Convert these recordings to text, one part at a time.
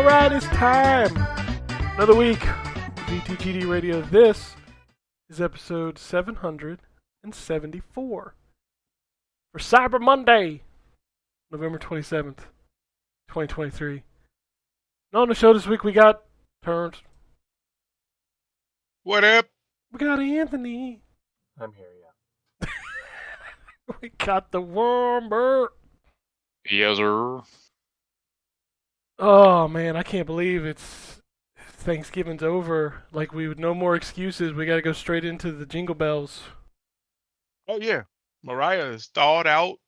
Alright, it's time. Another week. ZTGD Radio. This is episode 774. For Cyber Monday, November 27th, 2023. And on the show this week, we got Terrence. What up? We got Anthony. I'm here, yeah. We got the Wormer. Yes, sir. Oh, man, I can't believe Thanksgiving's over. Like, no more excuses. We gotta go straight into the Jingle Bells. Oh, yeah. Mariah is thawed out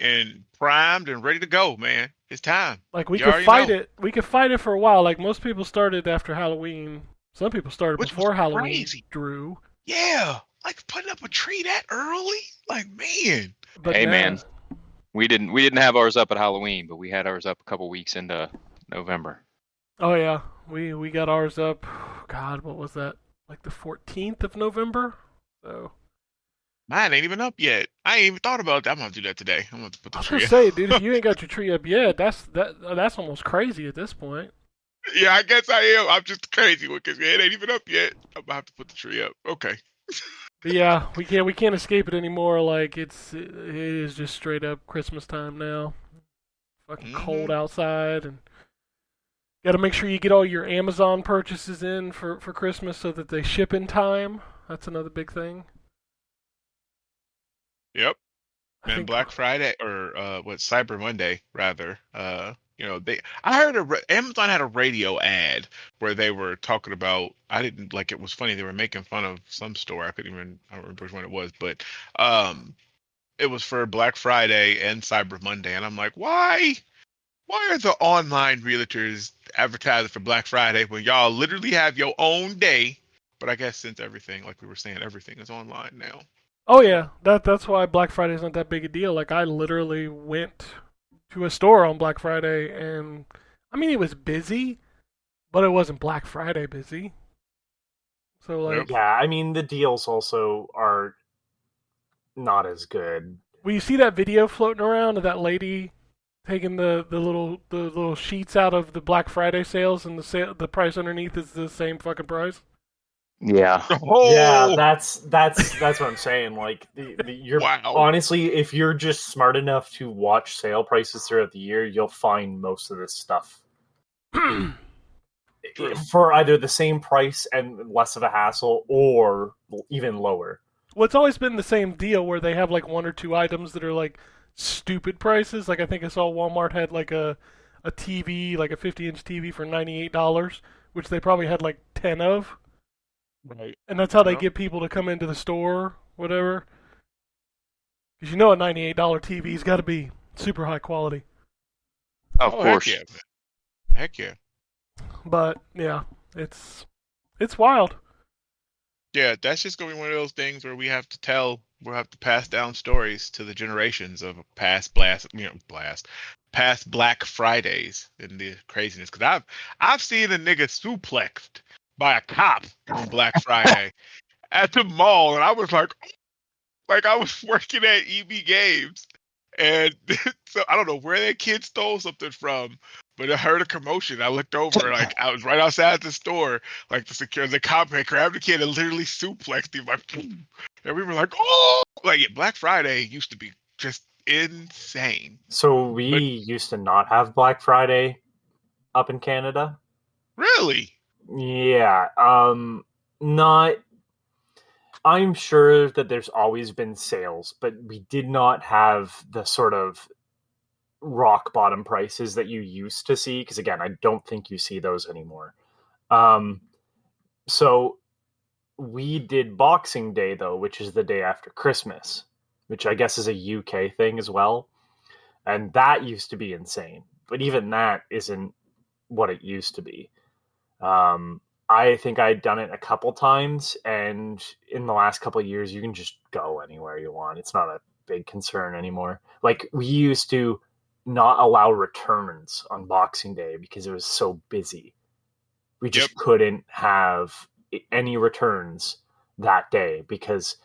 and primed and ready to go, man. It's time. Like, we You could already fight know. it. We could fight it for a while. Like, most people started after Halloween. Some people started Which before was Halloween, crazy. Drew. Yeah. Like putting up a tree that early? Like, man. But Hey, now, man. We didn't have ours up at Halloween, but we had ours up a couple weeks into November. Oh, yeah. We got ours up, God, what was that? Like the 14th of November? So, Mine ain't even up yet. I ain't even thought about that. I'm going to do that today. I'm going to put the I was tree gonna up. say, dude, if you ain't got your tree up yet, that's almost crazy at this point. Yeah, I guess I am. I'm just crazy because it ain't even up yet. I'm going to have to put the tree up. Okay. But yeah, we can't escape it anymore. Like, it is just straight up Christmas time now. Fucking cold outside, and got to make sure you get all your Amazon purchases in for Christmas so that they ship in time. That's another big thing. Yep. I And think- Black Friday, or Cyber Monday, rather. I heard Amazon had a radio ad where they were talking about. I didn't like. It was funny. They were making fun of some store. I don't remember which one it was, but it was for Black Friday and Cyber Monday, and I'm like, why? Why are the online realtors advertising for Black Friday when y'all literally have your own day? But I guess since everything, like we were saying, everything is online now. Oh yeah, that's why Black Friday isn't that big a deal. Like, I literally went to a store on Black Friday, and I mean, it was busy, but it wasn't Black Friday busy. So like, Yeah, I mean, the deals also are not as good. will you see that video floating around of that lady taking the little sheets out of the Black Friday sales, and the price underneath is the same fucking price? Yeah. Oh, Yeah, that's what I'm saying. Like, you're Wow. honestly, if you're just smart enough to watch sale prices throughout the year, you'll find most of this stuff True. for either the same price and less of a hassle, or even lower. Well, it's always been the same deal where they have like one or two items that are like stupid prices. Like, I think I saw Walmart had like a TV, like a 50-inch TV for $98, which they probably had like 10 of. Right. And that's how they Yeah. get people to come into the store, whatever. Because you know a $98 TV's got to be super high quality. Of course. Heck yeah. Heck yeah. But yeah, it's wild. Yeah, that's just going to be one of those things where we'll have to pass down stories to the generations of past past Black Fridays and the craziness. Because I've seen a nigga suplexed by a cop on Black Friday at the mall, and I was like I was working at EB Games, and so I don't know where that kid stole something from, but I heard a commotion. I looked over, like I was right outside the store, like the cop had grabbed the kid and literally suplexed him, like, and we were like, oh, like Black Friday used to be just insane. So we used to not have Black Friday up in Canada. Really? Yeah, not. I'm sure that there's always been sales, but we did not have the sort of rock bottom prices that you used to see. Because again, I don't think you see those anymore. So we did Boxing Day though, which is the day after Christmas, which I guess is a UK thing as well, and that used to be insane. But even that isn't what it used to be. I think I'd done it a couple times, and in the last couple of years, you can just go anywhere you want. It's not a big concern anymore. Like, we used to not allow returns on Boxing Day because it was so busy. We just couldn't have any returns that day because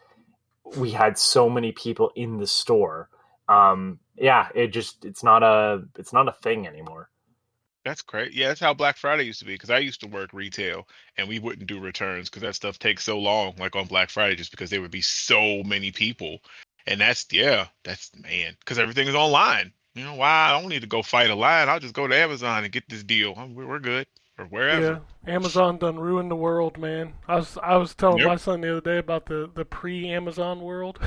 we had so many people in the store. It's not a thing anymore. That's great. Yeah, that's how Black Friday used to be. Because I used to work retail, and we wouldn't do returns because that stuff takes so long, like on Black Friday, just because there would be so many people. And that's man, because everything is online. You know, why I don't need to go fight a line. I'll just go to Amazon and get this deal. We're good, or wherever. Yeah, Amazon done ruined the world, man. I was telling Yep. my son the other day about the pre-Amazon world.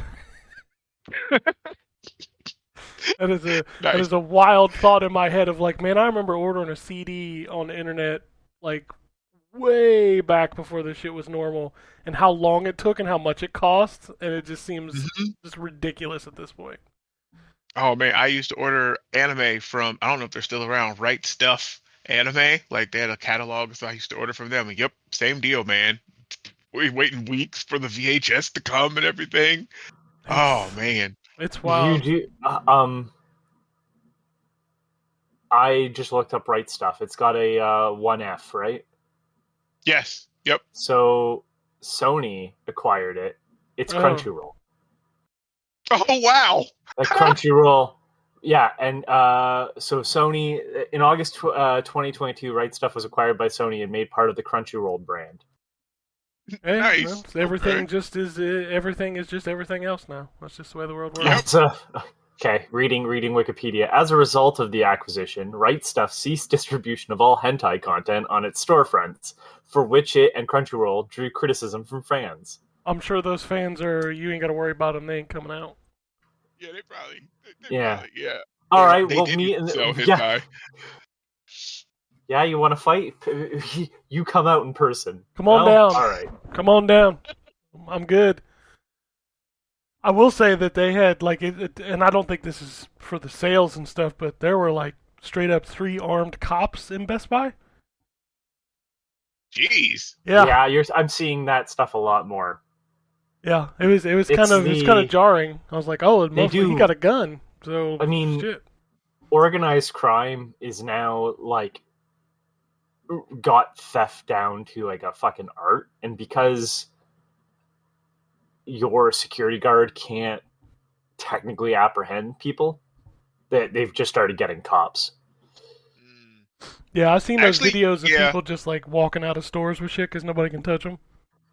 That is a that Nice. is a wild thought in my head of like, man, I remember ordering a CD on the internet like way back before this shit was normal, and how long it took and how much it cost, and it just seems Mhm. just ridiculous at this point. Oh man, I used to order anime from, I don't know if they're still around, Right Stuff Anime. Like they had a catalog, so I used to order from them. And yep, same deal, man. We waiting weeks for the VHS to come and everything. Oh It's man. it's You wild. do. I just looked up Right Stuff. It's got a 1F, right? Yes. Yep. So Sony acquired it. It's Oh, Crunchyroll. Oh wow. Like Crunchyroll. Yeah, and so Sony in August 2022, Right Stuff was acquired by Sony and made part of the Crunchyroll brand. hey, well, Nice. everything Okay. just is everything is just everything else now. That's just the way the world Yep. works. So, okay, reading Wikipedia. As a result of the acquisition, Right Stuff ceased distribution of all hentai content on its storefronts, for which it and Crunchyroll drew criticism from fans. I'm sure those fans are. You ain't got to worry about them. They ain't coming out. Yeah, they Yeah. probably, yeah. All Well, right. they Well, did used me to sell and yeah, hentai. yeah. You want to fight? You come out in person. Come on No. down. All right. Come on down. I'm good. I will say that they had like and I don't think this is for the sales and stuff, but there were like straight up 3 armed cops in Best Buy. Jeez. Yeah, Yeah. I'm seeing that stuff a lot more. yeah. It was kind It's of jarring. I was like, oh, they mostly he do. got a gun. So I mean, shit. organized crime is now like got theft down to like a fucking art, and because your security guard can't technically apprehend people, that they've just started getting cops. Mm. Yeah, I've seen those Actually, videos of yeah. people just like walking out of stores with shit because nobody can touch them.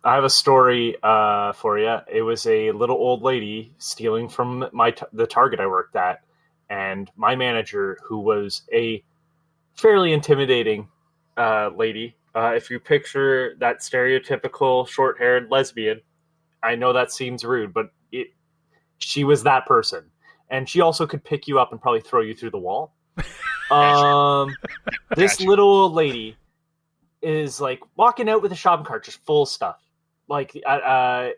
I have a story for you. It was a little old lady stealing from the Target I worked at, and my manager, who was a fairly intimidating lady. If you picture that stereotypical short-haired lesbian, I know that seems rude, but she was that person, and she also could pick you up and probably throw you through the wall. This Gotcha. little old lady is like walking out with a shopping cart just full of stuff. Like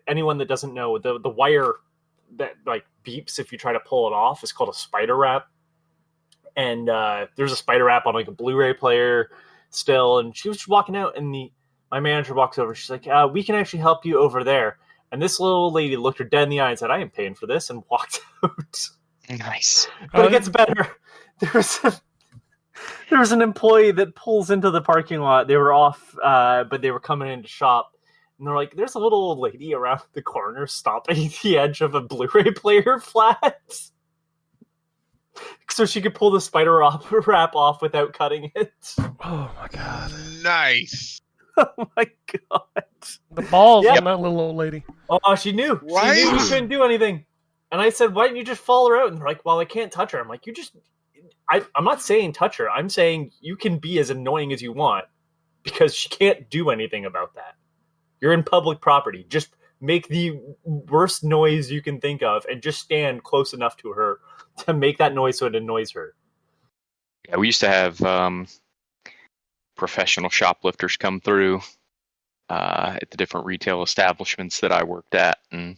anyone that doesn't know, the wire that like beeps if you try to pull it off is called a spider wrap. And there's a spider wrap on like a Blu-ray player still. And she was just walking out, and my manager walks over. She's like, "We can actually help you over there." And this little lady looked her dead in the eye and said, "I am paying for this," and walked out. Nice. But it gets better. There was an employee that pulls into the parking lot. They were off, but they were coming in to shop. And they're like, there's a little old lady around the corner stopping at the edge of a Blu-ray player flat. So she could pull the spider wrap off without cutting it. Oh my god. Nice. Oh my god. The balls Yep. on that little old lady. Oh, she knew. Right? She knew she couldn't do anything. And I said, why didn't you just follow her out? And they're like, well, I can't touch her. I'm like, I'm not saying touch her. I'm saying you can be as annoying as you want because she can't do anything about that. You're in public property. Just make the worst noise you can think of and just stand close enough to her to make that noise so it annoys her. Yeah, we used to have professional shoplifters come through at the different retail establishments that I worked at, and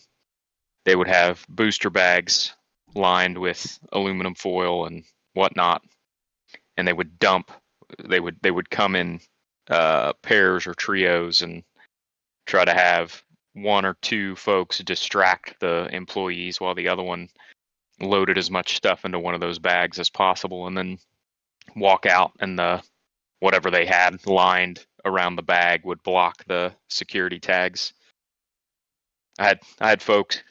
they would have booster bags lined with aluminum foil and whatnot, and they would come in pairs or trios and try to have one or two folks distract the employees while the other one loaded as much stuff into one of those bags as possible, and then walk out, and the whatever they had lined around the bag would block the security tags. I had folks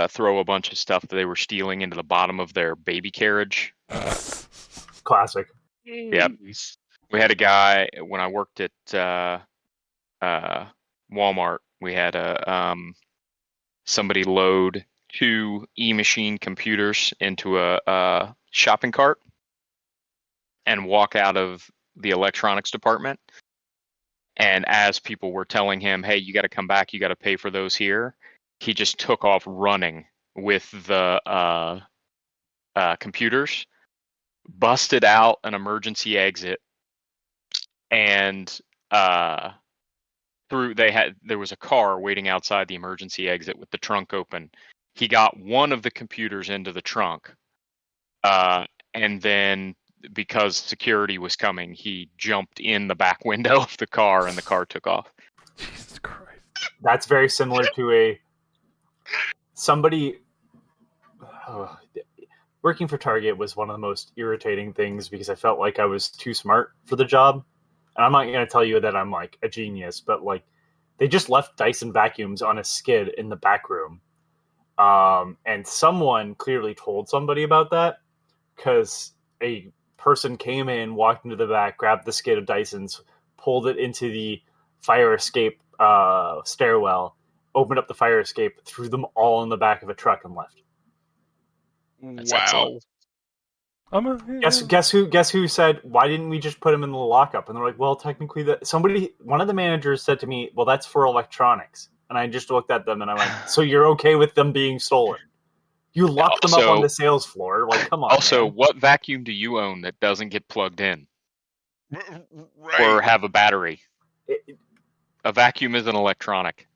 throw a bunch of stuff that they were stealing into the bottom of their baby carriage. Classic. Yep. We had a guy when I worked at Walmart. We had somebody load 2 e-machine computers into a shopping cart and walk out of the electronics department. And as people were telling him, "Hey, you got to come back. You got to pay for those here," he just took off running with the computers, busted out an emergency exit, and there was a car waiting outside the emergency exit with the trunk open. He got one of the computers into the trunk, and then because security was coming, he jumped in the back window of the car, and the car took off. Jesus Christ. That's very similar to somebody. Working for Target was one of the most irritating things because I felt like I was too smart for the job. And I'm not going to tell you that I'm like a genius, but like they just left Dyson vacuums on a skid in the back room. And someone clearly told somebody about that because a person came in, walked into the back, grabbed the skid of Dyson's, pulled it into the fire escape stairwell, opened up the fire escape, threw them all in the back of a truck, and left. That's Wow. excellent. Guess who said, why didn't we just put them in the lockup? And they're like, well, technically one of the managers said to me, well, that's for electronics. And I just looked at them and I'm like, so you're okay with them being stolen? You locked them up on the sales floor. Like, come on. Also, man. what vacuum do you own that doesn't get plugged in Right. or have a battery? A vacuum is an electronic.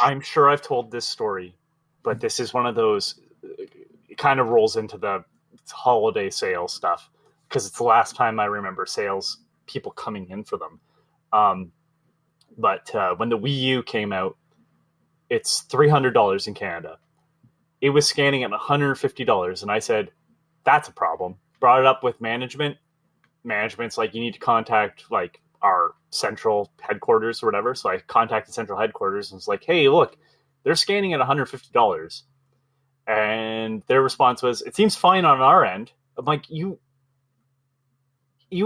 I'm sure I've told this story, but this is one of those, it kind of rolls into the holiday sales stuff because it's the last time I remember sales people coming in for them. But when the Wii U came out, it's $300 in Canada. It was scanning at $150, and I said, that's a problem. Brought it up with management. Management's like, you need to contact like our central headquarters or whatever. So I contacted central headquarters and was like, hey, look, they're scanning at $150. And their response was, it seems fine on our end. I'm like, you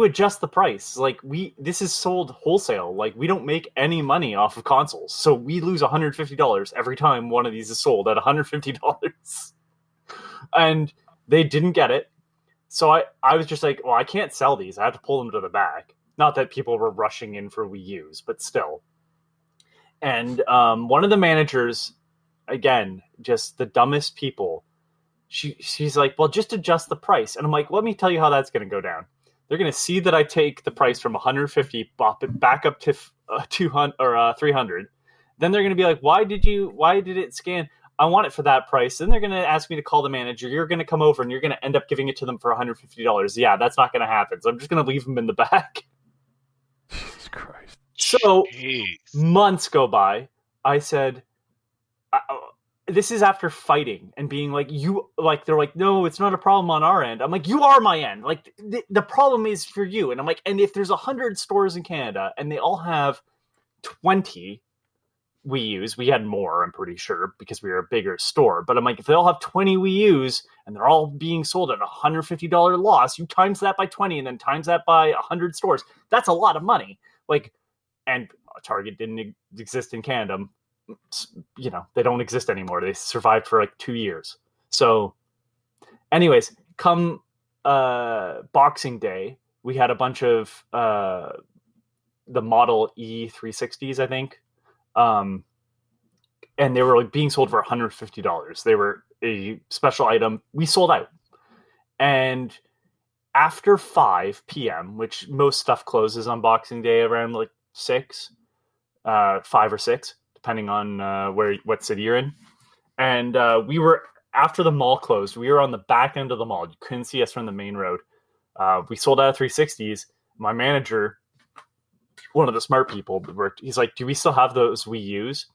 adjust the price. Like this is sold wholesale. Like we don't make any money off of consoles. So we lose $150 every time one of these is sold at $150. And they didn't get it. So I was just like, well, I can't sell these. I have to pull them to the back. Not that people were rushing in for Wii U's, but still. And one of the managers, again, just the dumbest people, she's like, well, just adjust the price. And I'm like, let me tell you how that's going to go down. They're going to see that I take the price from 150, bop it back up to 200 or 300. Then they're going to be like, why did it scan? I want it for that price. Then they're going to ask me to call the manager. You're going to come over and you're going to end up giving it to them for $150. Yeah, that's not going to happen. So I'm just going to leave them in the back. Jesus Christ. So Jeez. months go by. I said, this is after fighting and being like, they're like, no, it's not a problem on our end. I'm like, you are my end. Like the problem is for you. And I'm like, and if there's 100 stores in Canada and they all have 20 Wii U's, we had more, I'm pretty sure, because we were a bigger store. But I'm like, if they all have 20 Wii U's and they're all being sold at $150 loss, you times that by 20 and then times that by 100 stores. That's a lot of money. Like, and Target didn't exist in Canada. You know, they don't exist anymore. They survived for like 2 years. So anyways, come Boxing Day, we had a bunch of the Model E360s, I think. And they were like being sold for $150. They were a special item. We sold out. And after 5 p.m., which most stuff closes on Boxing Day around like 6, 5 or 6, depending on what city you're in. And we were, after the mall closed, we were on the back end of the mall. You couldn't see us from the main road. We sold out of 360s. My manager, one of the smart people, he's like, do we still have those Wii U's?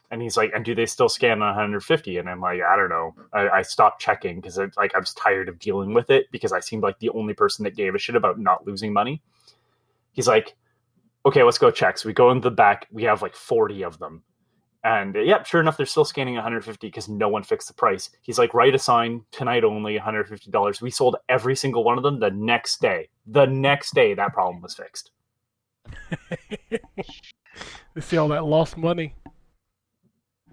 And he's like, and do they still scan on 150? And I'm like, I don't know. I stopped checking because I was tired of dealing with it because I seemed like the only person that gave a shit about not losing money. He's like, okay, let's go check. So we go into the back. We have like 40 of them. And yep, sure enough, they're still scanning 150 because no one fixed the price. He's like, write a sign tonight only, $150. We sold every single one of them the next day. The next day, that problem was fixed. They see all that lost money.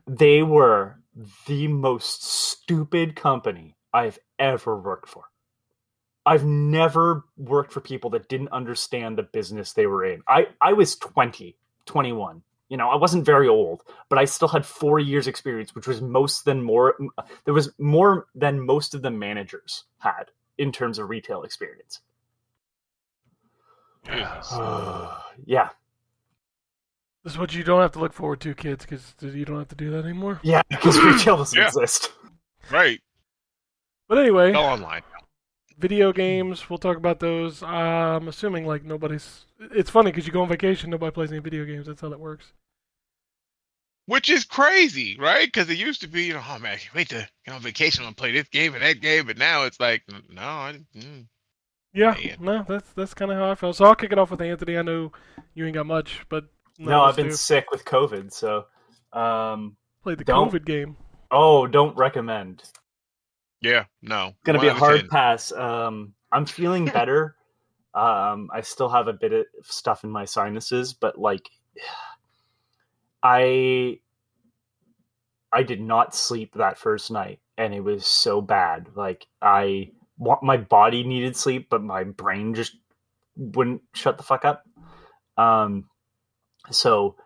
They were the most stupid company I've ever worked for. I've never worked for people that didn't understand the business they were in. I was 20, 21. You know, I wasn't very old, but I still had 4 years experience, which was there was more than most of the managers had in terms of retail experience. Yeah. This is what you don't have to look forward to, kids, because you don't have to do that anymore. Yeah, because retail doesn't exist. Right. But anyway, All online. Video games, we'll talk about those. I'm assuming like nobody's... It's funny because you go on vacation, nobody plays any video games. That's how that works. Which is crazy, right? Because it used to be, oh man, I can't wait to get on vacation and play this game and that game, but now it's like, no, I didn't. Yeah, Man. no, that's kind of how I feel. So I'll kick it off with Anthony. I know you ain't got much, but... No, I've been sick with COVID, so... Played the COVID game. Oh, don't recommend. Yeah, no. Gonna be a hard pass. I'm feeling better. I still have a bit of stuff in my sinuses, but like, I did not sleep that first night, and it was so bad. Like, my body needed sleep, but my brain just wouldn't shut the fuck up. So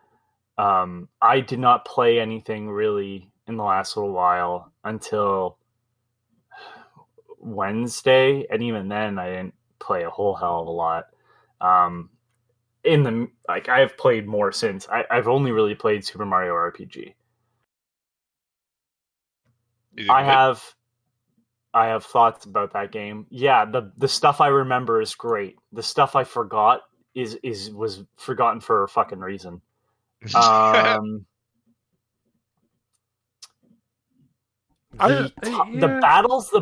I did not play anything really in the last little while until Wednesday, and even then I didn't play a whole hell of a lot. I have played more since. I've only really played Super Mario RPG. I have thoughts about that game. Yeah, the stuff I remember is great. The stuff I forgot was forgotten for a fucking reason. The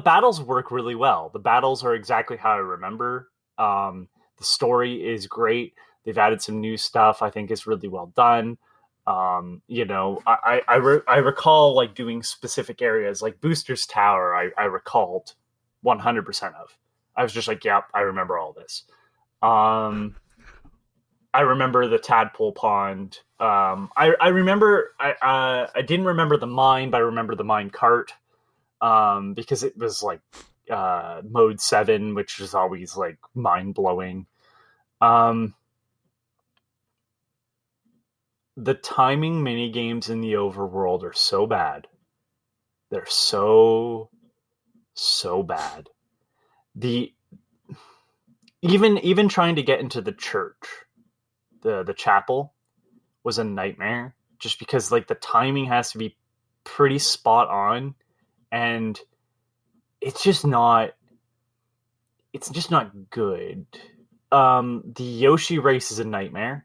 battles work really well. The battles are exactly how I remember. The story is great. They've added some new stuff. I think is really well done. I recall like doing specific areas like Booster's Tower. I recalled 100% of. I was just like, yep, I remember all this. I remember the tadpole pond. I remember. I didn't remember the mine, but I remember the mine cart. Because it was like mode 7, which is always like mind blowing. The timing mini games in the overworld are so bad. They're so bad. Even trying to get into the church, the chapel, was a nightmare. Just because like the timing has to be pretty spot on, and it's just not good. The Yoshi race is a nightmare.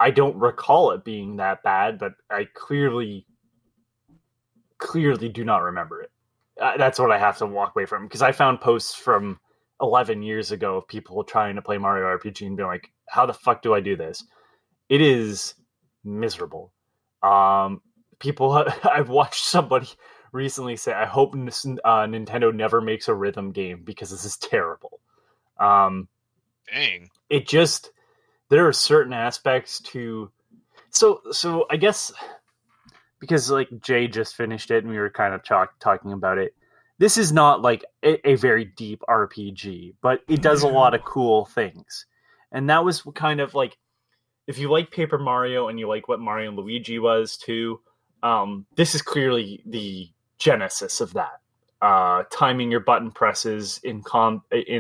I don't recall it being that bad, but I clearly do not remember it. That's what I have to walk away from, because I found posts from 11 years ago of people trying to play Mario RPG and being like, how the fuck do I do this? It is miserable. I've watched somebody recently say, I hope Nintendo never makes a rhythm game because this is terrible. Dang. It just... There are certain aspects to... So I guess, because like Jay just finished it and we were kind of talking about it, this is not like a very deep RPG, but it does a lot of cool things. And that was kind of like, if you like Paper Mario and you like what Mario and Luigi was too, this is clearly the genesis of that. Timing your button presses in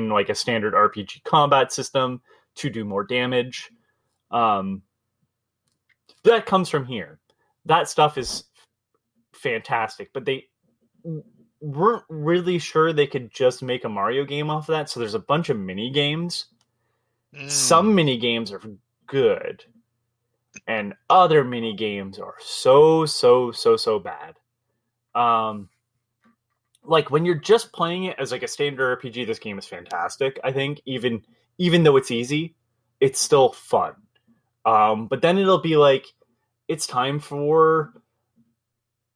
like a standard RPG combat system to do more damage. That comes from here. That stuff is fantastic, but they weren't really sure they could just make a Mario game off of that, so there's a bunch of mini games. Some mini games are good, and other mini games are so bad. Like when you're just playing it as like a standard RPG, this game is fantastic. I think even though it's easy, it's still fun. But then it'll be like, it's time for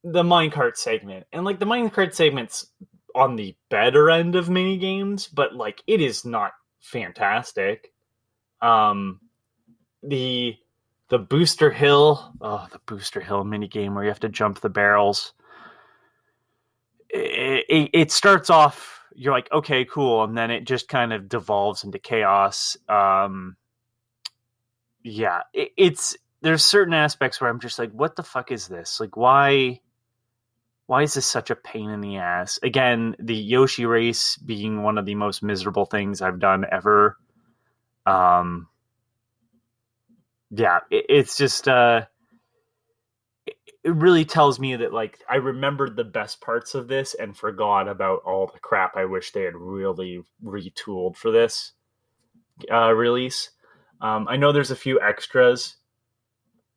the minecart segment, and like the minecart segment's on the better end of mini games, but like it is not fantastic. The Booster Hill, the Booster Hill mini game where you have to jump the barrels. It starts off, you're like, okay, cool, and then it just kind of devolves into chaos. Yeah, it's there's certain aspects where I'm just like, what the fuck is this? Like, why is this such a pain in the ass? Again, the Yoshi race being one of the most miserable things I've done ever. Yeah, it's just it really tells me that like I remembered the best parts of this and forgot about all the crap I wish they had really retooled for this release. I know there's a few extras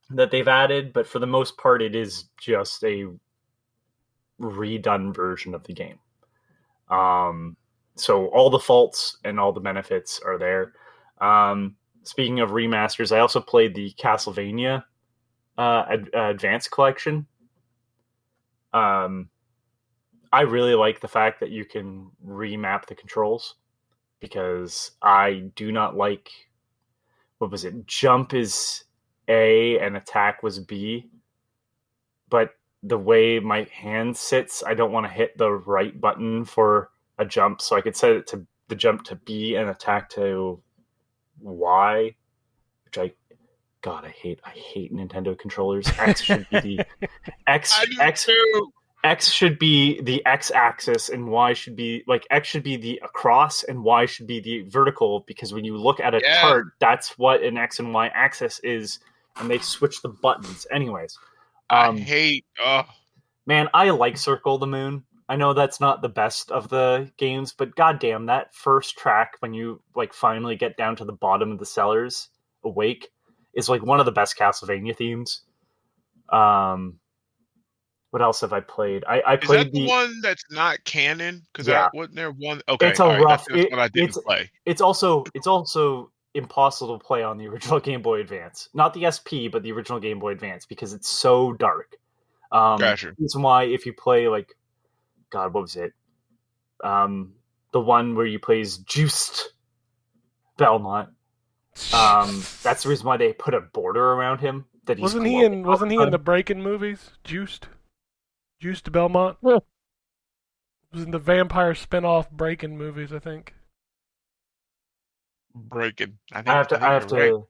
that they've added, but for the most part, it is just a redone version of the game. So all the faults and all the benefits are there. Speaking of remasters, I also played the Castlevania Advanced Collection. I really like the fact that you can remap the controls, because I do not like, what was it? Jump is A and attack was B. But the way my hand sits, I don't want to hit the right button for a jump, so I could set it to the jump to B and attack to Y, which I hate Nintendo controllers. X should be the X should be the X axis, and Y should be like X should be the across and Y should be the vertical, because when you look at a chart, that's what an X and Y axis is, and they switch the buttons. Anyways, man, I like Circle of the Moon. I know that's not the best of the games, but goddamn, that first track when you like finally get down to the bottom of the cellars, Awake, is like one of the best Castlevania themes. What else have I played? I played the one that's not canon? Because wasn't there one? Okay, it's a rough. That's what I didn't play. It's also impossible to play on the original Game Boy Advance, not the SP, but the original Game Boy Advance, because it's so dark. Gotcha. Reason why, if you play like, God, what was it? The one where you play as Juiced Belmont. That's the reason why they put a border around him. That wasn't he in the Breakin' movies? Juiced Belmont. It was in the vampire spin-off Breakin' movies, I think. Breakin'. I have to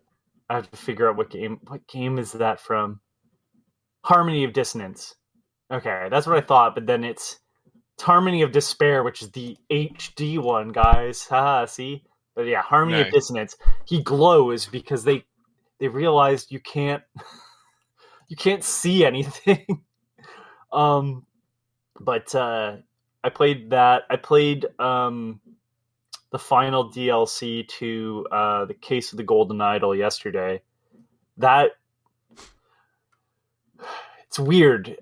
figure out what game is that from. Harmony of Dissonance. Okay, that's what I thought, but then it's Harmony of Despair, which is the HD one, guys. Haha, see? But yeah, Harmony of Dissonance. He glows because they realized you can't see anything. But I played that. I played the final DLC to the Case of the Golden Idol yesterday. That it's weird.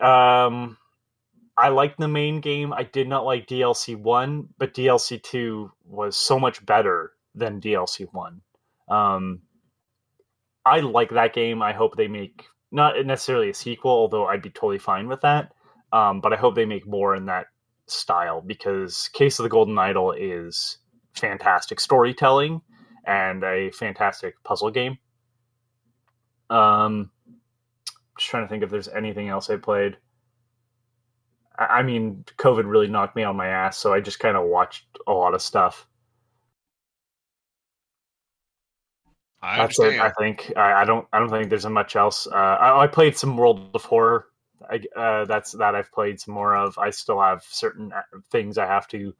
I liked the main game. I did not like DLC 1, but DLC 2 was so much better than DLC 1. I like that game. I hope they make, not necessarily a sequel, although I'd be totally fine with that. But I hope they make more in that style, because Case of the Golden Idol is fantastic storytelling and a fantastic puzzle game. Just trying to think if there's anything else I played. I mean, COVID really knocked me on my ass, so I just kind of watched a lot of stuff. That's it. I think I don't think there's much else. I played some World of Horror. That's that I've played some more of. I still have certain things I have to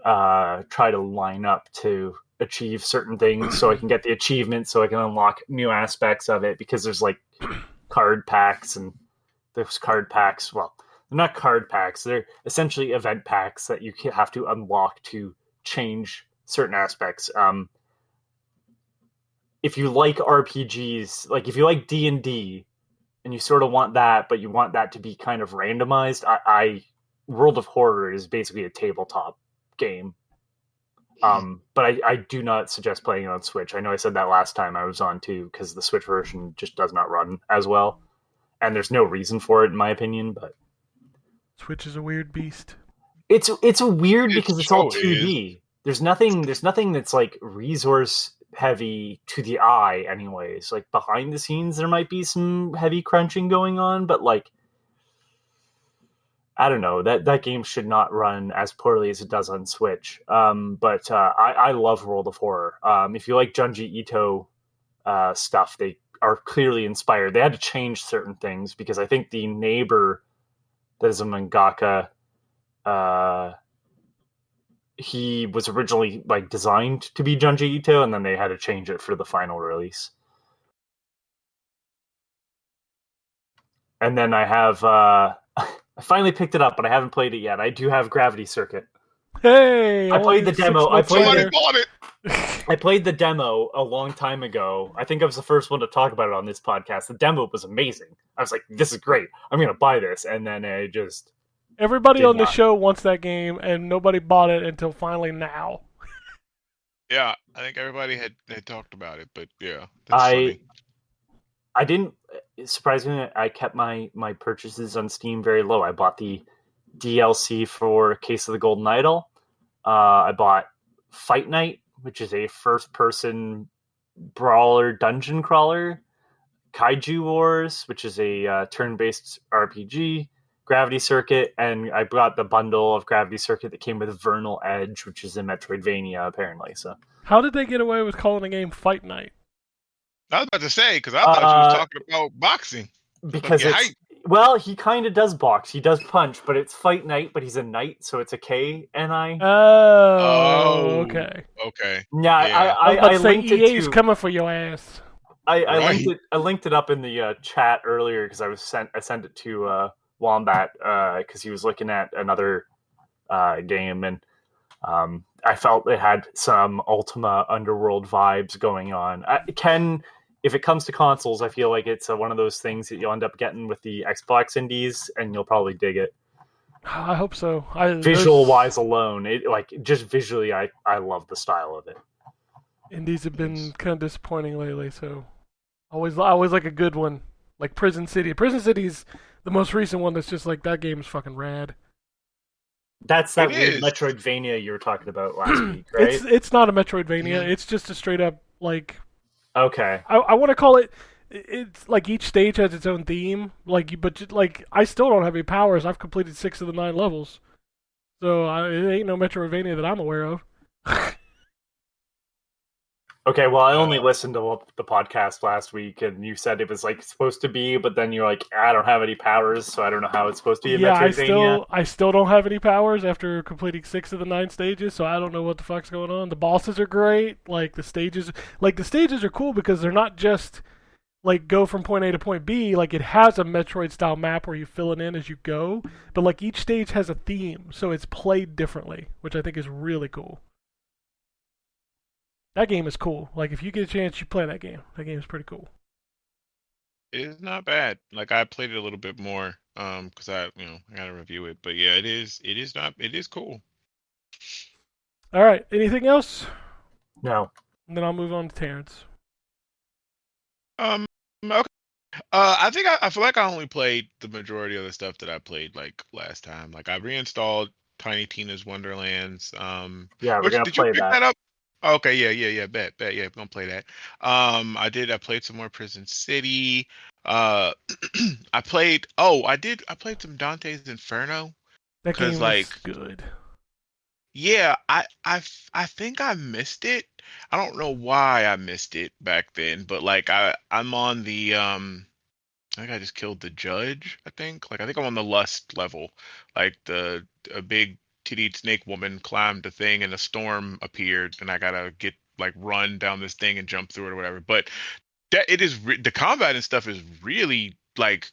try to line up to achieve certain things, so I can get the achievement, so I can unlock new aspects of it. Because there's like card packs, and those card packs, well, they're not card packs. They're essentially event packs that you have to unlock to change certain aspects. If you like RPGs, like if you like D&D, and you sort of want that, but you want that to be kind of randomized, World of Horror is basically a tabletop game. But I do not suggest playing it on Switch. I know I said that last time I was on too, because the Switch version just does not run as well. and there's no reason for it in my opinion. But Switch is a weird beast. it's weird because it's all so is. 2D. There's nothing that's like resource heavy to the eye anyways. Like behind the scenes there might be some heavy crunching going on, but like I don't know, that game should not run as poorly as it does on Switch. But I love World of Horror. If you like Junji Ito stuff, they are clearly inspired. They had to change certain things because I think the neighbor that is a mangaka, he was originally like designed to be Junji Ito, and then they had to change it for the final release. And then I have I finally picked it up, but I haven't played it yet. I do have Gravity Circuit. Hey, I played the demo. Somebody bought it. I played the demo a long time ago. I think I was the first one to talk about it on this podcast. The demo was amazing. I was like, this is great. I'm going to buy this. And then I just... Everybody on the show wants that game, and nobody bought it until finally now. Yeah, I think everybody had talked about it, but yeah, that's funny. I didn't... Surprisingly, I kept my purchases on Steam very low. I bought the DLC for Case of the Golden Idol. I bought Fight Night, which is a first-person brawler dungeon crawler. Kaiju Wars, which is a turn-based RPG. Gravity Circuit, and I bought the bundle of Gravity Circuit that came with Vernal Edge, which is a Metroidvania, apparently. So, how did they get away with calling the game Fight Night? I was about to say, because I thought you was talking about boxing. Because well, he kind of does box. He does punch, but it's Fight Night, but he's a knight, so it's a K-N-I. Oh, okay. Okay. Yeah, I linked it EA's to... coming for your ass. I linked it up in the chat earlier because I sent it to Wombat because he was looking at another game, and I felt it had some Ultima Underworld vibes going on. If it comes to consoles, I feel like it's one of those things that you'll end up getting with the Xbox indies, and you'll probably dig it. I hope so. Visual-wise alone, just visually, I love the style of it. Indies have been kind of disappointing lately, so I always like a good one, like Prison City. Prison City's the most recent one that's just like, that game is fucking rad. That's that weird Metroidvania you were talking about last week, right? It's not a Metroidvania. It's just a straight up like... Okay. I want to call it... It's like each stage has its own theme. But I still don't have any powers. I've completed 6 of the 9 levels. So it ain't no Metroidvania that I'm aware of. Okay, well, I only listened to the podcast last week, and you said it was like supposed to be, but then you're like, I don't have any powers, so I don't know how it's supposed to be a Metroidvania. I still don't have any powers after completing 6 of the 9 stages, so I don't know what the fuck's going on. The bosses are great, the stages are cool because they're not just like go from point A to point B. Like, it has a Metroid style map where you fill it in as you go, but like each stage has a theme, so it's played differently, which I think is really cool. That game is cool. Like, if you get a chance, you play that game. That game is pretty cool. It is not bad. Like, I played it a little bit more, because I gotta review it. But yeah, it is cool. All right. Anything else? No. And then I'll move on to Terrence. Okay. I think I feel like I only played the majority of the stuff that I played like last time. Like, I reinstalled Tiny Tina's Wonderlands. Yeah, we're gonna did play you pick that up? Okay, yeah, bet, yeah, we're gonna play that. I played some more Prison City. I played some Dante's Inferno. That game is good. Yeah, I think I missed it. I don't know why I missed it back then, but like I'm on the I think I just killed the judge, I think I'm on the lust level. Like a big tittied snake woman climbed a thing and a storm appeared and I gotta run down this thing and jump through it or whatever. But the combat and stuff is really like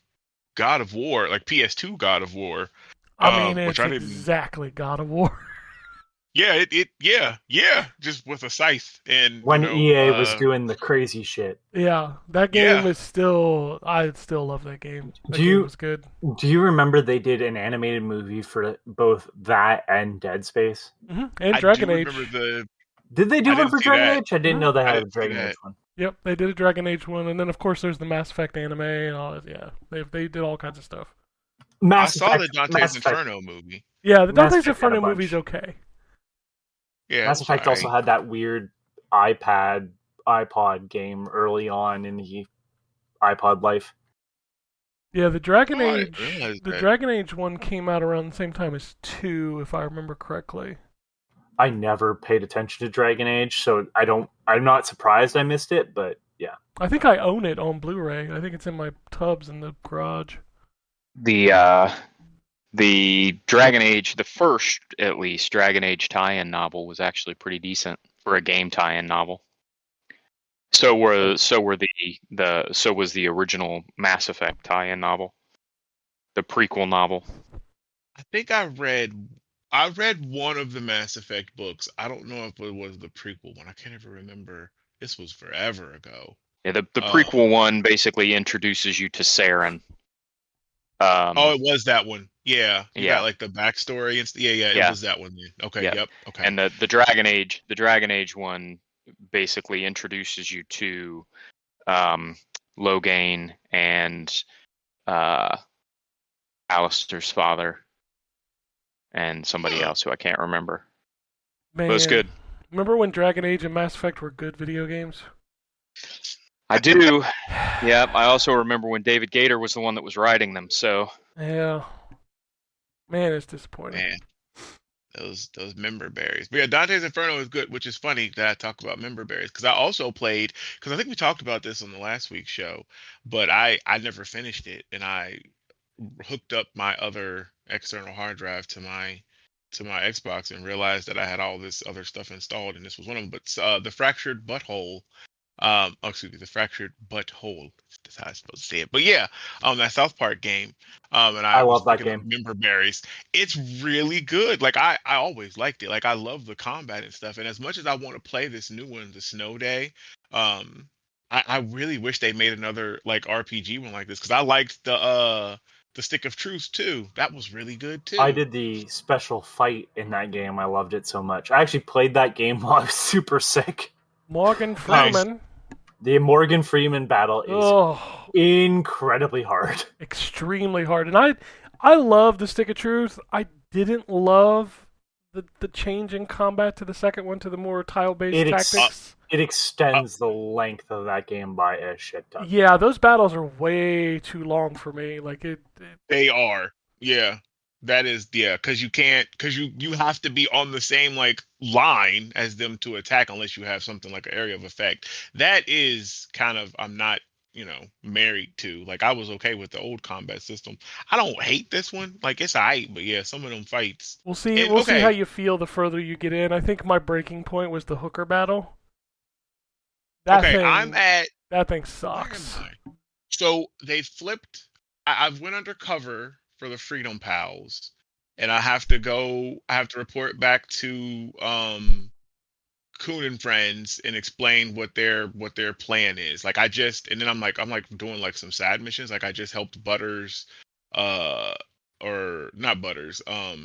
God of War, like PS2 God of War. I mean, it's exactly God of War. Yeah, just with a scythe and when EA was doing the crazy shit. Yeah, that game is still. I still love that game. That game was good. Do you remember they did an animated movie for both that and Dead Space? Mm-hmm. And Dragon Age. Did they do one for Dragon Age? I didn't know they had a Dragon Age one. Yep, they did a Dragon Age one, and then of course there's the Mass Effect anime and all that. Yeah, they did all kinds of stuff. I Mass saw the Effect, Dante's Mass Effect, Inferno movie. Yeah, the Mass Dante's Effect had a Inferno movie's bunch. okay. Yeah, Mass it was Effect also alright. had that weird iPod game early on in the iPod life. Yeah, Oh, I didn't realize The that. Dragon Age one came out around the same time as 2, if I remember correctly. I never paid attention to Dragon Age, so I'm not surprised I missed it, but yeah. I think I own it on Blu-ray. I think it's in my tubs in the garage. The Dragon Age, the first at least Dragon Age tie-in novel was actually pretty decent for a game tie-in novel. So was the original Mass Effect tie-in novel, the prequel novel. I think I read one of the Mass Effect books. I don't know if it was the prequel one. I can't even remember. This was forever ago. Yeah, the prequel one basically introduces you to Saren. Oh, it was that one. Yeah, you got Yeah. like the backstory and yeah, it Yeah. was that one. Then. Okay, Yeah. yep, okay. And the Dragon Age one basically introduces you to Loghain and Alistair's father and somebody else who I can't remember. Man, But it was good. remember when Dragon Age and Mass Effect were good video games? I do. Yeah. I also remember when David Gator was the one that was writing them. So Yeah. Man, it's disappointing. Man, those member berries. But yeah, Dante's Inferno is good, which is funny that I talk about member berries because I also played because I think we talked about this on the last week's show, but I never finished it and I hooked up my other external hard drive to my Xbox and realized that I had all this other stuff installed and this was one of them. But the Fractured Butthole, excuse me, the Fractured Butthole. That's how I'm supposed to say it. But yeah, that South Park game. And I I was love that picking up game. member berries. It's really good. Like I always liked it. Like I love the combat and stuff. And as much as I want to play this new one, the Snow Day, I really wish they made another like RPG one like this because I liked the Stick of Truth too. That was really good I too. did the special fight in that game. I loved it so much. I actually played that game while I was super sick. Morgan Nice. Freeman. The Morgan Freeman battle is Oh, incredibly hard. extremely hard. And I love the Stick of Truth. I didn't love the change in combat to the second one to the more tile-based tactics. It extends the length of that game by a shit ton. Yeah, those battles are way too long for me. Like They are. Yeah. That is because you can't because you have to be on the same like line as them to attack unless you have something like an area of effect. That is kind of I'm not, married to. Like I was okay with the old combat system. I don't hate this one. Like it's alright, but yeah, some of them fights. we'll see. And We'll see how okay, you feel the further you get in. I think my breaking point was the hooker battle. That okay, thing. I'm at That thing where am sucks. I? So they flipped. I've went undercover for the Freedom Pals, and I have to go. I have to report back to Coon and friends and explain what their plan is. Like and then I'm like doing like some side missions. Like I just helped Butters, uh, or not Butters,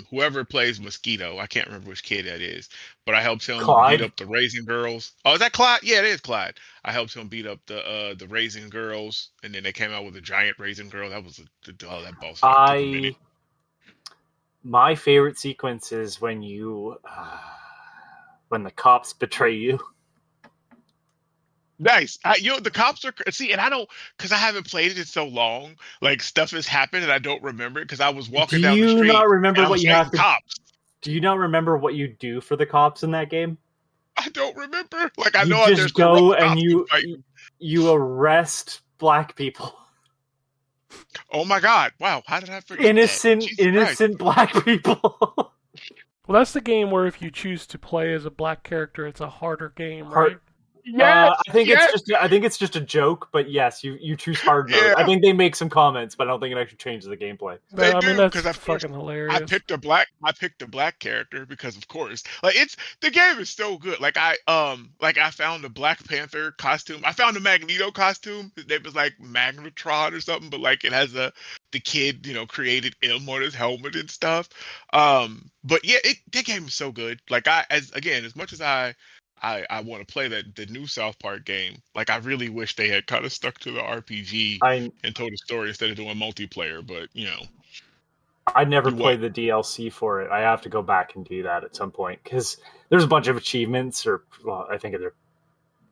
whoever plays Mosquito. I can't remember which kid that is, but I helped him beat Clyde? up the Raisin Girls. Oh, is that Clyde? Yeah, it is Clyde. I helped him beat up the Raisin Girls, and then they came out with a giant Raisin Girl. That was that boss fight took a minute. My favorite sequence is when when the cops betray you. Nice. The cops are see, and I don't because I haven't played it in so long. Like stuff has happened, and I don't remember it because I was walking Do down the you street not remember and I what was you fighting have to? cops. Do you not remember what you do for the cops in that game? I don't remember. Like I You know just there's some rough go and cops you fight. you arrest black people. Oh my God! Wow, how did I forget that? Jesus Christ. Innocent black people. Well, that's the game where if you choose to play as a black character, it's a harder game, right? Yes, I think yes, it's just a joke, but yes, you choose hard mode. yeah. I think they make some comments, but I don't think it actually changes the gameplay. They I do mean, that's because of course fucking hilarious. I picked a black character because of course like the game is so good. Like I found a Black Panther costume. I found a Magneto costume. His name was like Magnetron or something, but like it has the kid, created M on his helmet and stuff. But yeah, that game is so good. Like as much as I I want to play the new South Park game. Like I really wish they had kind of stuck to the RPG I and told a story instead of doing multiplayer. But I never you what? played the DLC for it. I have to go back and do that at some point because there's a bunch of achievements, or well, I think they're.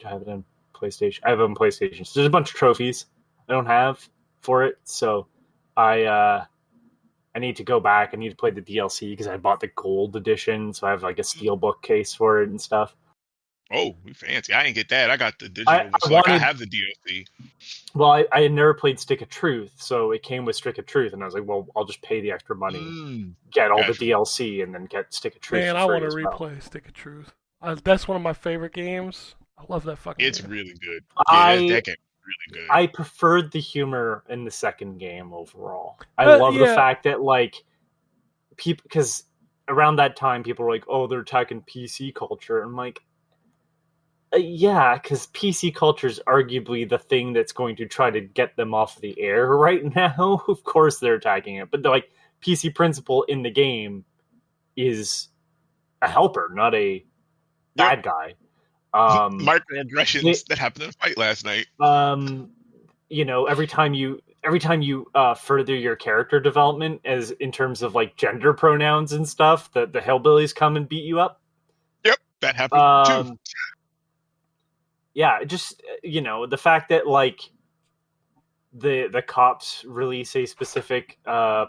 I have it on PlayStation. I have it on PlayStation. So there's a bunch of trophies I don't have for it, so I need to go back. I need to play the DLC because I bought the gold edition, so I have like a steelbook case for it and stuff. Oh, we fancy. I didn't get that. I got the digital I one, so I wanted- have the DLC. Well, I had never played Stick of Truth, so it came with Stick of Truth, and I was like, well, I'll just pay the extra money, get all the Gotcha. DLC, and then get Stick of Truth. Man, for I free want to as well. replay Stick of Truth. That's one of my favorite games. I love that fucking It's game. really good. I- Yeah, that game is really good. I preferred the humor in the second game overall. I But, love yeah. the fact that like people, because around that time people were like, "Oh, they're attacking PC culture." I'm like, yeah, because PC culture is arguably the thing that's going to try to get them off the air right now. Of course, they're attacking it, but like PC principle in the game is a helper, not a bad guy. Microaggressions that happened in a fight last night. Every time you further your character development as in terms of like gender pronouns and stuff, the hillbillies come and beat you up. Yep, that happened too. Yeah, just the fact that like the cops release a specific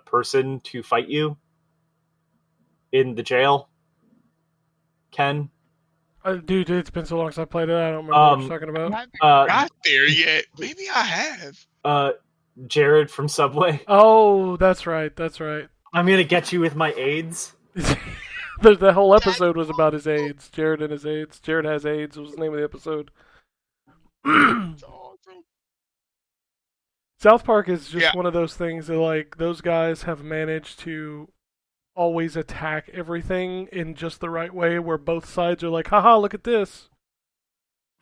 person to fight you in the jail. Ken, Dude, it's been so long since I played it. I don't remember what you're talking I about. haven't got there yet. Maybe I have. Jared from Subway. Oh, that's right. That's right. I'm gonna get you with my AIDS. The whole episode was about his AIDS. Jared and his AIDS. Jared has AIDS was the name of the episode. It's awesome. South Park is just one of those things that, like, those guys have managed to always attack everything in just the right way, where both sides are like, haha, look at this.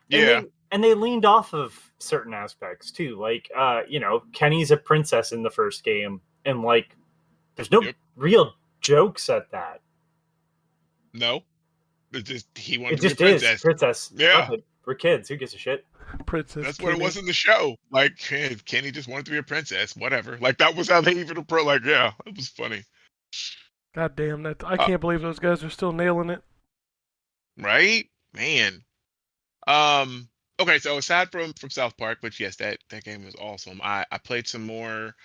Yeah. And they leaned off of certain aspects too. Like, Kenny's a princess in the first game, and like, there's no real jokes at that. No. It just he wanted It to be a just princess. is princess. Yeah. We're kids. Who gives a shit? Princess. That's Kenny. what it was in the show. Like, Kenny just wanted to be a princess. Whatever. Like, that was how they even approached. Like, yeah, it was funny. God damn that! I can't believe those guys are still nailing it. Right, man. Okay, so aside from South Park, which yes, that game was awesome. I played some more.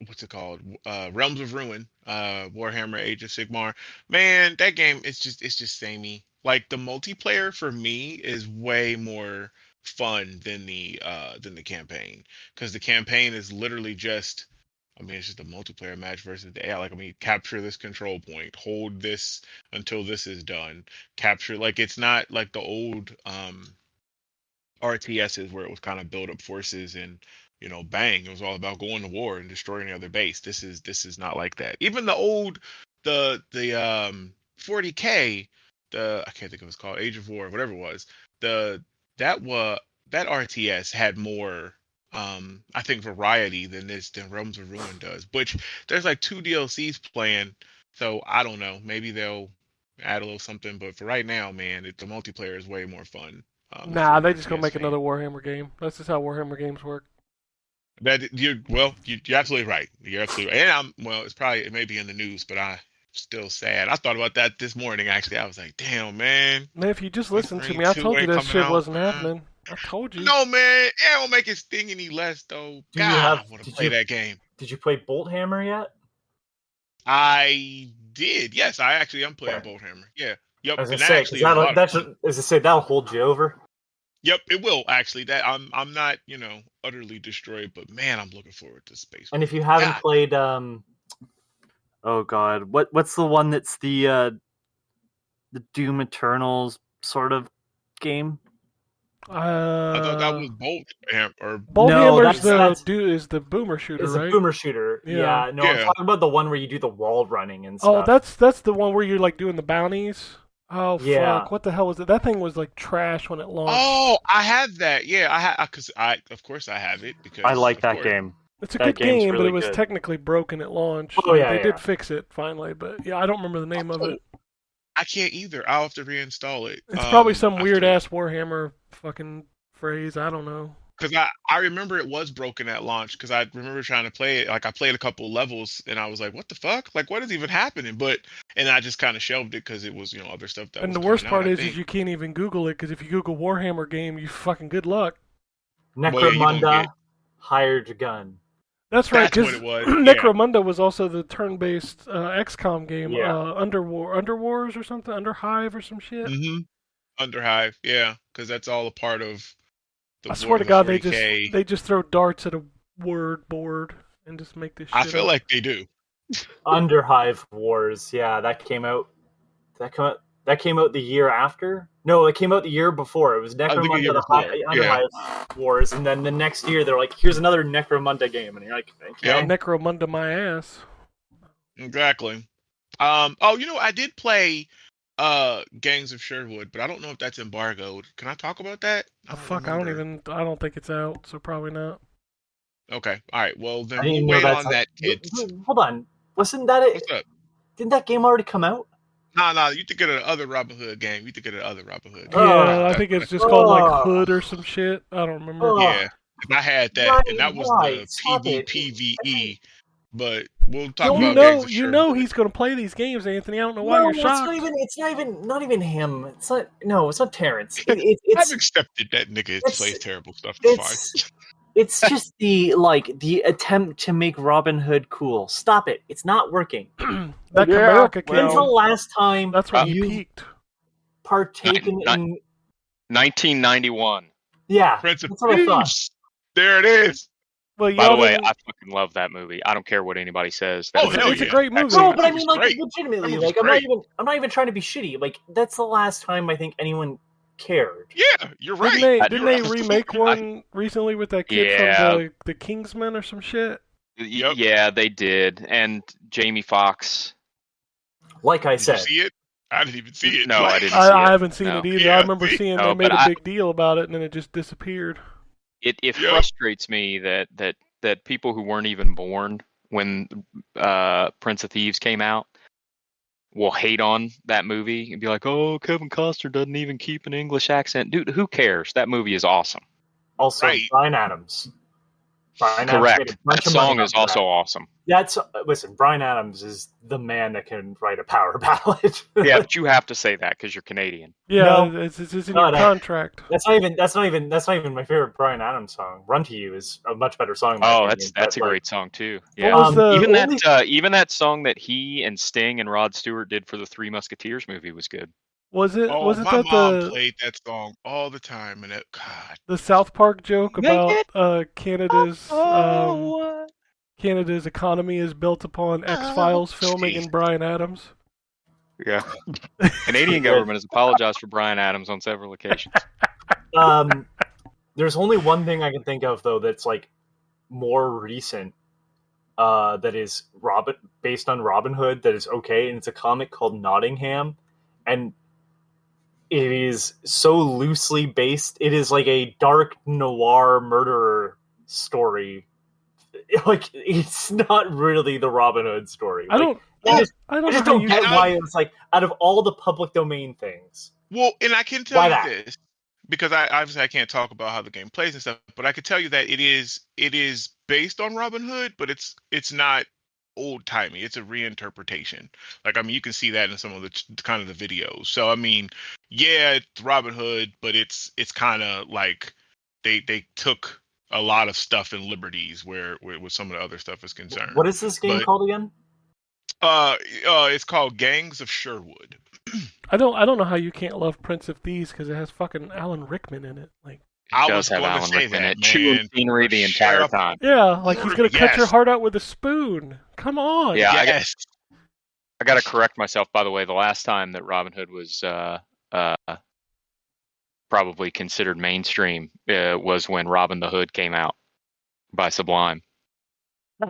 What's it called? Realms of Ruin. Warhammer Age of Sigmar. Man, that game it's just samey. Like the multiplayer for me is way more fun than the campaign, because the campaign is literally just. I mean, it's just a multiplayer match versus the AI. Like, I mean, capture this control point, hold this until this is done. Capture, like, it's not like the old RTSs where it was kind of build up forces and, bang. It was all about going to war and destroying the other base. This is not like that. Even the old, the 40K, I can't think of what it's called, Age of War, whatever it was. That RTS had more. I think variety than Realms of Ruin does. Which there's like 2 DLCs planned, so I don't know. Maybe they'll add a little something, but for right now, man, the multiplayer is way more fun. Nah, they just gonna make another Warhammer game. That's just how Warhammer games work. You're absolutely right. You're absolutely right. And it may be in the news, but I'm still sad. I thought about that this morning. Actually, I was like, damn, man. Man, if you just listened to me, I told you that shit wasn't happening. I told you. No, man, it won't make it sting any less, though. I want to play that game. Did you play Bolt Hammer yet? I did. Yes, I actually am playing Bolt Hammer. Yeah. Yep. As I And say, actually, that'll hold you over. Yep, it will actually. That I'm not, utterly destroyed, but man, I'm looking forward to Space. And if you haven't played, oh god, what's the one that's the Doom Eternals sort of game? I thought that was Bolt Hammer. Bolt Hammer's is the boomer shooter, it's right? It's a boomer shooter. Yeah. I'm talking about the one where you do the wall running and stuff. Oh, that's the one where you're like doing the bounties. Oh yeah. Fuck! What the hell was it? That thing was like trash when it launched. Oh, I have that. Yeah, of course I have it because I like that game. It's a good game, but it was technically broken at launch. Oh yeah, they did fix it finally, but yeah, I don't remember the name of it. I can't either. I'll have to reinstall it. It's probably some after weird ass Warhammer fucking phrase. I don't know. Because I remember it was broken at launch because I remember trying to play it. Like I played a couple levels and I was like, what the fuck? Like what is even happening? And I just kind of shelved it because it was, other stuff that And was the coming worst out, part I is think. you can't even Google it because if you Google Warhammer game, you fucking good luck. Well, yeah, Necromunda, hired gun. That's right, That's what because it was. Necromunda was also the turn-based XCOM game, Yeah. Underwars or something, Underhive or some shit. Underhive, yeah, because that's all a part of the I swear to the God, 40K. they just throw darts at a word board and just make this shit I feel up. like they do. Underhive Wars, yeah, that came out. That came out the year after. No, it came out the year before. It was I think a Necromunda year the before. Yeah. Underhive Wars, and then the next year they're like, "Here's another Necromunda game," and you're like, "Okay." Yep. Necromunda my ass. Exactly. Oh, I did play Gangs of Sherwood, but I don't know if that's embargoed. Can I talk about that? Oh, fuck, I remember. don't think it's out, so probably not. Okay. All right. Well, I then didn't we'll know wait that's on that, kids. Hold on, wasn't that it? What's up? Didn't that game already come out? No, you think of the other Robin Hood game. You think of the other Robin Hood game. Yeah, I That's think what it's just called like Oh. Hood or some shit. I don't remember. Oh. Yeah. And I had that, and that was Why? the Stop it. PvPvE. But we'll talk No, about Gangs of You Sherwood. know he's gonna play these games, Anthony. I don't know why you're shocked. It's not even him. It's not Terrence. I've It's accepted that nigga it's- plays terrible stuff. It's fine. it's just the attempt to make Robin Hood cool. Stop it. It's not working. That Yeah, America kid. When's the last time That's when he you peaked. partaken in? 1991. Yeah, Prince of that's what I thought. Thieves. There it is. Well, By the y'all way, didn't- I fucking love that movie. I don't care what anybody says. Oh, That hell it's a yeah. great movie. No, Excellent. but I That mean, movie's like, great. legitimately, That movie's like, I'm not even trying to be shitty. Like, that's the last time I think anyone cared. Yeah, you're right. Didn't they You're remake absolutely one recently with that kid Yeah. from the Kingsman or some shit? Yep. Yeah, they did. And Jamie Foxx. Like I Did you said, see it? I didn't even see it. No, I didn't see I it. haven't seen No. it either. Yeah, I remember see? seeing No, they made but a big deal about it and then it just disappeared. It Yep. frustrates me that people who weren't even born when Prince of Thieves came out will hate on that movie and be like, "Oh, Kevin Costner doesn't even keep an English accent." Dude, who cares? That movie is awesome. also Right. Bryan Adams. Bryan Adams made Correct. a bunch That of money song off is of also that. awesome. Listen, Bryan Adams is the man that can write a power ballad. Yeah, but you have to say that because you're Canadian. Yeah, No. it's in No, your no. contract. That's not even my favorite Bryan Adams song. "Run to You" is a much better song. in my Oh, opinion, that's but, a like, great song too. What Yeah. was the even only- even that song that he and Sting and Rod Stewart did for the Three Musketeers movie was good. wasn't Oh, my that mom played that song all the time, and God. the South Park joke Make about Canada's Oh, Canada's economy is built upon X-Files filming jeez. and Bryan Adams? yeah. Canadian government has apologized for Bryan Adams on several occasions. There's only one thing I can think of though that's like more recent. That is based on Robin Hood. That is okay, and it's a comic called Nottingham, and it is so loosely based. It is like a dark noir murderer story. Like, it's not really the Robin Hood story. I don't I just know how don't you get why it's like, out of all the public domain things. Well, and I can tell Why you that? this because I can't talk about how the game plays and stuff, but I can tell you that it is based on Robin Hood, but it's not old timey. It's a reinterpretation. Like, I mean, you can see that in some of the kind of the videos. So I mean, yeah, it's Robin Hood, but it's kind of like they took a lot of stuff and liberties where with some of the other stuff is concerned. What is this game But- called again? It's called Gangs of Sherwood. I don't know how you can't love Prince of Thieves because it has fucking Alan Rickman in it. Like, I It was does have going to Alan say Rickman in that, it, chewing man. scenery the entire Sheriff- time. yeah, like he's gonna cut your Yes. heart out with a spoon. Come on. Yeah, Yes. I got to correct myself, by the way. The last time that Robin Hood was probably considered mainstream was when Robin the Hood came out by Sublime.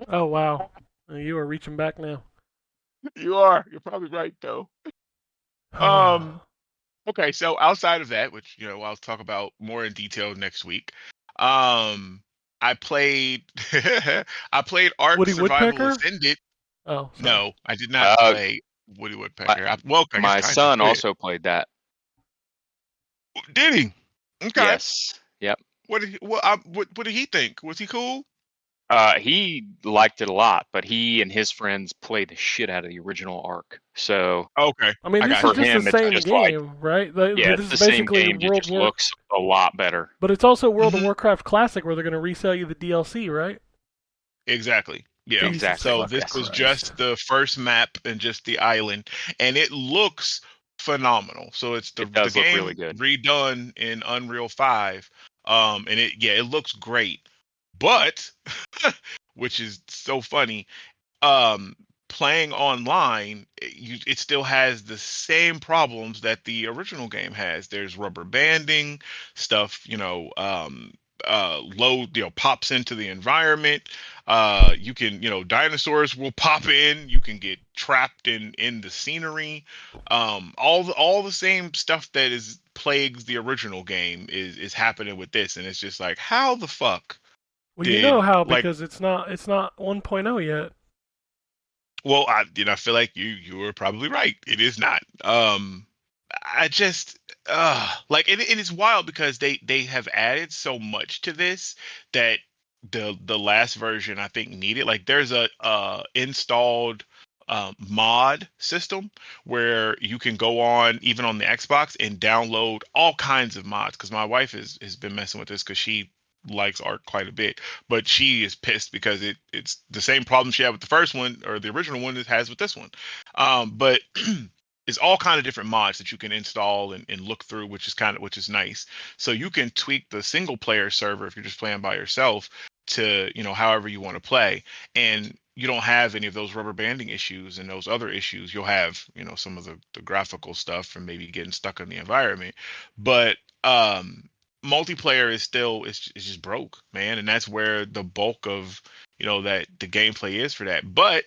Oh wow, you are reaching back now. You are. You're probably right, though. Okay, so outside of that, which I'll talk about more in detail next week. I played I played Ark Woody Survival Woodpecker? Ascended. Oh sorry. No, I did not play. Woody My, Woodpecker. Well, I guess my kind of. son Go ahead. also played that. Did he? Okay. Yes. Yep. What did he think? Was he cool? He liked it a lot, but he and his friends played the shit out of the original Ark. So Okay. I mean, I this got is for you. just the him, it's same just like, game, right? yeah, This it's is the same basically game. It World just War, looks a lot better. but it's also World of Mhm. Warcraft Classic, where they're going to resell you the DLC, right? Exactly. Yeah. Jesus Exactly. So this fucking Yes. was Christ! just the first map and just the island, and it looks phenomenal. So it's the It does look really game good. redone in Unreal 5. And it looks great. But which is so funny, um playing online, it still has the same problems that the original game has. There's rubber banding stuff, load, pops into the environment. You can, dinosaurs will pop in. You can get trapped in the scenery. All the same stuff that is plagues the original game is happening with this, and it's just like, how the fuck Well, you know did, how, like, because it's not 1.0 yet. well, I feel like you were probably right. It is not. I just like, and it's wild because they have added so much to this that the last version, I think, needed. Like, there's a installed mod system where you can go on, even on the Xbox, and download all kinds of mods. Because my wife has been messing with this because she likes art quite a bit, but she is pissed because it's the same problem she had with the first one, or the original one, it has with this one. But it's all kind of different mods that you can install and look through, which is nice. So you can tweak the single player server if you're just playing by yourself to, however you want to play, and you don't have any of those rubber banding issues and those other issues. You'll have, some of the graphical stuff from maybe getting stuck in the environment, but multiplayer is just broke, man, and that's where the bulk of, that the gameplay is for that. But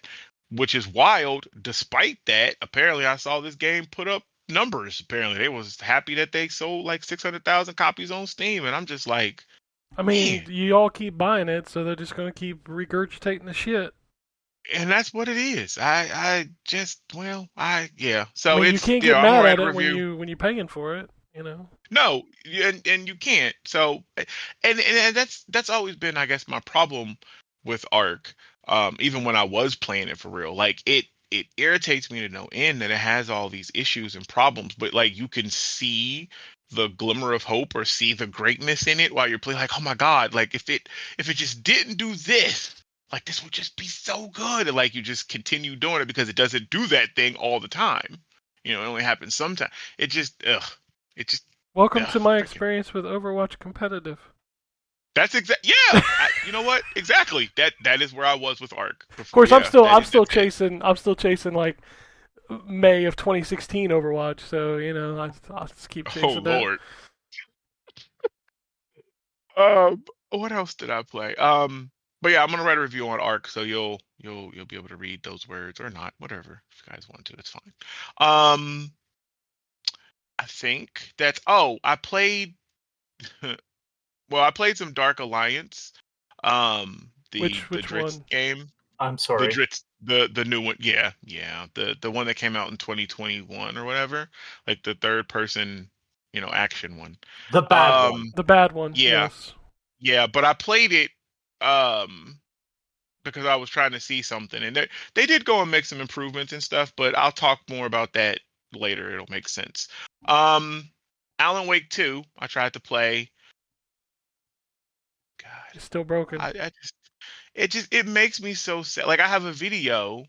which is wild. Despite that, apparently I saw this game put up numbers. Apparently they was happy that they sold like 600,000 copies on Steam, and I'm just like, I mean, man. you all keep buying it, so they're just going to keep regurgitating the shit. And that's what it is. I just, well, yeah. I So mean, you it's, can't get I'm gonna mad write at a it when review. you're paying for it. No, and you can't. So, and that's always been, I guess, my problem with Ark. Even when I was playing it for real, like, it irritates me to no end that it has all these issues and problems. But like, you can see the glimmer of hope or see the greatness in it while you're playing. Like, oh my God, like, if it just didn't do this, like, this would just be so good. And like, you just continue doing it because it doesn't do that thing all the time. It only happens sometimes. It just, ugh. It just, Welcome ugh, to my freaking. experience with Overwatch Competitive. That's exact. Yeah, you know what? Exactly. That is where I was with Ark Of before. course, Yeah, I'm still that's it. chasing like May of 2016 Overwatch. So I'll just keep Oh chasing that. Lord. What else did I play? But yeah, I'm gonna write a review on Ark, so you'll be able to read those words or not, whatever. If you guys want to, it's fine. Um, I think that's. Oh, I played. Well, I played some Dark Alliance. The Which Dritz one? game. I'm The sorry. Dritz, the new one. Yeah. The one that came out in 2021 or whatever, like the third person, action one. The bad one. Um, The bad one. yeah, Yes. yeah. But I played it um because I was trying to see something, and they did go and make some improvements and stuff. But I'll talk more about that later. It'll make sense. Um, Alan Wake 2. I tried to play. God, It's still broken. I just it makes me so sad. Like, I have a video,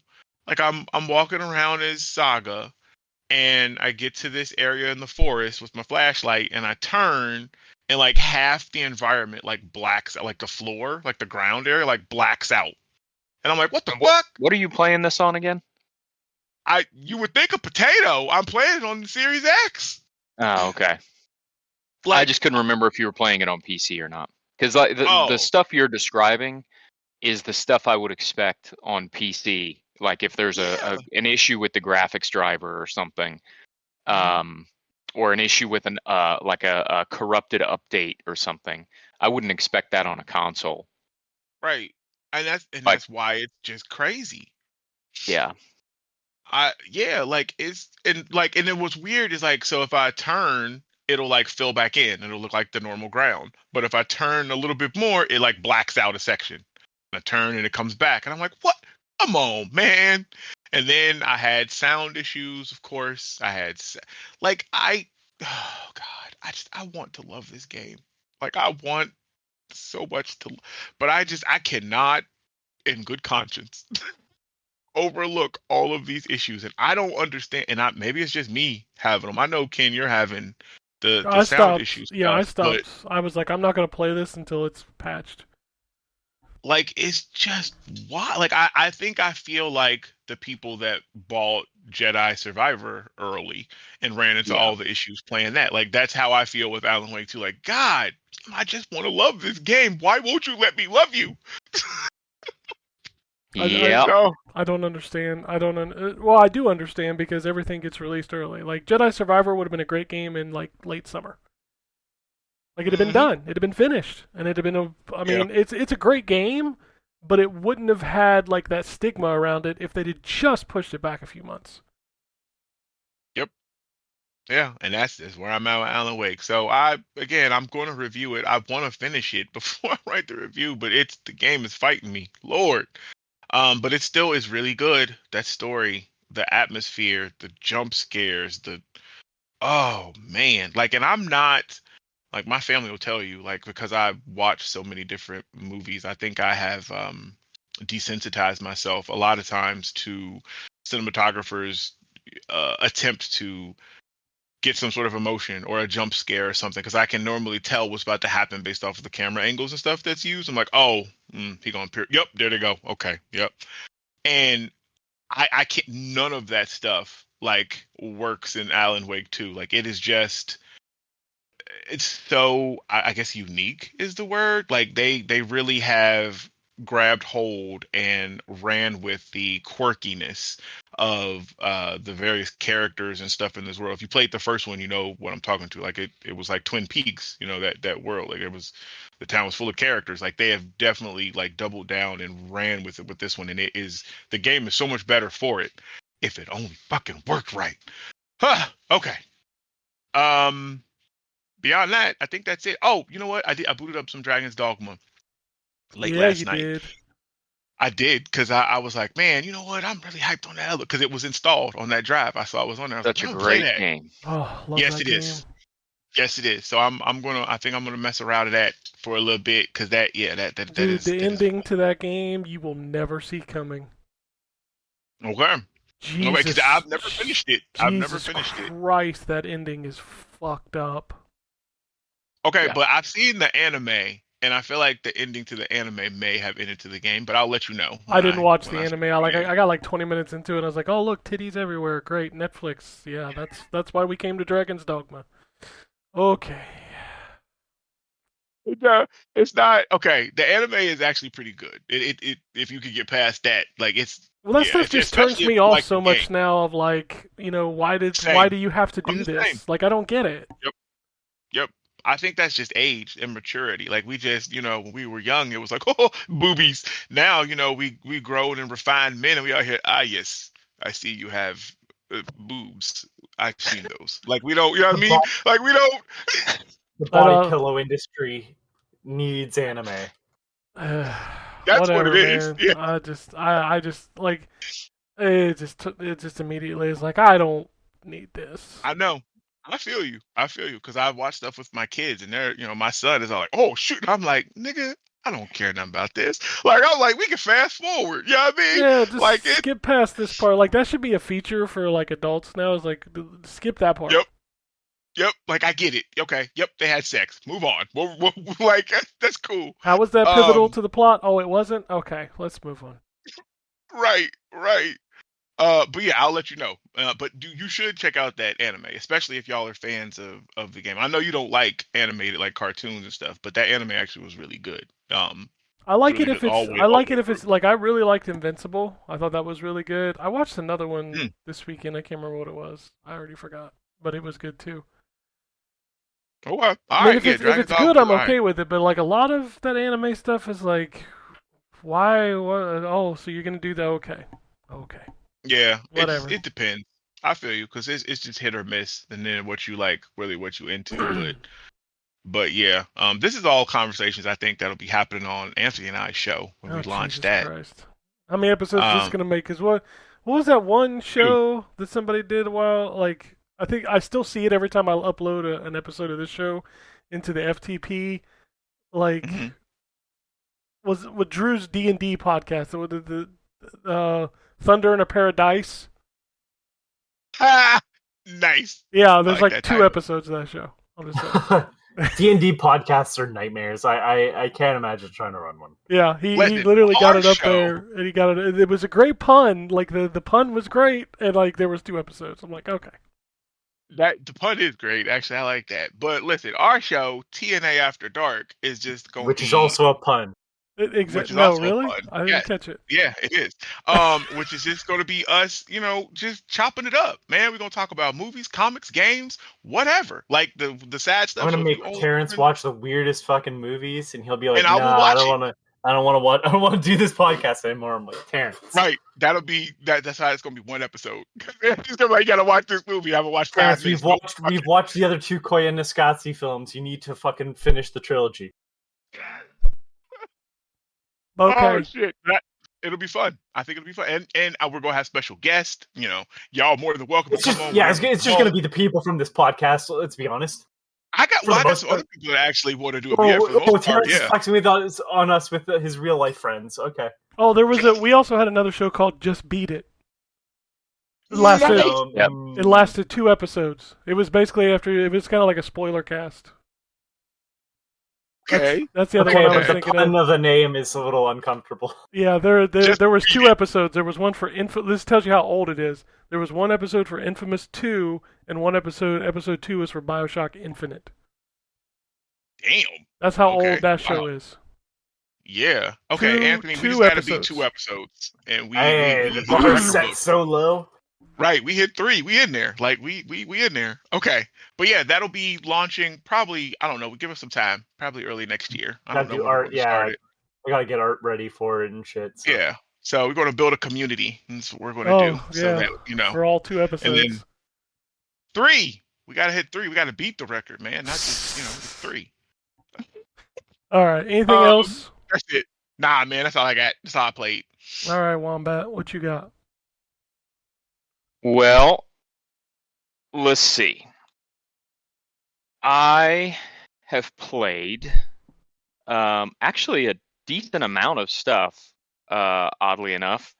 like, I'm walking around as Saga, and I get to this area in the forest with my flashlight, and I turn, and like half the environment like blacks out, like the floor, like the ground area, like blacks out, and I'm like, what the And what fuck? what are you playing this on again? You would think a potato. I'm playing it on the Series X. Oh, okay. I Like, just couldn't remember if you were playing it on PC or not. Because like the oh, stuff you're describing is the stuff I would expect on PC. Like if there's yeah. an issue with the graphics driver or something, Mhm. um, or an issue with an like a corrupted update or something, I wouldn't expect that on a console. Right. And Like, that's why it's just crazy. yeah, like and then what's weird is like so if I turn, it'll like fill back in. It'll look like the normal ground. But if I turn a little bit more, it like blacks out a section. And I turn and it comes back, and I'm like, what? Come on, man. And then I had sound issues, of course. Like oh God, I want to love this game. Like I want so much to, but I cannot, in good conscience, overlook all of these issues, and I don't understand. And maybe it's just me having them. I know Ken, you're having the I sound stopped. issue Yeah, I stuff, but stopped. I was like, I'm not gonna play this until it's patched. like it's just why. Like I think I feel like the people that bought Jedi Survivor early and ran into Yeah. all the issues playing that. Like that's how I feel with Alan Wake 2. Like God, I just want to love this game. Why won't you let me love you? Yep. So, I don't understand. Well, I do understand because everything gets released early. Like Jedi Survivor would have been a great game in like late summer. Like it'd have been done. It'd have been finished, and it'd have been I mean, it's a great game, but it wouldn't have had like that stigma around it if they'd have just pushed it back a few months. yeah, and that's where I'm at with Alan Wake. So I'm going to review it. I want to finish it before I write the review, but the game is fighting me, Lord. But it still is really good. That story, the atmosphere, the jump scares, oh man, like, and I'm not like my family will tell you, like because I watch so many different movies, I think I have desensitized myself a lot of times to cinematographers' attempt to get some sort of emotion or a jump scare or something because I can normally tell what's about to happen based off of the camera angles and stuff that's used. I'm like, oh, he gonna appear. Yep, there they go. Okay, yep. And I can't. None of that stuff like works in Alan Wake 2. Like it is just, it's so I guess unique is the word. Like they really have grabbed hold and ran with the quirkiness of the various characters and stuff in this world. If you played the first one, you know what I'm talking to. Like it was like Twin Peaks, you know, that world. Like the town was full of characters. Like they have definitely like doubled down and ran with it with this one. And the game is so much better for it if it only fucking worked right. Huh. Okay. Um Beyond that, I think that's it. Oh, you know what? I booted up some Dragon's Dogma late Yeah, last you night. did. I did because I was like, man, you know what? I'm really hyped on that other because it was installed on that drive. I saw it was on there. I was Such like, a I'm gonna play great that. game. Oh, love Yes, that it game. is. Yes, it is. So I think I'm gonna mess around with that for a little bit because that Dude, is the ending to that game you will never see coming. okay. Jesus, Because I've never finished it. I've never Jesus finished it. Christ, that ending is fucked up. Okay, Yeah. but I've seen the anime, and I feel like the ending to the anime may have ended to the game, but I'll let you know. I didn't watch the when anime. I got like 20 minutes into it. And I was like, oh look, titties everywhere. Great, Netflix. Yeah, that's why we came to Dragon's Dogma. Okay. It's not okay. The anime is actually pretty good. It if you could get past that, like it's Well, that yeah, stuff it's just turns especially if me you off like so the game. much now. Of like, you know, why Same. do you have to I'm do the this? same. Like, I don't get it. Yep. I think that's just age and maturity. Like we just, when we were young, it was like, oh, boobies. Now, we grown and refined men, and we out here. Ah, yes, I see you have boobs. I've seen those. Like we don't, you know what I mean? Like we don't. The body pillow industry needs anime. That's what it Whatever, is. man. Yeah. I just like it just immediately is like I don't need this. I know. I feel you. Because I watch stuff with my kids, and my son is all like, "Oh shoot!" And I'm like, "Nigga, I don't care nothing about this." Like I'm like, we can fast forward. You know what I mean? Yeah, just like skip past this part. Like that should be a feature for like adults now. Is like skip that part. Yep. Like I get it. Okay. Yep. They had sex. Move on. Like that's cool. How was that pivotal to the plot? Oh, it wasn't. Okay, let's move on. Right. But yeah, I'll let you know. But you should check out that anime, especially if y'all are fans of the game. I know you don't like animated like cartoons and stuff, but that anime actually was really good. I like really it if good it's. I like it if it's like I really liked Invincible. I thought that was really good. I watched another one this weekend. I can't remember what it was. I already forgot, but it was good too. Okay. I mean, if it's good, I'm okay with it. But like a lot of that anime stuff is like, why? What? Oh, so you're gonna do that? Okay. Yeah, Whatever. it depends. I feel you because it's just hit or miss, and then what you like, really what you into. But yeah, this is all conversations I think that'll be happening on Anthony and I's show when Oh we launch Jesus that. Christ! How many episodes is this Um, gonna make? Cause what was that one Dude, show that somebody did a while? Like I think I still see it every time I upload an episode of this show into the FTP. Like mhm. was with Drew's D&D podcast, the Thunder in a Paradise. Ha! Nice. Yeah, I there's like like that 2 title. episodes of that show. I'll just say. D&D podcasts are nightmares. I can't imagine trying to run one. Yeah, he Listen, literally got our it up show. there, and he got it. It was a great pun. Like the pun was great, and like there was 2 episodes. I'm like, okay. That the pun is great. Actually, I like that. But listen, our show TNA After Dark is just gonna Which is be, also a pun. which is No, also a really? pun. I didn't Yes, catch it. yeah, it is. Which is just gonna be us, just chopping it up, man. We're gonna talk about movies, comics, games, whatever. Like the sad I'm stuff. gonna So if make you own, Terrence watch the weirdest fucking movies, and he'll be and like, I will "Nah, I watch don't it. want to. I don't want to watch. I don't want to do this podcast anymore." I'm like, Terrence. Right. That'll be that. That's how it's gonna be one episode. He's gonna be like, you gotta watch this movie. I haven't watched 5 Terrence, minutes. we've Nope. watched we've watched the other 2 Koya Niscatsi films. You need to fucking finish the trilogy. Oh Okay. shit. It'll be fun. I think it'll be fun. And we're gonna have special guests. Y'all more than welcome to It's come just on yeah, whenever you it's just want. gonna be the people from this podcast. So let's be honest. For the I got most some part. other people that actually want to do it. But yeah, for the Oh, most part, Terrence is yeah. flexing with us on us with his real life friends. Okay. Oh, we also had another show called Just Beat It. It lasted Nice. Yep. it lasted 2 episodes. It was basically it was kind of like a spoiler cast. Okay. That's the other Okay, one I but was the thinking pun of. of the name is a little uncomfortable. Yeah, there Just was beat 2 it. episodes. There was one for This tells you how old it is. There was one episode for Infamous 2, and one episode 2 was for BioShock Infinite. Damn. That's how Okay. old that show Wow. is. Yeah. Okay, Anthony, we two just gotta beat episodes. 2 episodes, and we Hey, we the hit the bar record set book. so low. Right, we hit 3. We in there. Like we in there. Okay, but yeah, that'll be launching probably. I don't know. We give us some time. Probably early next year. I don't Gotta know do when we're art. going to Yeah, start it. I gotta get art ready for it and shit. So. Yeah. So we're going to build a community. That's what we're going to do. Oh, So yeah. that For all 2 and episodes. then 3. We got to hit 3. We got to beat the record, man. Not just 3. All right. Anything Um, else? That's it. Nah, man. That's all I got. That's all I played. All right, Wombat. What you got? Well, let's see. I have played actually a decent amount of stuff, oddly enough.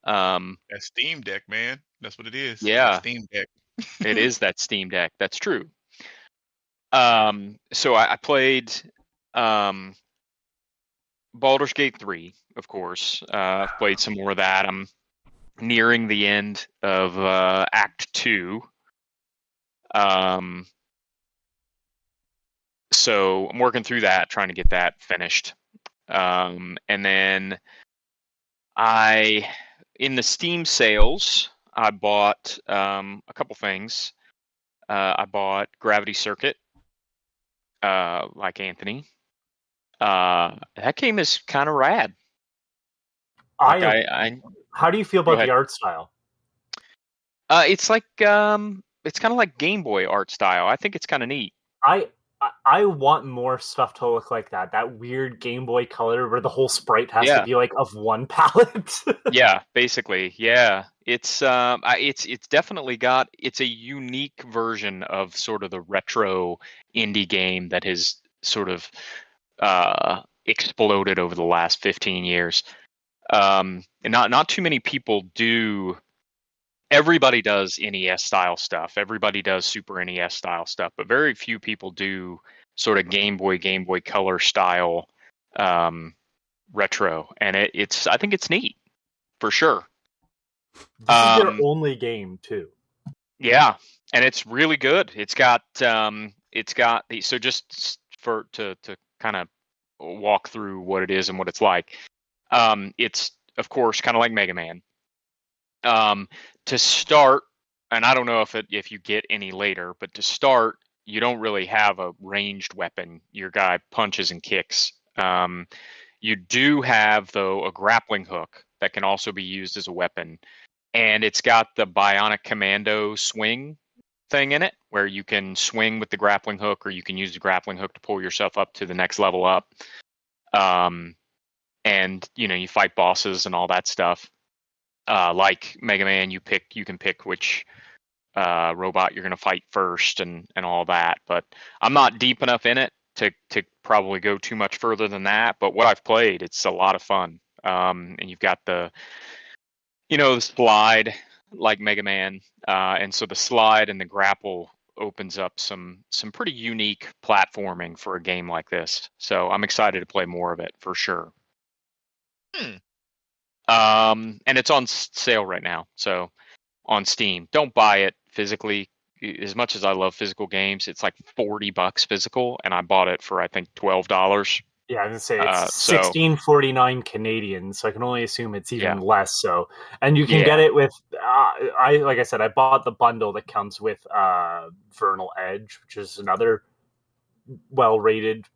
That Steam Deck, man. That's what it is. Yeah. That Steam Deck. It is that Steam Deck. That's true. So I played Baldur's Gate 3, of course. I've played some more of that. I'm nearing the end of Act 2. So I'm working through that, trying to get that finished. And then in the Steam sales, I bought a couple things. I bought Gravity Circuit, like Anthony. That game is kind of rad. How do you feel about the art style? It's like it's kind of like Game Boy art style. I think it's kind of neat. I want more stuff to look like that. That weird Game Boy color where the whole sprite has to be like of one palette. Yeah, basically. Yeah. It's definitely got it's a unique version of sort of the retro indie game that has sort of exploded over the last 15 years. And not too many people do. Everybody does NES style stuff. Everybody does Super NES style stuff, but very few people do sort of Game Boy Color style retro. And I think it's neat for sure. This is their only game too. Yeah, and it's really good. It's got so just to kind of walk through what it is and what it's like. It's of course kind of like Mega Man. To start, and I don't know if you get any later, but to start, you don't really have a ranged weapon. Your guy punches and kicks. You do have, though, a grappling hook that can also be used as a weapon. and it's got the Bionic Commando swing thing in it, where you can swing with the grappling hook, or you can use the grappling hook to pull yourself up to the next level up. And you fight bosses and all that stuff. Like Mega Man, you can pick which robot you're going to fight first and all that. But I'm not deep enough in it to probably go too much further than that. But what I've played, it's a lot of fun. And you've got the slide like Mega Man, and so the slide and the grapple opens up some pretty unique platforming for a game like this. So I'm excited to play more of it for sure. And it's on sale right now, so on Steam. Don't buy it physically. As much as I love physical games, it's like $40 physical, and I bought it for I think $12. Yeah, I was gonna say it's $16.49 Canadian, so I can only assume it's even less. So, and you can get it with like I said, I bought the bundle that comes with Vernal Edge, which is another well-rated.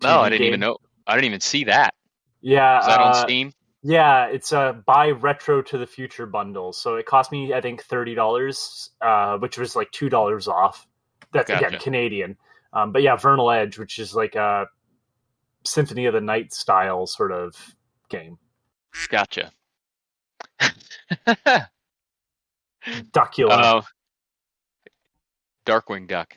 No, I didn't even know. I didn't even see that. Yeah, is that on Steam? Yeah, it's a buy Retro to the Future bundle. So it cost me, I think, $30, which was like $2 off. That's again Canadian. But yeah, Vernal Edge, which is like a Symphony of the Night style sort of game. Gotcha. Duckula. Darkwing Duck.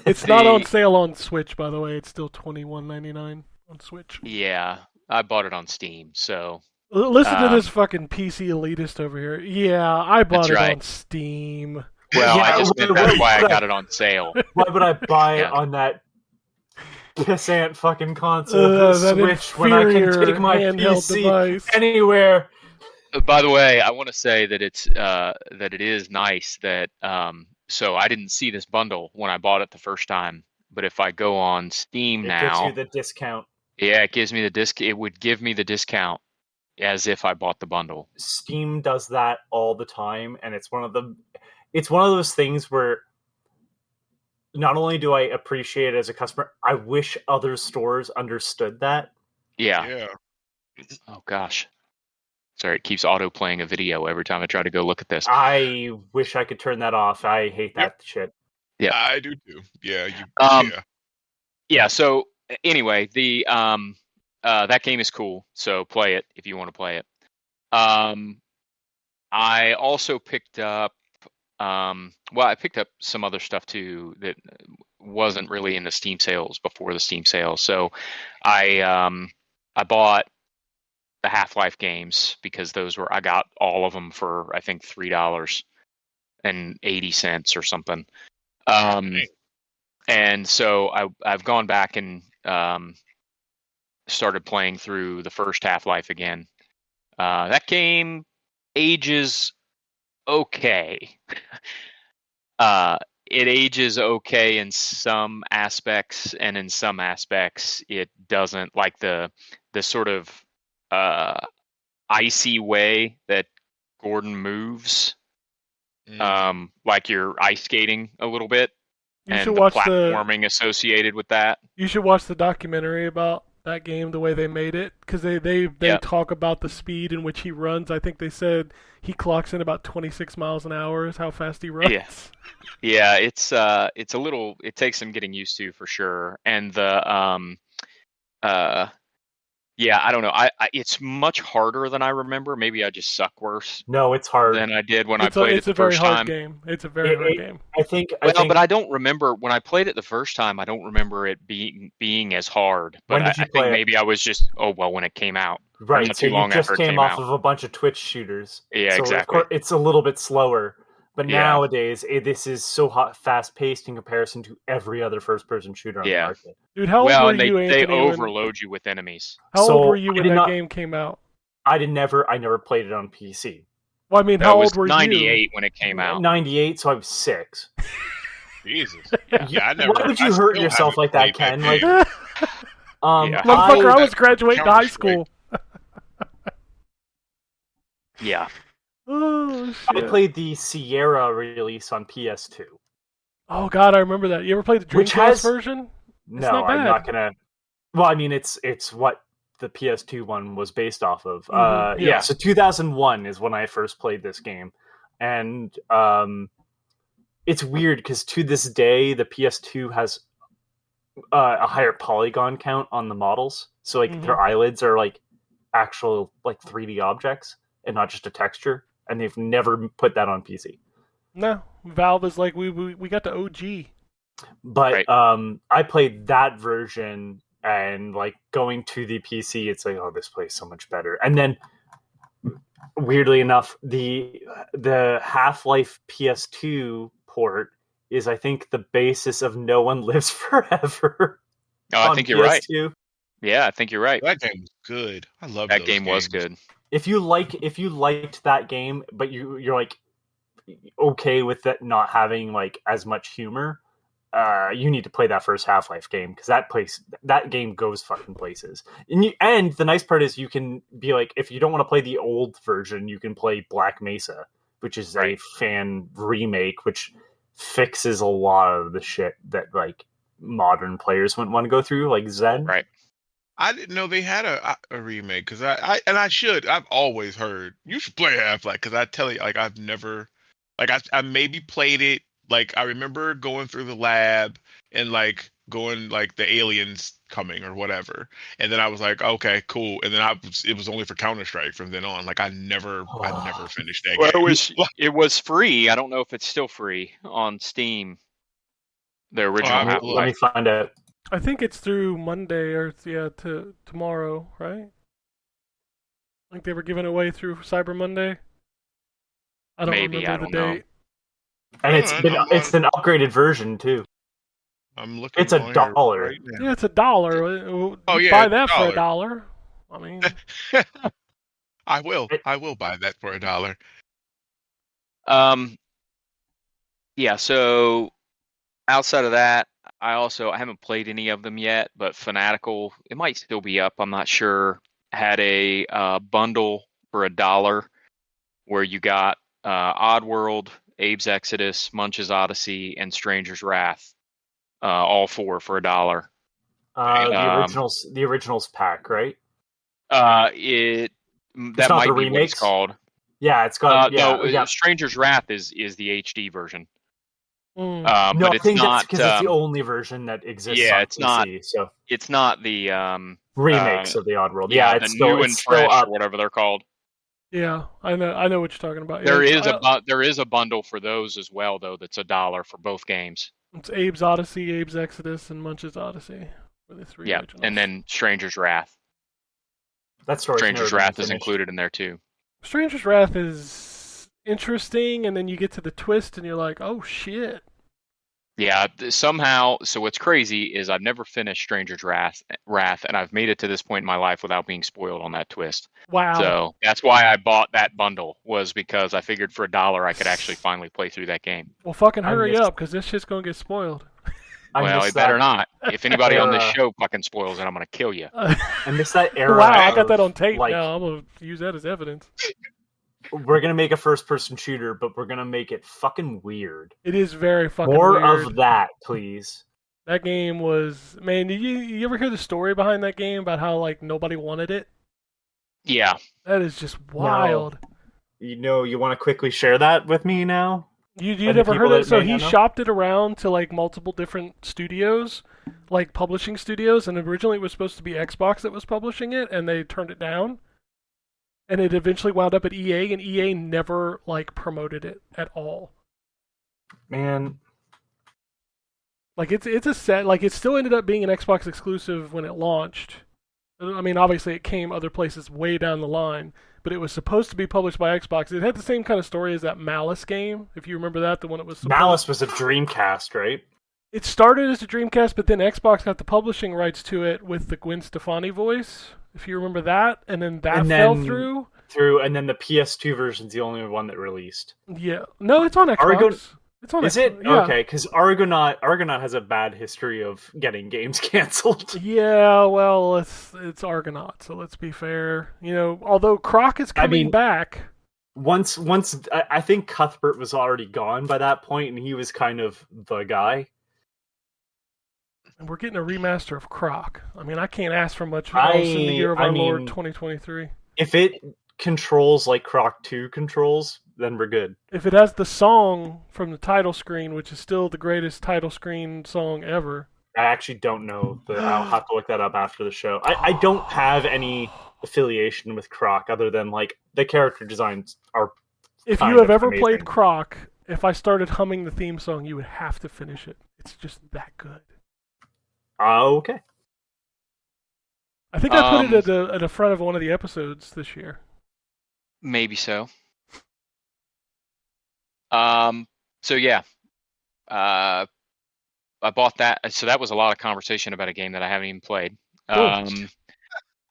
It's not on sale on Switch, by the way. It's still $21.99 on Switch. Yeah, I bought it on Steam, so... Listen to this fucking PC elitist over here. Yeah, I bought it on Steam. Well, I just meant that's why I got it on sale. Why would I buy it on that pissant fucking console, the Switch, when I can take my PC device anywhere? By the way, I want to say that it is nice that so I didn't see this bundle when I bought it the first time, but if I go on Steam now, it gives you the discount. Yeah, it gives me the disc. It would give me the discount as if I bought the bundle. Steam does that all the time, and it's one of those things where not only do I appreciate it as a customer, I wish other stores understood that. Yeah. Oh gosh. Sorry, it keeps auto-playing a video every time I try to go look at this. I wish I could turn that off. I hate that shit. Yeah, I do too. Yeah. Yeah. So anyway, the that game is cool. So play it if you want to play it. I also picked up. I picked up some other stuff too that wasn't really in the Steam sales before the Steam sales. So I bought the Half-Life games because I got all of them for I think $3.80 or something. And so I've gone back and started playing through the first Half-Life again. That game ages okay. It ages okay in some aspects, and in some aspects it doesn't, like the sort of icy way that Gordon moves. Like you're ice skating a little bit. You should watch the platforming associated with that. You should watch the documentary about that game, the way they made it, because they talk about the speed in which he runs. I think they said he clocks in about 26 miles an hour is how fast he runs. Yeah, it's a little. It takes some getting used to for sure. And the I don't know. It's much harder than I remember. Maybe I just suck worse. No, it's hard than I did when I played it the first time. It's a very hard game. I think. But I don't remember when I played it the first time. I don't remember it being as hard. But I think maybe I was just when it came out. Right. So you just came off of a bunch of Twitch shooters. Yeah, so exactly. Of course, it's a little bit slower. But nowadays, this is so fast-paced in comparison to every other first-person shooter on the market. Dude, how old were you, Anthony? They overload you with enemies. How old were you when that game came out? I never played it on PC. Well, I mean, how old were you? 98 when it came out. 98, so I was 6. Jesus. Yeah, why would you hurt yourself like that, Ken? Motherfucker, I was graduating high school. Yeah. Oh, shit. I played the Sierra release on PS2. Oh god, I remember that. You ever played the Dreamcast version? No, I'm not gonna. Well, I mean, it's what the PS2 one was based off of. Yeah. So 2001 is when I first played this game, and it's weird because to this day the PS2 has a higher polygon count on the models, so like their eyelids are like actual like 3D objects and not just a texture, and they've never put that on PC. No, Valve is like we got the OG. But I played that version, and like going to the PC, it's like, oh, this plays so much better. And then weirdly enough, the Half-Life PS2 port is, I think, the basis of No One Lives Forever. Oh, I think you're right. PS2. Yeah, I think you're right. That game was good. I love that game. Was good. If you liked that game, but you're like okay with that not having like as much humor, you need to play that first Half-Life game, because that game goes fucking places. And the nice part is you can be like, if you don't want to play the old version, you can play Black Mesa, which is a fan remake, which fixes a lot of the shit that like modern players wouldn't want to go through, like Zen. Right. I didn't know they had a remake, because I've always heard you should play Half-Life, because I tell you, like, I've never, like, I maybe played it. Like, I remember going through the lab and, like, going, like, the aliens coming or whatever. And then I was like, okay, cool. And then it was only for Counter-Strike from then on. Like, I never finished that game. It was free. I don't know if it's still free on Steam. The original Half-Life. Let me find out. I think it's through Monday or to tomorrow, right? I think they were giving away through Cyber Monday. I don't remember the date. And it's an upgraded version too. I'm looking. It's $1. Right now. Yeah, it's $1. Oh yeah, buy that for $1. I mean, I will buy that for $1. Yeah. So outside of that, I haven't played any of them yet, but Fanatical, it might still be up. I'm not sure. Had a bundle for $1 where you got Oddworld, Abe's Exodus, Munch's Odyssey, and Stranger's Wrath, all four for $1. The originals pack, right? That might be remakes? What it's called. Yeah, it's got. No, Stranger's Wrath is the HD version. No, but I think that's because it's the only version that exists. Yeah, on it's PC, not. So it's not the remakes of the Oddworld. Yeah, it's the still, new and fresh, or whatever they're called. Yeah, I know what you're talking about. There is a bundle for those as well, though. That's $1 for both games. It's Abe's Odyssey, Abe's Exodus, and Munch's Odyssey. The three originals. And then Stranger's Wrath. Stranger's Wrath is included in there too. Stranger's Wrath is interesting, and then you get to the twist, and you're like, oh shit. Yeah, somehow. So what's crazy is I've never finished Stranger's Wrath, and I've made it to this point in my life without being spoiled on that twist. Wow. So that's why I bought that bundle, was because I figured for $1 I could actually finally play through that game. Well, fucking hurry up, because this shit's gonna get spoiled. Well, it better not. If anybody on this show fucking spoils it, I'm gonna kill you. I miss that era. Wow, I got that on tape now. I'm gonna use that as evidence. We're gonna make a first-person shooter, but we're gonna make it fucking weird. It is very fucking more weird. of that, please. That game was, man. Did you ever hear the story behind that game about how like nobody wanted it? Yeah, that is just wild. No. You want to quickly share that with me now? You never heard it? So he shopped it around to like multiple different studios, like publishing studios, and originally it was supposed to be Xbox that was publishing it, and they turned it down. And it eventually wound up at EA, and EA never like promoted it at all. Man, like it's a set. Like it still ended up being an Xbox exclusive when it launched. I mean, obviously it came other places way down the line, but it was supposed to be published by Xbox. It had the same kind of story as that Malice game, if you remember that, the one it was. Malice was a Dreamcast, right? It started as a Dreamcast, but then Xbox got the publishing rights to it with the Gwen Stefani voice. If you remember that, and then fell through. And then the PS2 version's the only one that released. Yeah, no, it's on Xbox. It's on. Is Xbox. it? Yeah. Okay, because Argonaut has a bad history of getting games canceled. Yeah, well, it's Argonaut, so let's be fair. You know, although Croc is coming back. Once, I think Cuthbert was already gone by that point, and he was kind of the guy. And we're getting a remaster of Croc. I mean, I can't ask for much else in the year of our Lord 2023. If it controls like Croc 2 controls, then we're good. If it has the song from the title screen, which is still the greatest title screen song ever. I actually don't know. I'll have to look that up after the show. I don't have any affiliation with Croc other than like the character designs are. If you have ever played Croc, if I started humming the theme song, you would have to finish it. It's just that good. Okay. I think I put it at the front of one of the episodes this year. Maybe so. So yeah. I bought that. So that was a lot of conversation about a game that I haven't even played.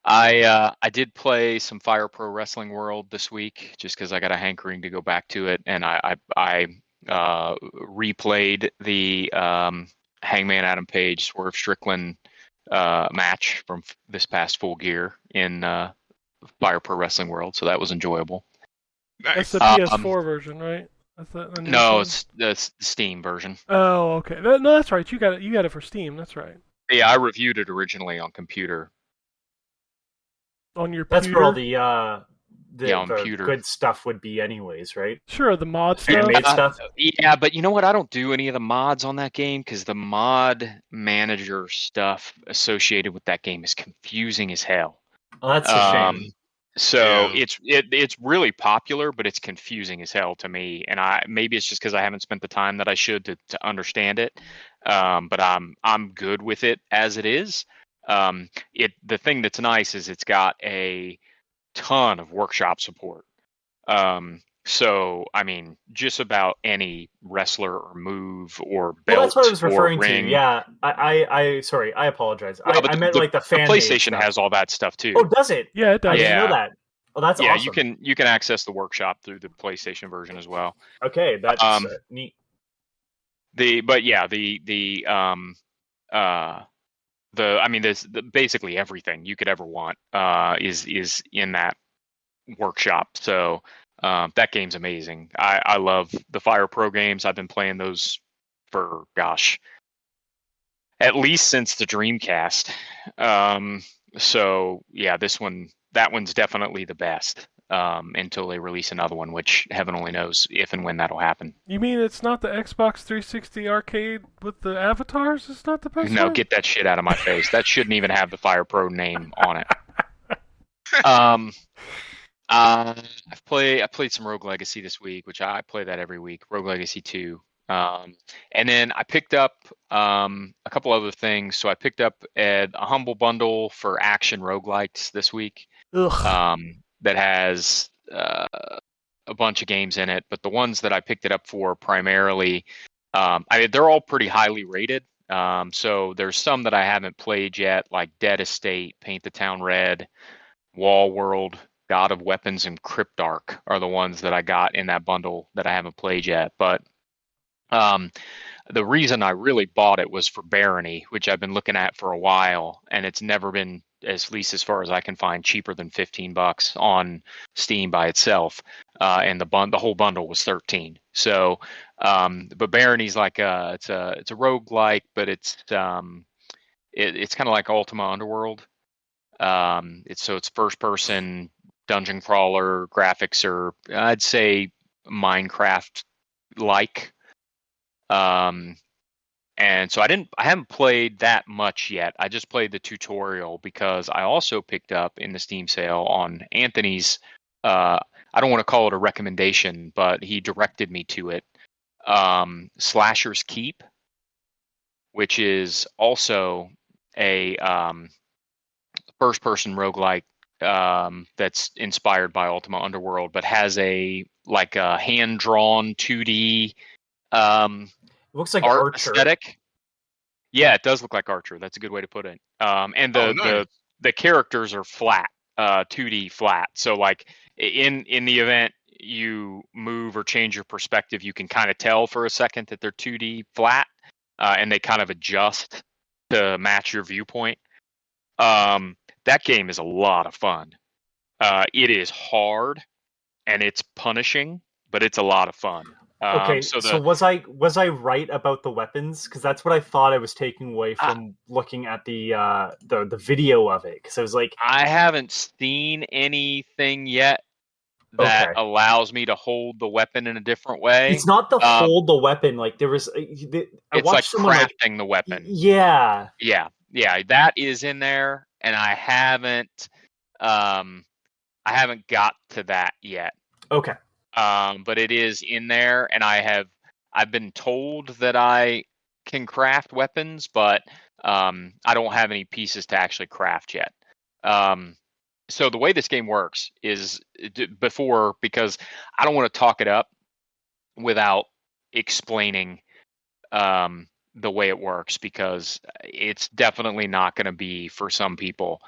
I did play some Fire Pro Wrestling World this week just because I got a hankering to go back to it, and I replayed the Hangman Adam Page Swerve Strickland match from this past Full Gear in Fire Pro Wrestling World, so that was enjoyable. That's the PS4 version, right? No, it's the Steam version. Oh, okay. No, that's right. You got it for Steam. That's right. Yeah, I reviewed it originally on computer. On your That's computer? where all the computer. good stuff would be anyways, right? Sure, the mod stuff. Stuff. Yeah, but you know what? I don't do any of the mods on that game because the mod manager stuff associated with that game is confusing as hell. Oh, that's a shame. So it's really popular, but it's confusing as hell to me. And maybe it's just because I haven't spent the time that I should to understand it. But I'm good with it as it is. The thing that's nice is it's got a ton of workshop support. So I mean, just about any wrestler or move or belt. Well, that's what I was referring to. Yeah, sorry, I apologize. No, I meant like the fan. The PlayStation has all that stuff too. Oh, does it? Yeah, it does. I didn't know that. Oh, that's awesome. Yeah, you can access the workshop through the PlayStation version as well. Okay, that's neat. There's basically everything you could ever want is in that workshop. So that game's amazing. I love the Fire Pro games. I've been playing those for at least since the Dreamcast. So yeah, that one's definitely the best. Until they release another one, which heaven only knows if and when that'll happen. You mean it's not the Xbox 360 arcade with the avatars? It's not the best No, one? get that shit out of my face. That shouldn't even have the Fire Pro name on it. I played some Rogue Legacy this week, which I play that every week. Rogue Legacy 2. And then I picked up a couple other things. So I picked up a Humble Bundle for action roguelikes this week. That has a bunch of games in it, but the ones that I picked it up for primarily, they're all pretty highly rated. So there's some that I haven't played yet, like Dead Estate, Paint the Town Red, Wall World, God of Weapons, and Cryptarch are the ones that I got in that bundle that I haven't played yet. But the reason I really bought it was for Barony, which I've been looking at for a while, and it's never been, at least as far as I can find, cheaper than $15 on Steam by itself. And the whole bundle was $13. So, but Barony's like it's a roguelike, but it's kind of like Ultima Underworld. It's first person dungeon crawler, graphics are, I'd say, Minecraft like. And so I haven't played that much yet. I just played the tutorial because I also picked up in the Steam sale on Anthony's, I don't want to call it a recommendation, but he directed me to it. Slasher's Keep, which is also a first person roguelike that's inspired by Ultima Underworld, but has a hand drawn 2D it looks like art Archer. aesthetic. Yeah, it does look like Archer. That's a good way to put it. And the characters are flat, 2D flat. So like in the event you move or change your perspective, you can kind of tell for a second that they're 2D flat, and they kind of adjust to match your viewpoint. That game is a lot of fun. It is hard and it's punishing, but it's a lot of fun. Okay, So so the was I right about the weapons? Because that's what I thought I was taking away from looking at the video of it. Because I was like, I haven't seen anything yet that okay, allows me to hold the weapon in a different way. it's not the Um, hold the weapon. Like there was, I it's like watched someone like, crafting the weapon. yeah, Yeah, that is in there, and um, I haven't got to that yet. okay, But it is in there, and I've been told that I can craft weapons, but I don't have any pieces to actually craft yet. So the way this game works is because I don't want to talk it up without explaining the way it works, because it's definitely not going to be for some people.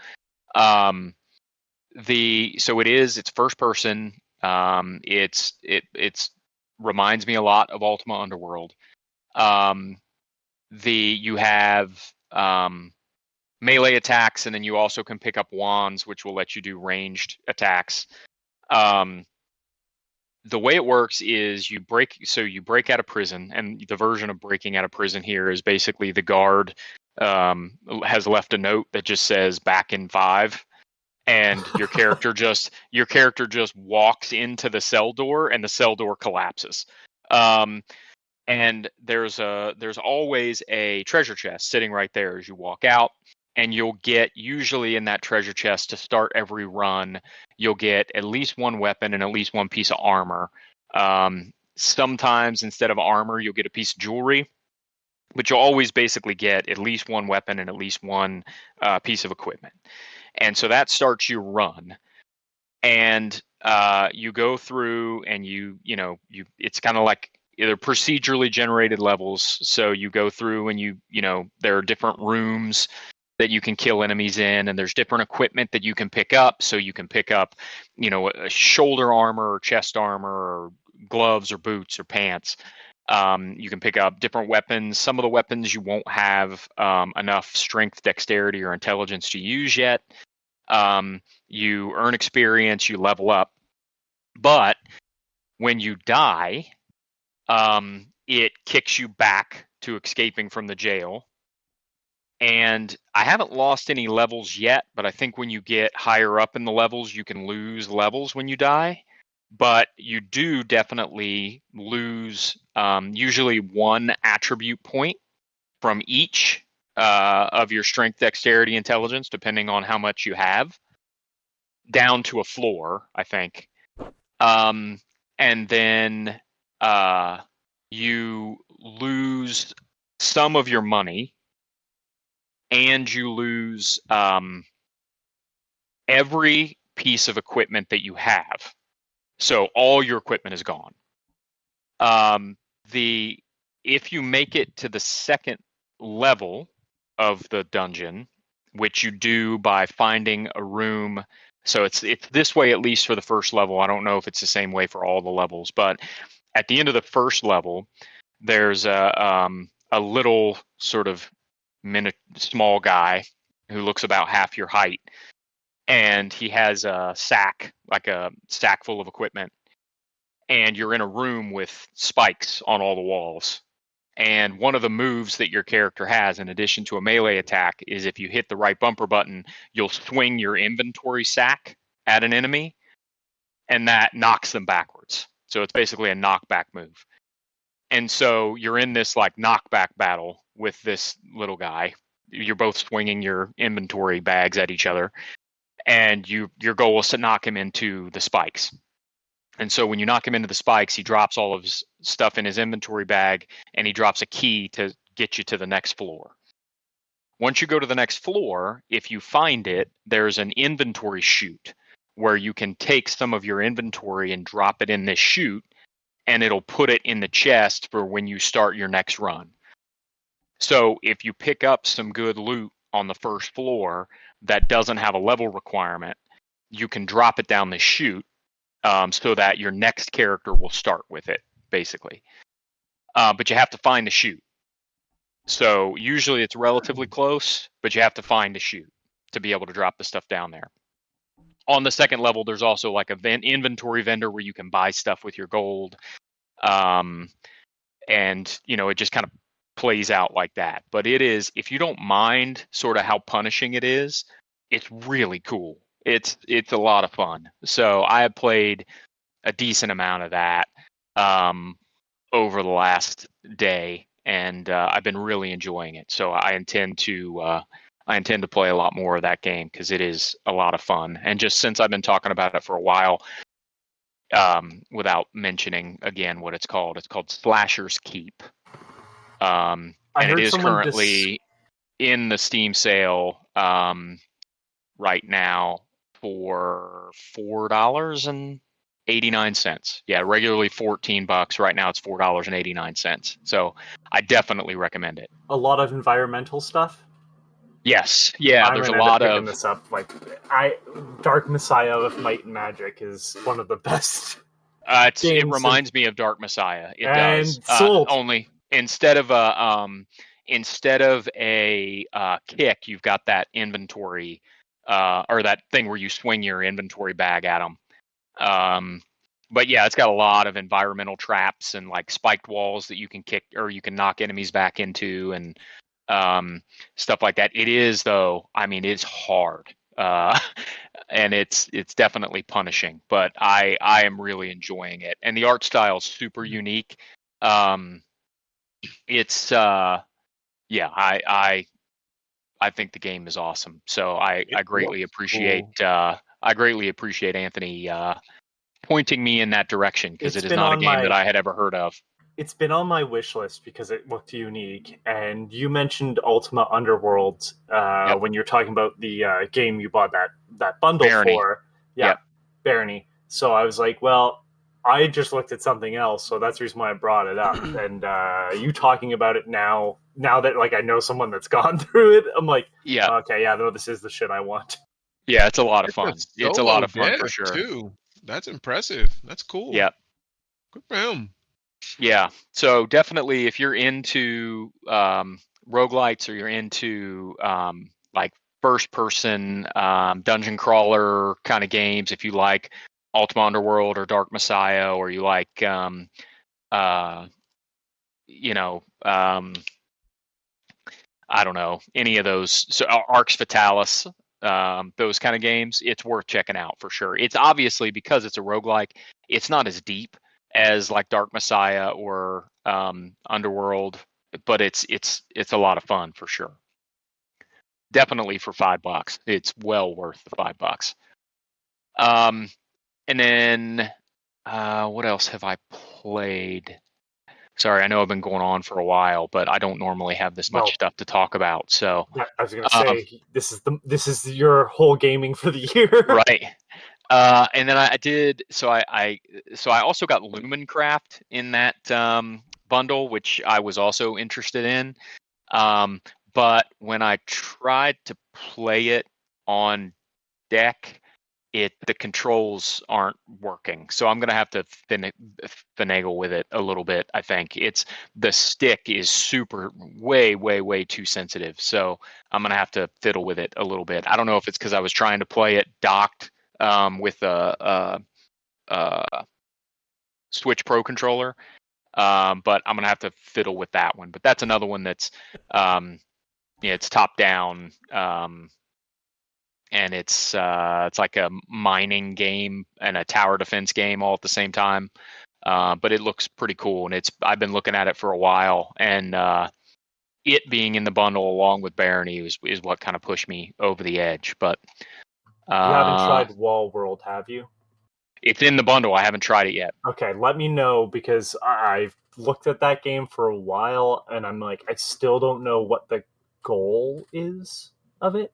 It's first person. It's reminds me a lot of Ultima Underworld. You have melee attacks, and then you also can pick up wands, which will let you do ranged attacks. The way it works is you break out of prison, and the version of breaking out of prison here is basically the guard has left a note that just says "back in 5." And your character just walks into the cell door, and the cell door collapses. And there's always a treasure chest sitting right there as you walk out, and you'll get, usually in that treasure chest to start every run, you'll get at least one weapon and at least one piece of armor. Sometimes instead of armor, you'll get a piece of jewelry, but you'll always basically get at least one weapon and at least one piece of equipment. And so that starts your run, and you go through, and it's kind of like either procedurally generated levels. So you go through, and there are different rooms that you can kill enemies in, and there's different equipment that you can pick up. So you can pick up, a shoulder armor or chest armor or gloves or boots or pants. You can pick up different weapons. Some of the weapons you won't have enough strength, dexterity, or intelligence to use yet. You earn experience, you level up. But when you die, it kicks you back to escaping from the jail. And I haven't lost any levels yet, but I think when you get higher up in the levels, you can lose levels when you die. But you do definitely lose usually one attribute point from each of your strength, dexterity, intelligence, depending on how much you have, down to a floor, I think. And then you lose some of your money, and you lose every piece of equipment that you have. So all your equipment is gone. If you make it to the second level of the dungeon, which you do by finding a room. So it's this way, at least for the first level. I don't know if it's the same way for all the levels, but at the end of the first level, there's a little sort of small guy who looks about half your height, and he has a sack, like a sack full of equipment, and you're in a room with spikes on all the walls. And one of the moves that your character has, in addition to a melee attack, is if you hit the right bumper button, you'll swing your inventory sack at an enemy, and that knocks them backwards. So it's basically a knockback move. And so you're in this like knockback battle with this little guy. You're both swinging your inventory bags at each other, and your goal is to knock him into the spikes. And so when you knock him into the spikes, he drops all of his stuff in his inventory bag, and he drops a key to get you to the next floor. Once you go to the next floor, if you find it, there's an inventory chute where you can take some of your inventory and drop it in this chute, and it'll put it in the chest for when you start your next run. So if you pick up some good loot on the first floor that doesn't have a level requirement, you can drop it down the chute, so that your next character will start with it, basically. But you have to find the chute. So usually it's relatively close, but you have to find the chute to be able to drop the stuff down there. On the second level, there's also like an inventory vendor where you can buy stuff with your gold. And it just kind of plays out like that. But it is, if you don't mind sort of how punishing it is, it's really cool. It's a lot of fun. So I have played a decent amount of that over the last day, and I've been really enjoying it. So I intend to play a lot more of that game because it is a lot of fun. And just since I've been talking about it for a while, without mentioning again what it's called Slasher's Keep. And it is currently in the Steam sale right now for $4.89. Yeah, regularly $14. Right now it's $4.89. So I definitely recommend it. A lot of environmental stuff. Yes, yeah. There's a lot of this up. Dark Messiah of Might and Magic is one of the best. It reminds me of Dark Messiah. It does. Sold. Only instead of a kick, you've got that inventory or that thing where you swing your inventory bag at them. But yeah, it's got a lot of environmental traps and like spiked walls that you can kick or you can knock enemies back into and stuff like that. It is though. I mean, it's hard. And it's definitely punishing, but I am really enjoying it. And the art style is super unique. It's I think the game is awesome. So I greatly appreciate Anthony pointing me in that direction because it is not a game that I had ever heard of. It's been on my wish list because it looked unique. And you mentioned Ultima Underworld when you're talking about the game you bought that bundle Barony. for. Yeah, Barony. So I was like, well, I just looked at something else, so that's the reason why I brought it up. And you talking about it now that like I know someone that's gone through it, I'm like, okay, yeah, no, this is the shit I want. Yeah, it's a lot of fun. It's a lot of fun for sure. Too. That's impressive. That's cool. Yeah. Good for him. Yeah. So definitely if you're into roguelites or you're into like first person dungeon crawler kind of games, if you like Ultima Underworld or Dark Messiah, or you like I don't know, any of those, so Arx Fatalis, those kind of games, it's worth checking out for sure. It's obviously, because it's a roguelike, it's not as deep as like Dark Messiah or Underworld, but it's a lot of fun for sure. Definitely for $5, it's well worth the $5. And then what else have I played? Sorry, I know I've been going on for a while, but I don't normally have this much stuff to talk about. So I was going to say this is your whole gaming for the year, right? And then I did. So I also got Lumencraft in that bundle, which I was also interested in. But when I tried to play it on deck, the controls aren't working, so I'm gonna have to finagle with it a little bit. I think the stick is super way too sensitive, so I'm gonna have to fiddle with it a little bit. I don't know if it's because I was trying to play it docked with a Switch Pro controller, but I'm gonna have to fiddle with that one. But that's another one that's it's top down. And it's like a mining game and a tower defense game all at the same time. But it looks pretty cool, and I've been looking at it for a while, and it being in the bundle along with Barony is what kind of pushed me over the edge. But you haven't tried Wall World, have you? It's in the bundle. I haven't tried it yet. Okay, let me know, because I've looked at that game for a while, and I'm like, I still don't know what the goal is of it.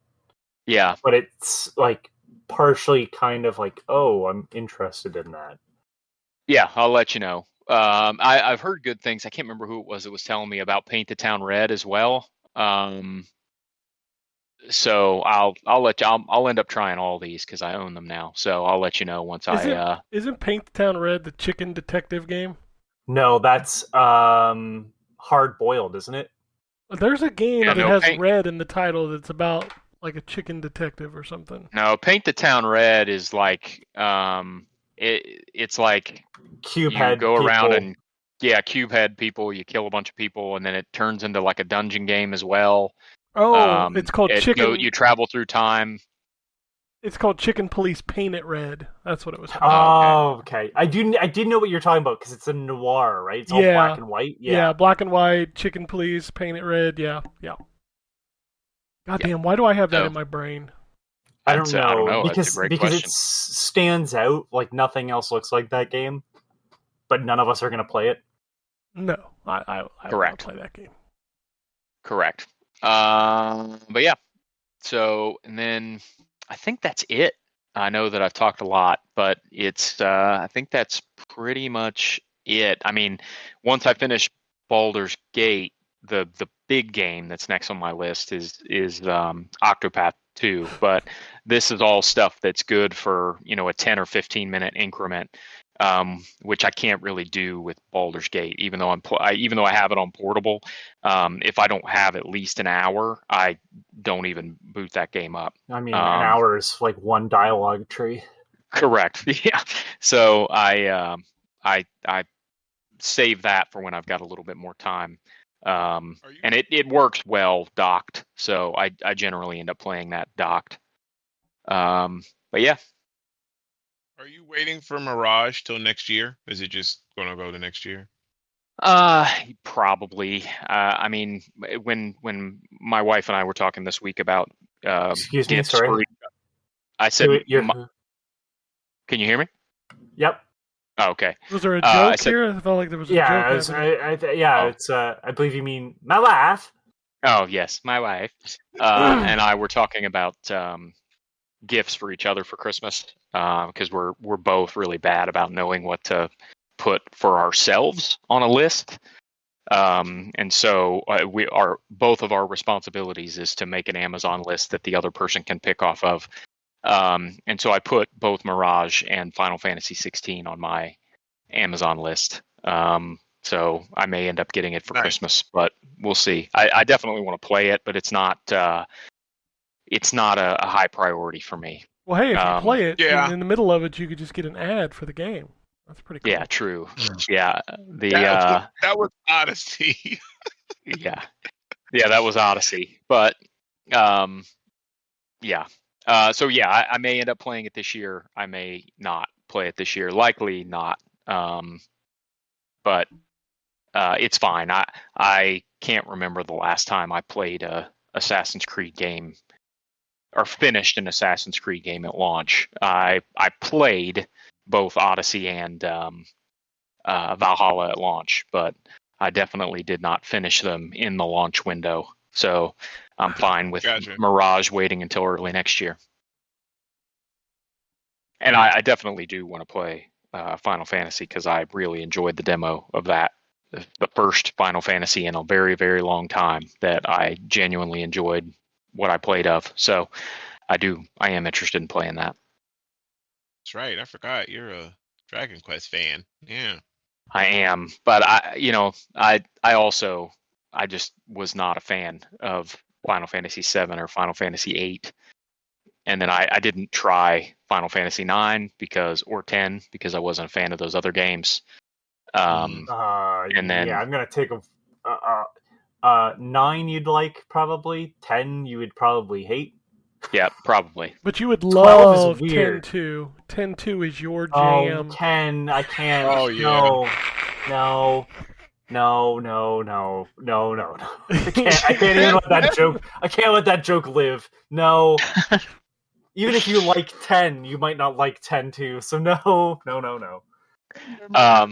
Yeah. But it's like partially kind of like, oh, I'm interested in that. Yeah, I'll let you know. I've heard good things. I can't remember who it was that was telling me about Paint the Town Red as well. So I'll let you. I'll end up trying all these because I own them now. So I'll let you know once Isn't Paint the Town Red the chicken detective game? No, that's Hard Boiled, isn't it? There's a game that has red in the title that's about like a chicken detective or something. No, Paint the Town Red is like it's like cube you head go around people. and Yeah, cube head people. You kill a bunch of people, and then it turns into like a dungeon game as well. Oh, it's called Chicken. You travel through time. It's called Chicken Police Paint It Red. That's what it was called. Oh, okay. I did know what you're talking about because it's a noir, right? It's all black and white. Yeah, black and white. Chicken Police Paint It Red. Yeah. Goddamn, why do I have that in my brain? I don't know. Because it stands out like nothing else looks like that game, but none of us are going to play it. No, I don't play that game. Correct. But yeah. So, and then I think that's it. I know that I've talked a lot, but it's I think that's pretty much it. I mean, once I finish Baldur's Gate, the big game that's next on my list is Octopath 2. But this is all stuff that's good for a 10 or 15 minute increment, which I can't really do with Baldur's Gate, even though even though I have it on portable. If I don't have at least an hour, I don't even boot that game up. I mean, an hour is like one dialogue tree. Correct. Yeah. So I save that for when I've got a little bit more time. And it works well docked, so I generally end up playing that docked. But yeah. Are you waiting for Mirage till next year? Is it just going to go to next year? Probably. I mean, when my wife and I were talking this week about excuse me, sorry. I said, can you hear me? Yep. Oh, okay. Was there a joke here? I felt like there was a joke. It's I believe you mean my wife. Oh yes, my wife. And I were talking about gifts for each other for Christmas, because we're both really bad about knowing what to put for ourselves on a list. And so both of our responsibilities is to make an Amazon list that the other person can pick off of. And so I put both Mirage and Final Fantasy 16 on my Amazon list. So I may end up getting it for Christmas, but we'll see. I definitely want to play it, but it's not a high priority for me. Well, hey, if you play it, in the middle of it, you could just get an ad for the game. That's pretty cool. Yeah, true. Yeah, that was Odyssey. yeah, that was Odyssey. But yeah. So yeah, I may end up playing it this year. I may not play it this year. Likely not. But it's fine. I can't remember the last time I played a Assassin's Creed game or finished an Assassin's Creed game at launch. I played both Odyssey and Valhalla at launch, but I definitely did not finish them in the launch window. So I'm fine with Mirage waiting until early next year. And I definitely do want to play Final Fantasy because I really enjoyed the demo of that. The first Final Fantasy in a very, very long time that I genuinely enjoyed what I played of. So I am interested in playing that. That's right. I forgot you're a Dragon Quest fan. Yeah. I am, but I just was not a fan of Final Fantasy 7 or Final Fantasy 8. And then I didn't try Final Fantasy 9 or 10 because I wasn't a fan of those other games. And then I'm gonna take a 9 you'd like, probably 10 you would probably hate. Yeah, probably. But you would love 10-2. 10-2 is your jam. 10, I can't. Oh yeah. No. I can't even let that joke. I can't let that joke live. No. Even if you like 10, you might not like 10-2. So no.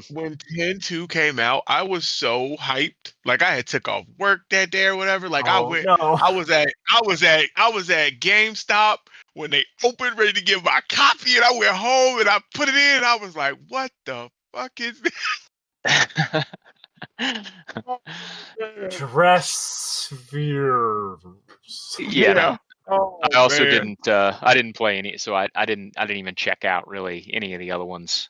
When 10-2 came out, I was so hyped. Like I had took off work that day or whatever. Like I was at GameStop when they opened, ready to give my copy, and I went home and I put it in. And I was like, "What the fuck is this?" Dress sphere. Yeah. Oh, I also didn't. I didn't play any, so I didn't even check out really any of the other ones.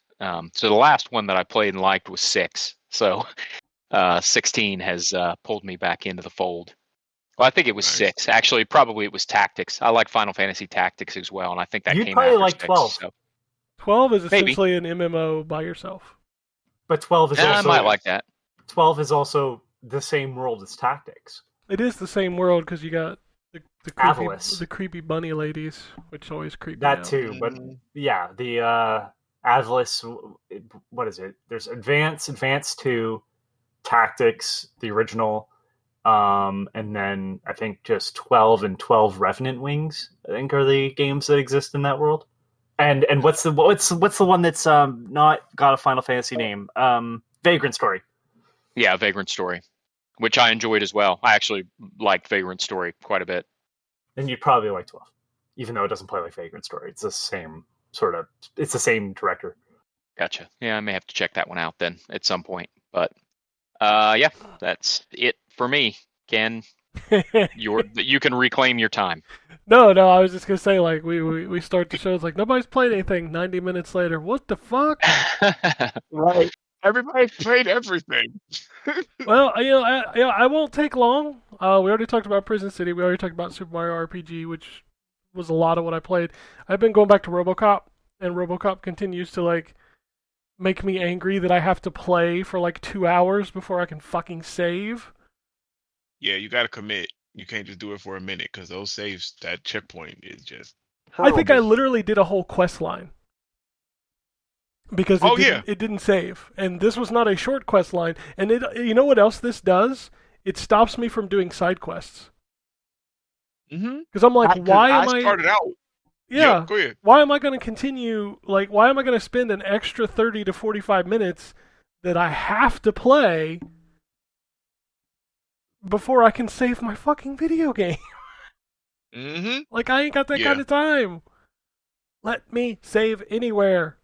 So the last one that I played and liked was 6. So 16 has pulled me back into the fold. Well, I think it was 6. Actually, probably it was Tactics. I like Final Fantasy Tactics as well, and I think that You'd came probably after like 6, 12. So. 12 is essentially an MMO by yourself. But 12 is I also might like that. 12 is also the same world as Tactics. It is the same world because you got Avalice. the creepy bunny ladies, which always creep me That out. too, but yeah, the Avalice. What is it? There's Advance 2, Tactics, the original, and then I think just 12 and 12 Revenant Wings. I think are the games that exist in that world. And what's the one that's not got a Final Fantasy name? Vagrant Story. Yeah, Vagrant Story, which I enjoyed as well. I actually liked Vagrant Story quite a bit. Then you'd probably like 12, even though it doesn't play like Vagrant Story. It's the same sort of. It's the same director. Gotcha. Yeah, I may have to check that one out then at some point. But yeah, that's it for me. Ken, you can reclaim your time. No, I was just gonna say, like, we start the show, it's like nobody's played anything. 90 minutes later, what the fuck? Right. Everybody's played everything. Well, I won't take long. We already talked about Prison City. We already talked about Super Mario RPG, which was a lot of what I played. I've been going back to RoboCop, and RoboCop continues to like make me angry that I have to play for like 2 hours before I can fucking save. Yeah, you got to commit. You can't just do it for a minute because those saves, that checkpoint is just. I think I literally did a whole quest line. Because it didn't save, and this was not a short quest line. And you know what else this does? It stops me from doing side quests. Because I'm like, why am I? Started out. Yeah. Yep, go ahead. Why am I going to continue? Like, why am I going to spend an extra 30 to 45 minutes that I have to play before I can save my fucking video game? Like, I ain't got that kind of time. Let me save anywhere.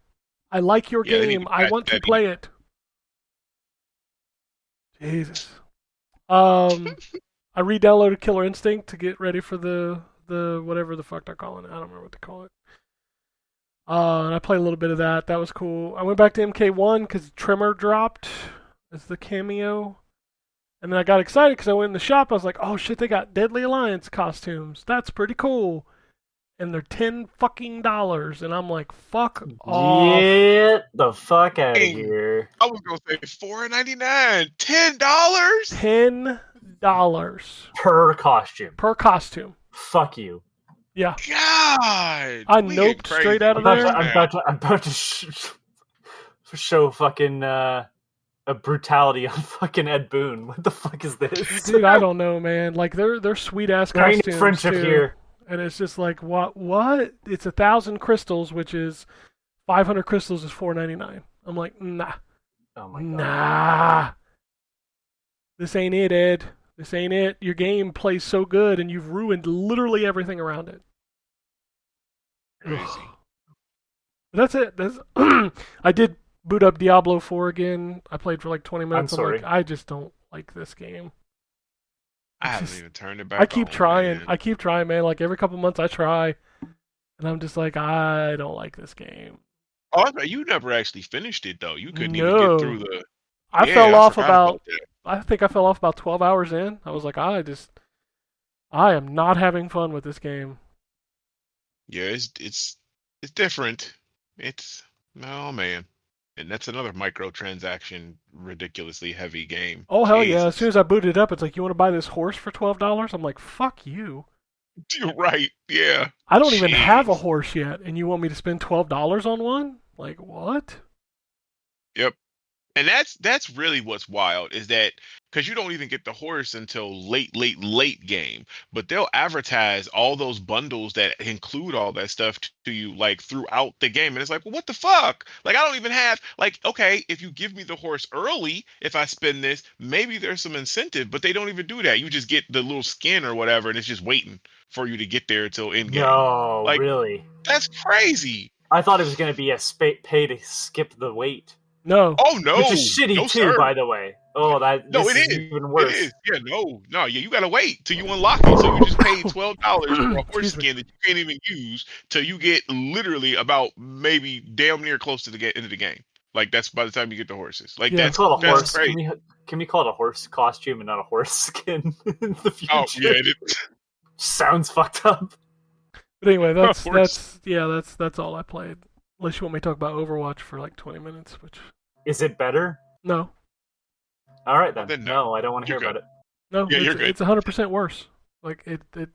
I like your game. I want to play it. Jesus. I re-downloaded Killer Instinct to get ready for the whatever the fuck they're calling it. I don't remember what they call it. And I played a little bit of that. That was cool. I went back to MK1 because Tremor dropped as the cameo. And then I got excited because I went in the shop. I was like, oh shit, they got Deadly Alliance costumes. That's pretty cool. And they're $10 fucking, and I'm like, fuck off. Get the fuck out of here. I was gonna say $4.99. $10? $10 per costume. Per costume. Fuck you. Yeah. God. I noped straight out of there. I'm about to show fucking a brutality on fucking Ed Boon. What the fuck is this? Dude, I don't know, man. Like they're sweet ass costumes. There ain't friendship too. here. And it's just like, what? It's 1,000 crystals, which is 500 crystals is $4.99. I'm like, nah. Oh my god. Nah. This ain't it, Ed. This ain't it. Your game plays so good, and you've ruined literally everything around it. Crazy. That's it. I did boot up Diablo 4 again. I played for like 20 minutes. I'm sorry. like, I just don't like this game. I haven't even turned it back. I keep on, trying. Man. I keep trying, man. Like every couple months I try. And I'm just like, I don't like this game. Oh, you never actually finished it though. You couldn't even No. get through the. I Yeah, fell I off forgot about that. I think I fell off about 12 hours in. I was like, I am not having fun with this game. Yeah, it's different. Oh man, and that's another microtransaction, ridiculously heavy game. Oh hell yeah! Jesus. As soon as I booted it up, it's like, you want to buy this horse for $12? I'm like, fuck you. You're right. Yeah. I don't even have a Jeez. horse yet, and you want me to spend $12 on one? Like what? Yep. And that's really what's wild is that because you don't even get the horse until late game, but they'll advertise all those bundles that include all that stuff to you like throughout the game, and it's like, well, what the fuck? Like I don't even have like, okay, if you give me the horse early, if I spend this, maybe there's some incentive, but they don't even do that. You just get the little skin or whatever, and it's just waiting for you to get there until end game. No, Like, really. That's crazy. I thought it was going to be a pay to skip the wait. No. Oh no, Which is shitty no, too, sir. by the way. Oh, No, this it is is even worse. It is. Yeah, no. Yeah, you gotta wait till you unlock it. So you just paid $12 for a horse Excuse me. skin that you can't even use till you get literally about maybe damn near close to the end of the game. Like that's by the time you get the horses. Like Yeah. that's Call it a horse. crazy. Can we call it a horse costume and not a horse skin in the future? Oh yeah, it, Sounds fucked up. But anyway, Horse. that's all I played. Unless you want me to talk about Overwatch for like 20 minutes, which Is it better? No, All right then. Then No, I don't want to You're hear about it. no, Yeah, you're good. it's 100% worse. Like Jesus.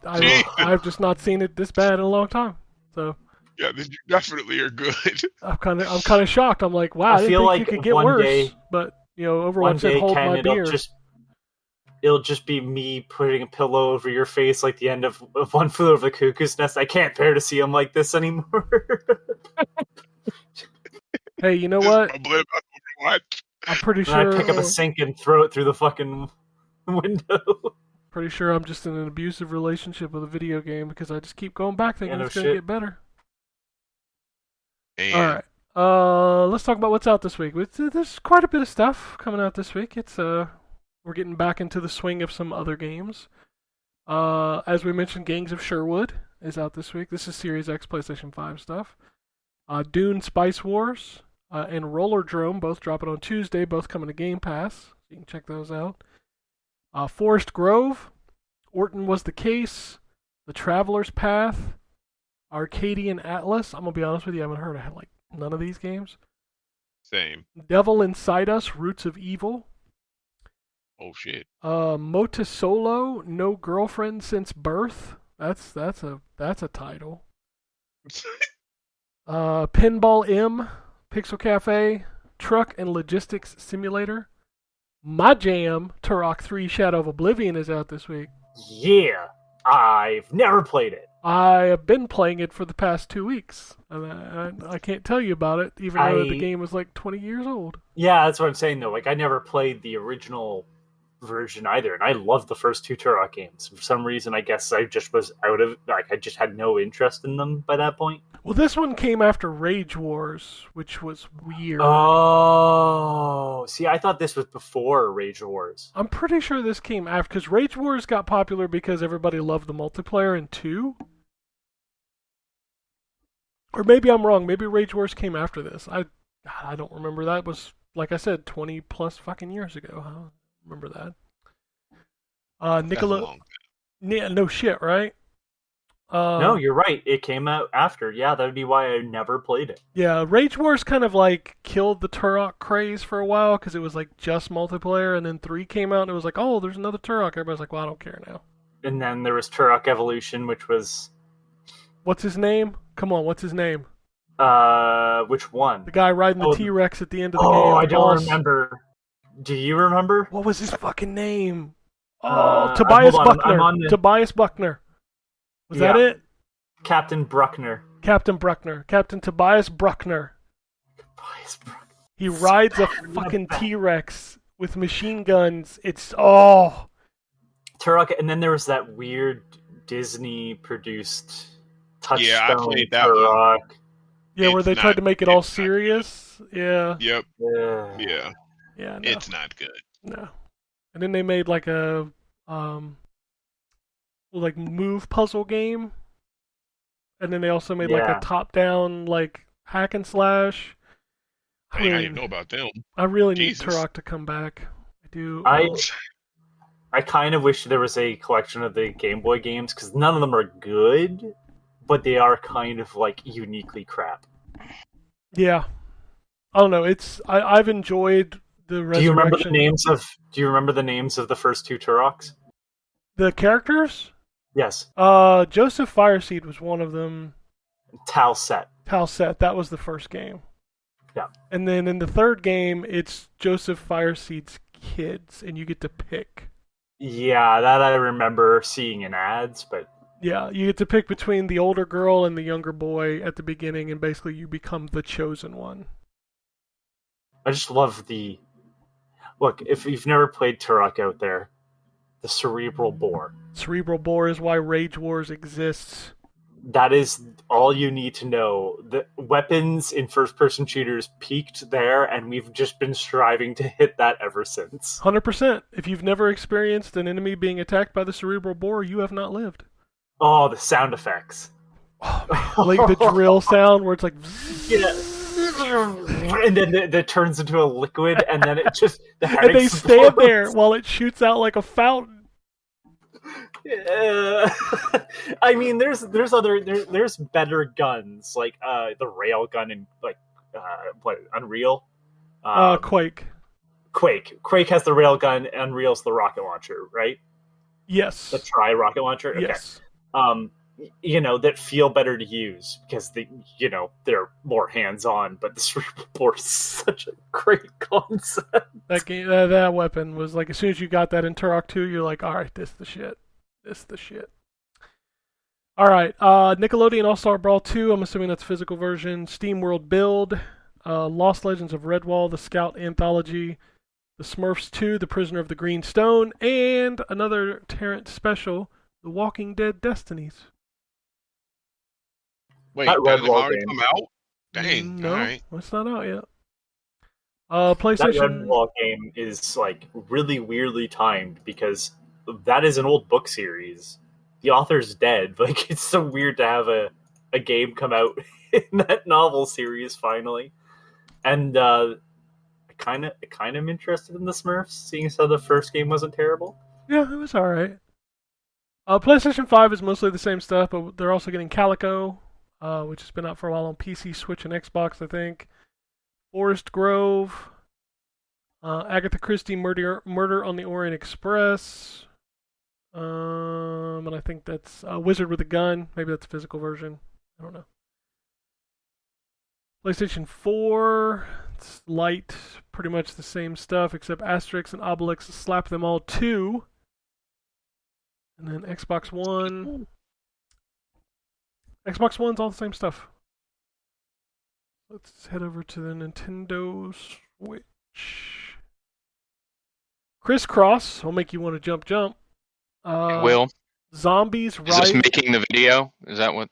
I've just not seen it this bad in a long time. So Yeah, then you definitely are good. I'm kind of shocked. I'm like, wow, I didn't feel think like you could get one worse. day- But One Overwatch said day, hold Ken, my beer. it'll just be me putting a pillow over your face like the end of One Flew Over the Cuckoo's Nest. I can't bear to see him like this anymore. Hey, you know Just what? mumbling about Overwatch. I'm pretty And I sure. pick up a sink and throw it through the fucking window. Pretty sure I'm just in an abusive relationship with a video game because I just keep going back thinking no it's gonna shit. get better. And All right. Let's talk about what's out this week. There's quite a bit of stuff coming out this week. We're getting back into the swing of some other games. As we mentioned, Gangs of Sherwood is out this week. This is Series X PlayStation 5 stuff. Dune Spice Wars and Roller Drome both dropping on Tuesday, both coming to Game Pass. You can check those out. Forest Grove, Orton Was the Case, The Traveler's Path, Arcadian Atlas. I'm gonna be honest with you, I haven't heard of none of these games. same. Devil Inside Us, Roots of Evil. Oh shit. Mota Solo, No Girlfriend Since Birth. That's a title. Pinball M, Pixel Cafe, Truck and Logistics Simulator. My jam, Turok 3 Shadow of Oblivion is out this week. Yeah, I've never played it. I have been playing it for the past 2 weeks. I can't tell you about it, even though the game was like 20 years old. Yeah, that's what I'm saying though. Like, I never played the original version either, and I loved the first two Turok games. For some reason, I guess I just was out of I just had no interest in them by that point. Well, this one came after Rage Wars, which was weird. Oh, see, I thought this was before Rage Wars. I'm pretty sure this came after, because Rage Wars got popular because everybody loved the multiplayer in 2. Or maybe I'm wrong. Maybe Rage Wars came after this. I don't remember. That was, like I said, 20 plus fucking years ago. I don't remember that. That's long. Yeah, no shit, right? No, you're right. It came out after. Yeah, that would be why I never played it. Yeah, Rage Wars kind of like killed the Turok craze for a while because it was like just multiplayer, and then 3 came out and it was like, oh, there's another Turok. Everybody's like, well, I don't care now. And then there was Turok Evolution, which was What's his name? Come on, what's his name? which one? The guy riding the Oh, T-Rex at the end of the game. Oh, the I don't boss. remember. Do you remember? What was his fucking name? Oh, Tobias hold on, Buckner. I'm on the- Tobias Buckner. Was that Yeah. it? Captain Bruckner. Captain Bruckner. Captain Tobias Bruckner. He rides a fucking T-Rex with machine guns. It's Turok, and then there was that weird Disney-produced Touchstone Yeah, I played that Turok. yeah, where It's they tried not- to make it all it's not serious. Yeah, Yep. Yeah. Yeah. yeah, no, It's not good. no. And then they made like a like move puzzle game, and then they also made like Yeah. a top-down like hack and slash. I didn't even know about them. I really need Jesus. Turok to come back. I do. I kind of wish there was a collection of the Game Boy games, because none of them are good, but they are kind of like uniquely crap. Yeah, I don't know. I've enjoyed the resurrection. Do you remember the names of the first two Turoks? The characters? Yes. Joseph Fireseed was one of them. Talset. Talset, that was the first game. Yeah. And then in the third game, it's Joseph Fireseed's kids, and you get to pick. Yeah, that I remember seeing in ads, but Yeah, you get to pick between the older girl and the younger boy at the beginning, and basically you become the chosen one. I just love the... Look, if you've never played Turok out there, the Cerebral Boar. Cerebral Boar is why Rage Wars exists. That is all you need to know. The weapons in first-person shooters peaked there, and we've just been striving to hit that ever since. 100%. If you've never experienced an enemy being attacked by the Cerebral Boar, you have not lived. Oh, the sound effects. Oh, man. Like the drill sound where it's like... Yeah. And then it turns into a liquid, and then it just... The head and they stand explodes. there while it shoots out like a fountain. I mean, there's better guns like the rail gun in like Unreal. Quake. Quake has the railgun, Unreal's the rocket launcher, right? Yes. The tri-rocket launcher? Okay. Yes. That feel better to use because they're more hands-on, but the cerebral bore is such a great concept. That game, that weapon was like, as soon as you got that in Turok 2, you're like, all right, this is the shit. This is the shit. All right, Nickelodeon All-Star Brawl 2, I'm assuming that's physical version. Steam World Build, Lost Legends of Redwall, the Scout Anthology, The Smurfs 2, The Prisoner of the Green Stone, and another Tarrant special, The Walking Dead Destinies. Wait, That that Redwall already game. come out? Dang, No, all right. it's not out yet. That PlayStation. Redwall game is like really weirdly timed because that is an old book series. The author's dead. Like, it's so weird to have a game come out in that novel series finally. And I kind of am interested in the Smurfs, seeing as how the first game wasn't terrible. Yeah, it was all right. PlayStation 5 is mostly the same stuff, but they're also getting Calico, which has been out for a while on PC, Switch, and Xbox, I think. Forest Grove, Agatha Christie, Murder on the Orient Express, and I think that's Wizard with a Gun. Maybe that's a physical version. I don't know. PlayStation 4, it's light, pretty much the same stuff, except Asterix and Obelix slap them all 2. And then Xbox One. Xbox One's all the same stuff. Let's head over to the Nintendo Switch. Crisscross will make you want to jump. It will. Zombies Is Rise. this making the video? Is that what?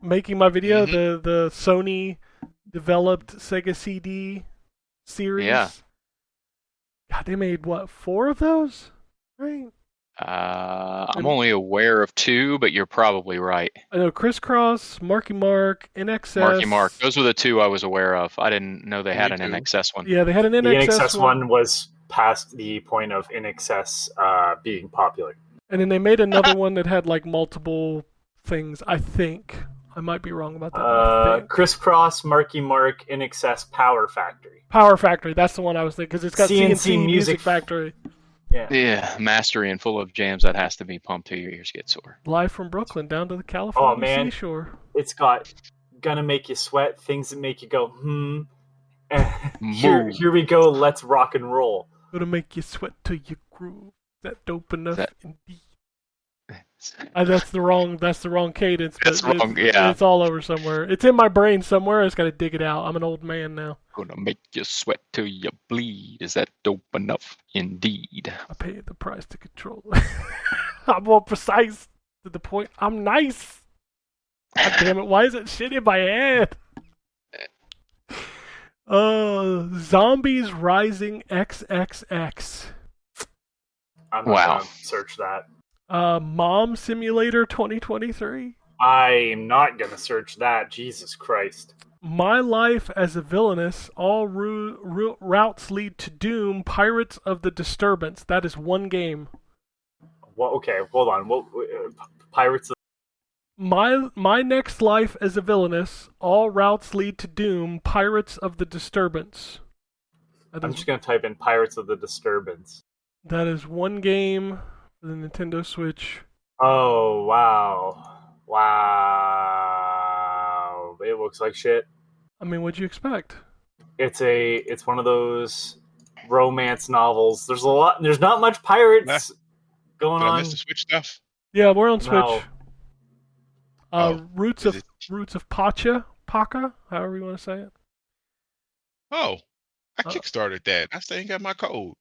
Making my video, the Sony developed Sega CD series. Yeah. God, they made what, 4 of those? Right? I'm only aware of 2, but you're probably right. I know Crisscross, Marky Mark, NXS. Marky Mark. Those were the 2 I was aware of. I didn't know they had an too. NXS one. Yeah, they had an The NXS, NXS one was past the point of NXS being popular. And then they made another one that had like multiple things, I think. I might be wrong about that. But I think. Crisscross, Marky Mark, NXS Power Factory. Power Factory, that's the one I was thinking, because it's got CNC Music Factory. Yeah, mastery and full of jams that has to be pumped till your ears get sore. Live from Brooklyn down to the California seashore. It's got Gonna Make You Sweat, Things That Make You Go, Here we go, let's rock and roll. Gonna make you sweat till you groove. That dope enough indeed. That's the wrong cadence. That's wrong, yeah. It's all over somewhere. It's in my brain somewhere. I just gotta dig it out. I'm an old man now. Gonna make you sweat till you bleed. Is that dope enough indeed? I paid the price to control it. I'm more precise to the point. I'm nice. God damn it, why is it shit in my head? Zombies Rising XXX. I'm not gonna search that. Mom Simulator 2023. I'm not gonna search that. Jesus Christ. My Life as a Villainess. All routes lead to doom. Pirates of the Disturbance. That is one game. Well, okay, hold on. Pirates of... My Next Life as a Villainess. All routes lead to doom. Pirates of the Disturbance. I'm just gonna type in Pirates of the Disturbance. That is one game for the Nintendo Switch. Oh, wow. Wow. It looks like shit. I mean, what'd you expect? It's one of those romance novels. There's not much pirates going on. Did I miss the Switch stuff? Yeah, we're on Switch. No. Roots of Pacha, however you want to say it. Oh, I kickstarted that. I still ain't got my code.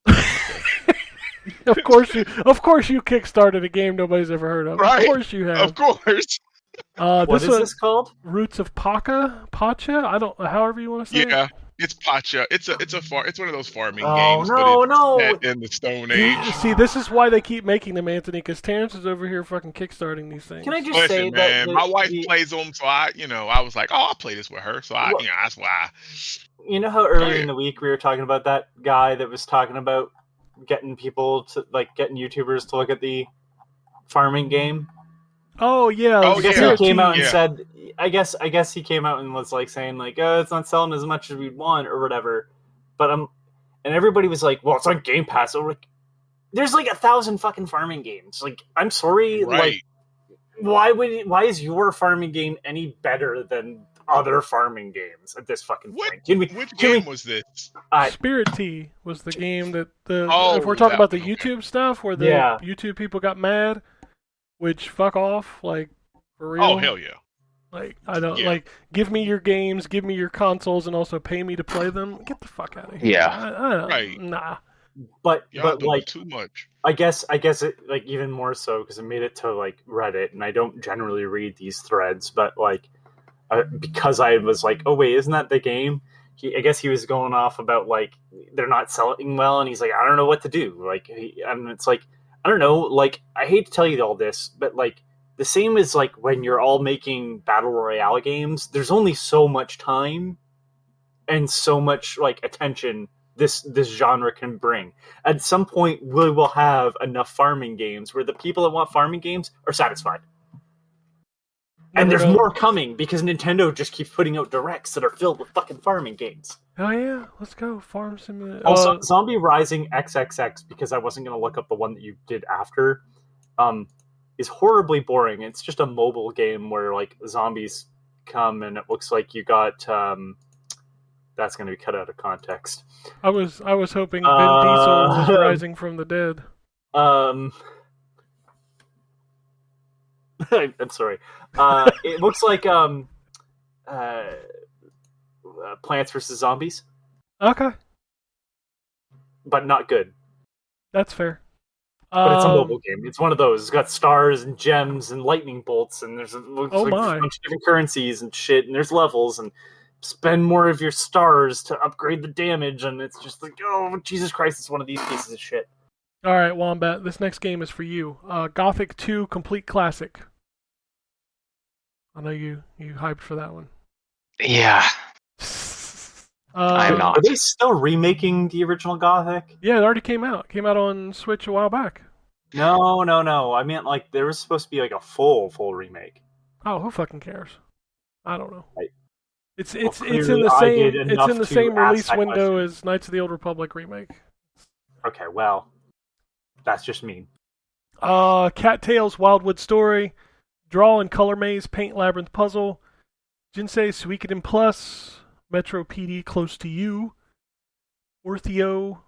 Of course you kickstarted a game nobody's ever heard of. Right. Of course you have. Of course. What is this called? Roots of Pacha? I don't. However you want to say it. Yeah, it's Pacha. It's one of those farming Oh games. no! Set in the Stone Age. See, this is why they keep making them, Anthony, because Terrence is over here fucking kickstarting these things. Can I just say man, that my wife plays them, so I was like, oh, I'll play this with her. So that's why. You know how earlier in the week we were talking about that guy that was talking about getting people to getting YouTubers to look at the farming game? Oh yeah. I guess he came out and said. I guess he came out and was saying oh, it's not selling as much as we'd want or whatever. But and everybody was like, "Well, it's on Game Pass." So like, there's like 1,000 fucking farming games. Like, I'm sorry, Right. like, why is your farming game any better than other farming games at this fucking point? Which game was this? Spirit Tea was the game that Oh, if we're talking that about the one, okay. YouTube stuff where the Yeah. YouTube people got mad, which fuck off, like for real. Oh, hell yeah. Like I don't Yeah. like give me your games, give me your consoles, and also pay me to play them. Get the fuck out of here. Yeah. I don't, Right. Nah. But Y'all doing like, too much. I guess it like even more so because it made it to like Reddit, and I don't generally read these threads, but like because I was like, oh wait, isn't that the game? I guess he was going off about like they're not selling well, and he's like, I don't know what to do. Like, and it's like, I don't know. Like, I hate to tell you all this, but like the same as like when you're all making battle royale games, there's only so much time and so much like attention this genre can bring. At some point, we will have enough farming games where the people that want farming games are satisfied. And there's more coming because Nintendo just keeps putting out directs that are filled with fucking farming games. Oh yeah, let's go Farm Simulator. Also, Zombie Rising XXX, because I wasn't going to look up the one that you did after, is horribly boring. It's just a mobile game where like zombies come and it looks like you got that's going to be cut out of context. I was hoping Vin Diesel was rising from the dead. I'm sorry. It looks like Plants vs. Zombies, Okay, but not good. that's fair. But it's a mobile game. It's one of those. It's got stars and gems and lightning bolts, and there's looks like a bunch of different currencies and shit, and there's levels, and spend more of your stars to upgrade the damage, and it's just like, oh, Jesus Christ, it's one of these pieces of shit. All right, Wombat, this next game is for you. Gothic 2 Complete Classic. I know you hyped for that one. Yeah. I'm not. Are they still remaking the original Gothic? Yeah, it already came out. It came out on Switch a while back. No. I meant like there was supposed to be like a full remake. Oh, who fucking cares? I don't know. It's in clearly the I same did it's enough in the to same ask release that window question. as Knights of the Old Republic remake. Okay, well, that's just mean. Cattails Wildwood Story, Draw and Color Maze Paint Labyrinth Puzzle, Jinsei Suikoden Plus, Metro PD Close to You, Ortheo,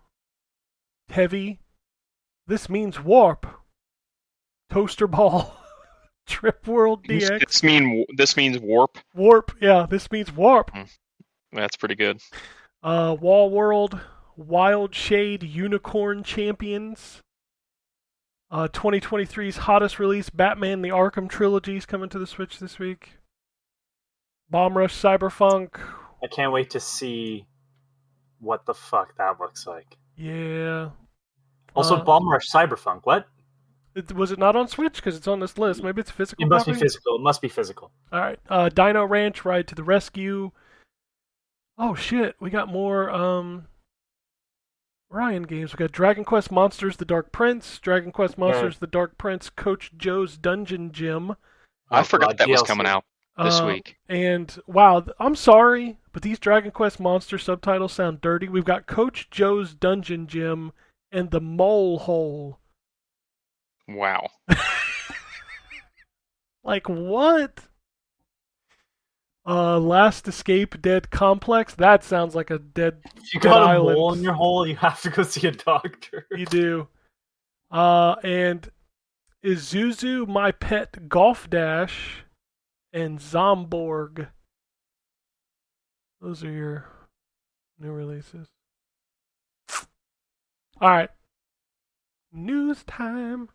Heavy, This Means Warp, Toaster Ball, Trip World DX. This means warp. Warp, yeah, This Means Warp. That's pretty good. Wall World, Wild Shade Unicorn Champions. 2023's hottest release, Batman: The Arkham Trilogy, is coming to the Switch this week. Bomb Rush Cyberpunk. I can't wait to see what the fuck that looks like. Yeah. Also, Bomb Rush Cyberpunk. What? Was it not on Switch? Because it's on this list. Maybe it's a physical. It must copy? be physical. It must be physical. All right. Dino Ranch: Ride to the Rescue. Oh shit, we got more Ryan games. We got Dragon Quest Monsters: The Dark Prince, Dragon Quest Monsters: The Dark Prince, Coach Joe's Dungeon Gym. I forgot that was DLC. coming out this week. And wow, I'm sorry, but these Dragon Quest Monster subtitles sound dirty. We've got Coach Joe's Dungeon Gym and the Mole Hole. Wow. Like what? Last Escape Dead Complex. That sounds like a dead. If you got a island. mole in your hole, you have to go see a doctor. You do. And Isuzu My Pet Golf Dash and Zomborg. Those are your new releases. Alright. News time.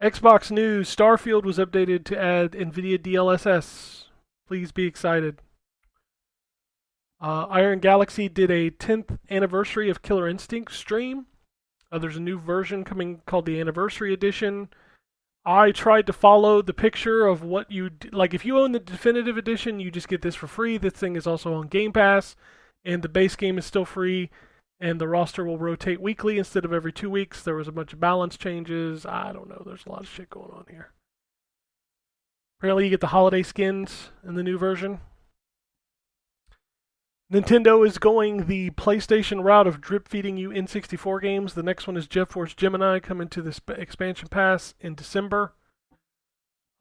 Xbox News. Starfield was updated to add NVIDIA DLSS. Please be excited. Iron Galaxy did a 10th anniversary of Killer Instinct stream. There's a new version coming called the Anniversary Edition. I tried to follow the picture of what you... Like, if you own the Definitive Edition, you just get this for free. This thing is also on Game Pass, and the base game is still free, and the roster will rotate weekly instead of every 2 weeks. There was a bunch of balance changes. I don't know. There's a lot of shit going on here. Apparently, you get the holiday skins in the new version. Nintendo is going the PlayStation route of drip feeding you N64 games. The next one is Jet Force Gemini coming to the expansion pass in December.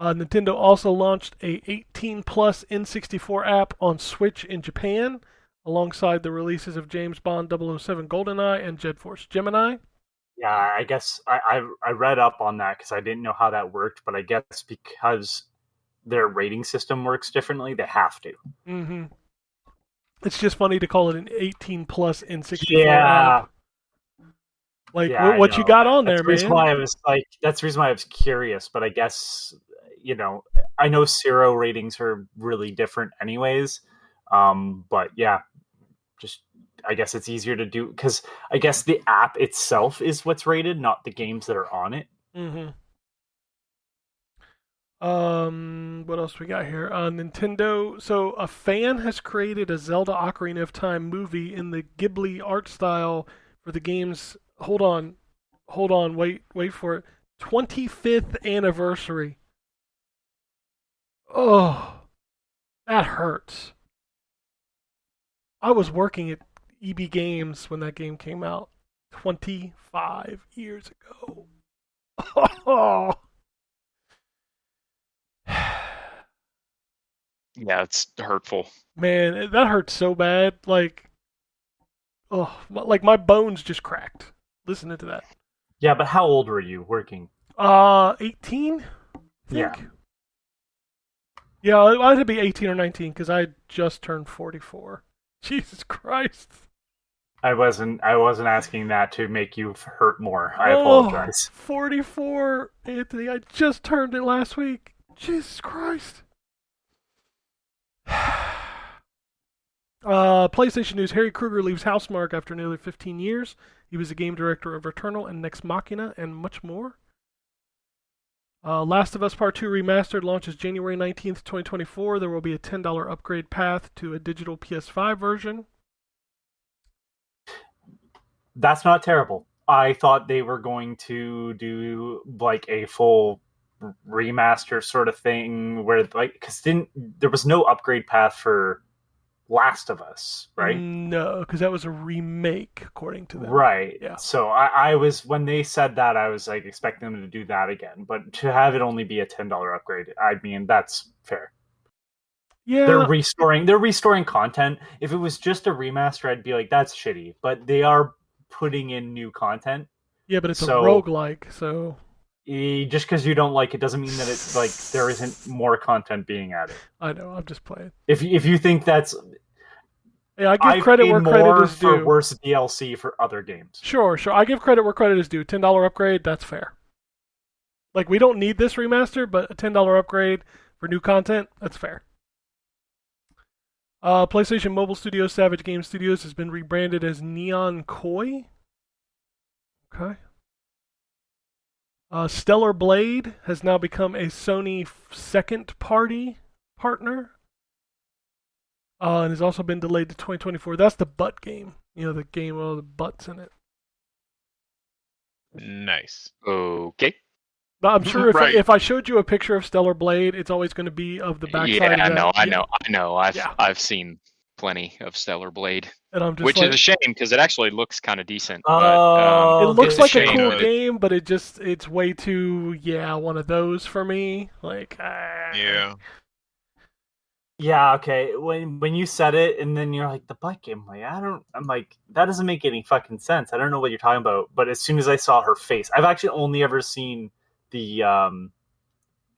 Nintendo also launched a 18 plus N64 app on Switch in Japan, alongside the releases of James Bond 007 GoldenEye and Jet Force Gemini. Yeah, I guess I read up on that because I didn't know how that worked, but I guess because their rating system works differently, they have to. Mm-hmm. It's just funny to call it an 18 plus N64 Yeah. app. Like, Yeah, what you got on there, that's man? That's the reason why I was curious, but I guess, I know Zero ratings are really different anyways. But yeah, just, I guess it's easier to do because I guess the app itself is what's rated, not the games that are on it. Mm-hmm. What else we got here? Nintendo. So a fan has created a Zelda Ocarina of Time movie in the Ghibli art style for the game's. Hold on, wait for it. 25th anniversary. Oh, that hurts. I was working at EB Games when that game came out 25 years ago. Oh. Yeah, it's hurtful. Man, that hurts so bad. Like, like my bones just cracked listening to that. Yeah, but how old were you working? 18? Yeah. Yeah, I had to be 18 or 19 because I just turned 44. Jesus Christ. I wasn't asking that to make you hurt more. I apologize. 44, Anthony. I just turned it last week. Jesus Christ. PlayStation News. Harry Kruger leaves Housemarque after nearly 15 years. He was the game director of Returnal and Nex Machina and much more. Last of Us Part 2 Remastered launches January 19th, 2024. There will be a $10 upgrade path to a digital PS5 version. That's not terrible. I thought they were going to do like a full remaster sort of thing where, like, because there was no upgrade path for Last of Us, right? No, because that was a remake, according to them. Right. Yeah. So I was, when they said that, I was like expecting them to do that again. But to have it only be a $10 upgrade, I mean, that's fair. Yeah. They're restoring content. If it was just a remaster, I'd be like, that's shitty. But they are putting in new content. Yeah, but it's a roguelike, so just because you don't like it doesn't mean that it's like there isn't more content being added. I know, I'm just playing. If you think that's, yeah, I give credit where credit is due. For worse DLC for other games. Sure. I give credit where credit is due. $10 upgrade, that's fair. Like, we don't need this remaster, but a $10 upgrade for new content, that's fair. PlayStation Mobile Studios Savage Game Studios has been rebranded as Neon Koi. Okay. Stellar Blade has now become a Sony second-party partner. And has also been delayed to 2024. That's the butt game. You know, the game with all the butts in it. Nice. Okay. But I'm sure Right. if I showed you a picture of Stellar Blade, it's always going to be of the backside Yeah, of that. I know. I've seen plenty of Stellar Blade, And I'm just which like, is a shame because it actually looks kind of decent. Oh, it looks it's a like a shame, cool but game, but it's way too one of those for me. Like, yeah. Yeah, okay. When you said it, and then you're like, the butt game, I'm like, that doesn't make any fucking sense. I don't know what you're talking about. But as soon as I saw her face, I've actually only ever seen the I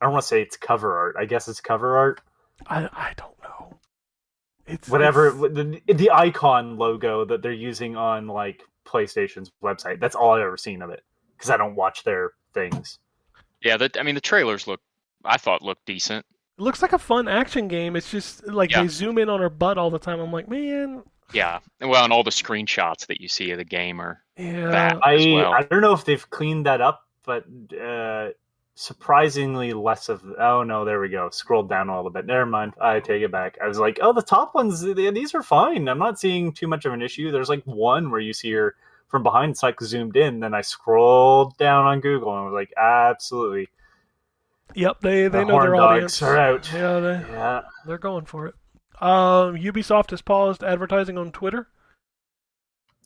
don't want to say it's cover art. I guess it's cover art. I don't know. It's the icon logo that they're using on like PlayStation's website. That's all I've ever seen of it because I don't watch their things. Yeah, the trailers I thought looked decent. It looks like a fun action game. It's just like they zoom in on her butt all the time. I'm like, man. Yeah, well, and all the screenshots that you see of the game are that as well. I don't know if they've cleaned that up, but surprisingly less of. Oh no, there we go. Scrolled down a little bit. Never mind. I take it back. I was like, oh, the top ones, these are fine. I'm not seeing too much of an issue. There's like one where you see her from behind. It's like zoomed in. Then I scrolled down on Google and was like, absolutely. Yep, they know their audience. Are out. Yeah, they're going for it. Ubisoft has paused advertising on Twitter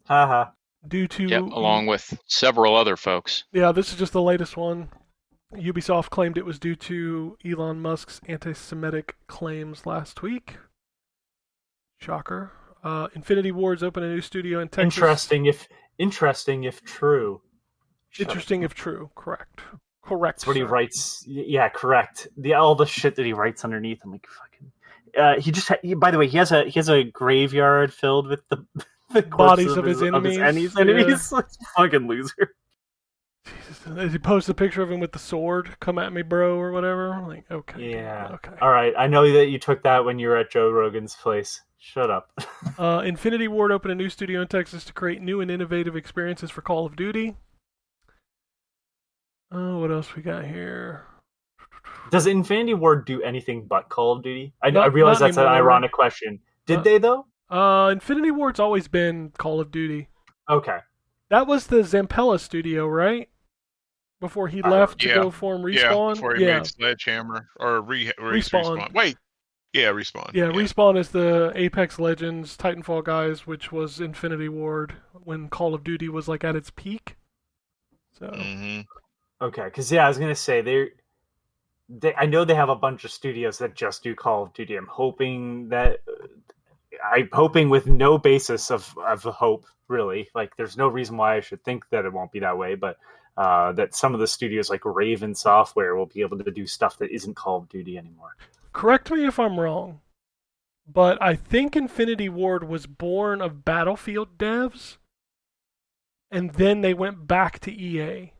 Haha. due to... Yep, along with several other folks. Yeah, this is just the latest one. Ubisoft claimed it was due to Elon Musk's anti-Semitic claims last week. Shocker. Infinity Ward's opened a new studio in Texas. Interesting if true. Interesting if true. Correct. Correct. That's what he sir. writes. Yeah, correct. All the shit that he writes underneath. I'm like, fucking. He just. By the way, he has a graveyard filled with the Bodies corpses of his enemies. Enemies. Yeah. Fucking loser. Jesus. As he posts a picture of him with the sword, "Come at me, bro," or whatever. Like, okay. Yeah. Okay. All right. I know that you took that when you were at Joe Rogan's place. Shut up. Infinity Ward opened a new studio in Texas to create new and innovative experiences for Call of Duty. What else we got here? Does Infinity Ward do anything but Call of Duty? I Not realize that's anymore. an ironic question. Did they though? Infinity Ward's always been Call of Duty. Okay. That was the Zampella studio, right? Before he left to yeah. go form Respawn? Yeah, before he made Sledgehammer. Or Respawn. Wait. Yeah, Respawn. Yeah, Respawn is the Apex Legends Titanfall guys, which was Infinity Ward when Call of Duty was like at its peak. So. Mm-hmm. Okay, because I was gonna say they I know they have a bunch of studios that just do Call of Duty. I'm hoping with no basis of hope, really. Like, there's no reason why I should think that it won't be that way, but that some of the studios like Raven Software will be able to do stuff that isn't Call of Duty anymore. Correct me if I'm wrong, but I think Infinity Ward was born of Battlefield devs, and then they went back to EA.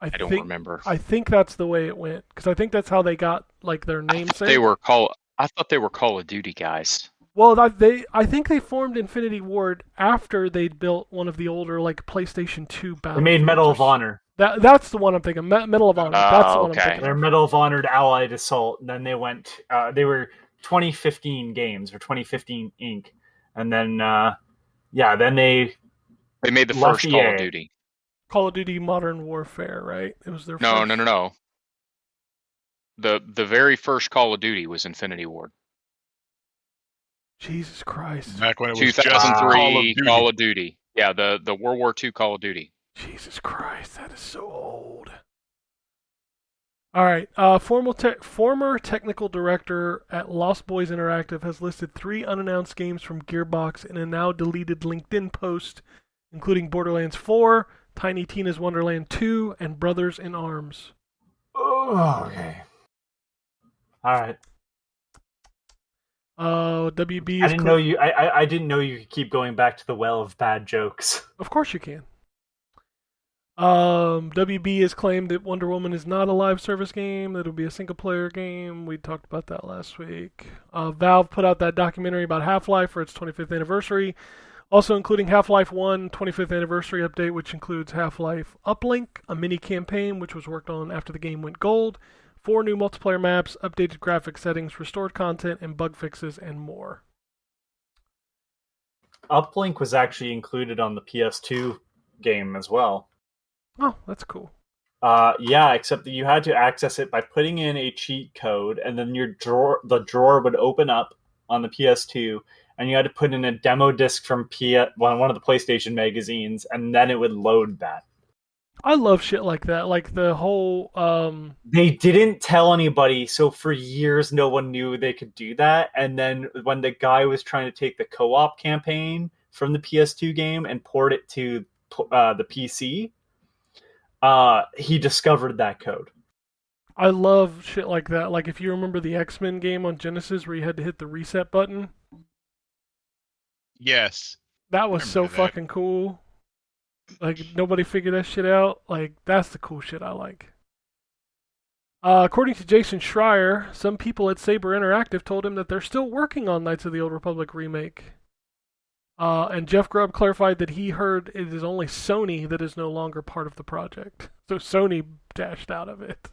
I don't remember. I think that's the way it went, because I think that's how they got like their namesake. I thought they were Call of Duty guys. Well, I think they formed Infinity Ward after they'd built one of the older like PlayStation 2 Battlefields. They made Medal of Honor. That's the one I'm thinking. Medal of Honor. That's the one I'm thinking. They're Medal of Honor to Allied Assault, and then they went. They were 2015 games or 2015 Inc. And then, then they made the first Call of Duty. Call of Duty Modern Warfare, right? It was their No. first. The very first Call of Duty was Infinity Ward. Jesus Christ! Back when it was 2003 just Call of Duty. Yeah, the World War II Call of Duty. Jesus Christ, that is so old. All right, former technical director at Lost Boys Interactive has listed 3 unannounced games from Gearbox in a now deleted LinkedIn post, including Borderlands 4, Tiny Tina's Wonderland 2, and Brothers in Arms. Oh, okay. All right. WB. I didn't know you. I didn't know you could keep going back to the well of bad jokes. Of course you can. WB has claimed that Wonder Woman is not a live service game, that it'll be a single-player game. We talked about that last week. Valve put out that documentary about Half-Life for its 25th anniversary, also including Half-Life 1 25th anniversary update, which includes Half-Life Uplink, a mini-campaign which was worked on after the game went gold, 4 new multiplayer maps, updated graphic settings, restored content, and bug fixes, and more. Uplink was actually included on the PS2 game as well. Oh, that's cool. Yeah, except that you had to access it by putting in a cheat code, and then the drawer would open up on the PS2, and you had to put in a demo disc from one of the PlayStation magazines, and then it would load that. I love shit like that, like the whole... They didn't tell anybody, so for years no one knew they could do that, and then when the guy was trying to take the co-op campaign from the PS2 game and port it to the PC... he discovered that code. I love shit like that. Like, if you remember the X-Men game on Genesis where you had to hit the reset button. Yes. That was so fucking cool. Like, nobody figured that shit out. Like, that's the cool shit I like. According to Jason Schreier, some people at Saber Interactive told him that they're still working on Knights of the Old Republic remake. And Jeff Grubb clarified that he heard it is only Sony that is no longer part of the project. So Sony dashed out of it.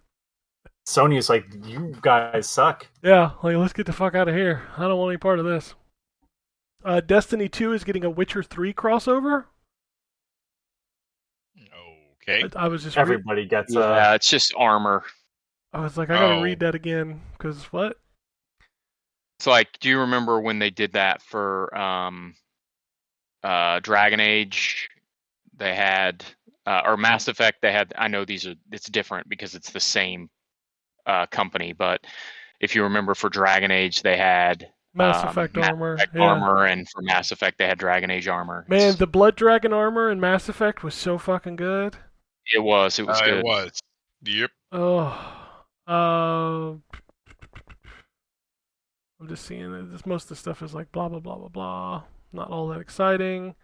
Sony's like, you guys suck. Yeah, like, let's get the fuck out of here. I don't want any part of this. Destiny 2 is getting a Witcher 3 crossover. Okay. I was just everybody gets it's just armor. I was like, I gotta read that again, because what? It's like, do you remember when they did that for Dragon Age? They had, or Mass Effect. They had. I know it's different because it's the same company, but if you remember for Dragon Age, they had Mass Effect Mass armor. Effect Yeah. armor, and for Mass Effect, they had Dragon Age armor. Man, the Blood Dragon armor in Mass Effect was so fucking good. It was good. It was. Yep. Oh, I'm just seeing that most of the stuff is like blah blah blah blah blah. Not all that exciting.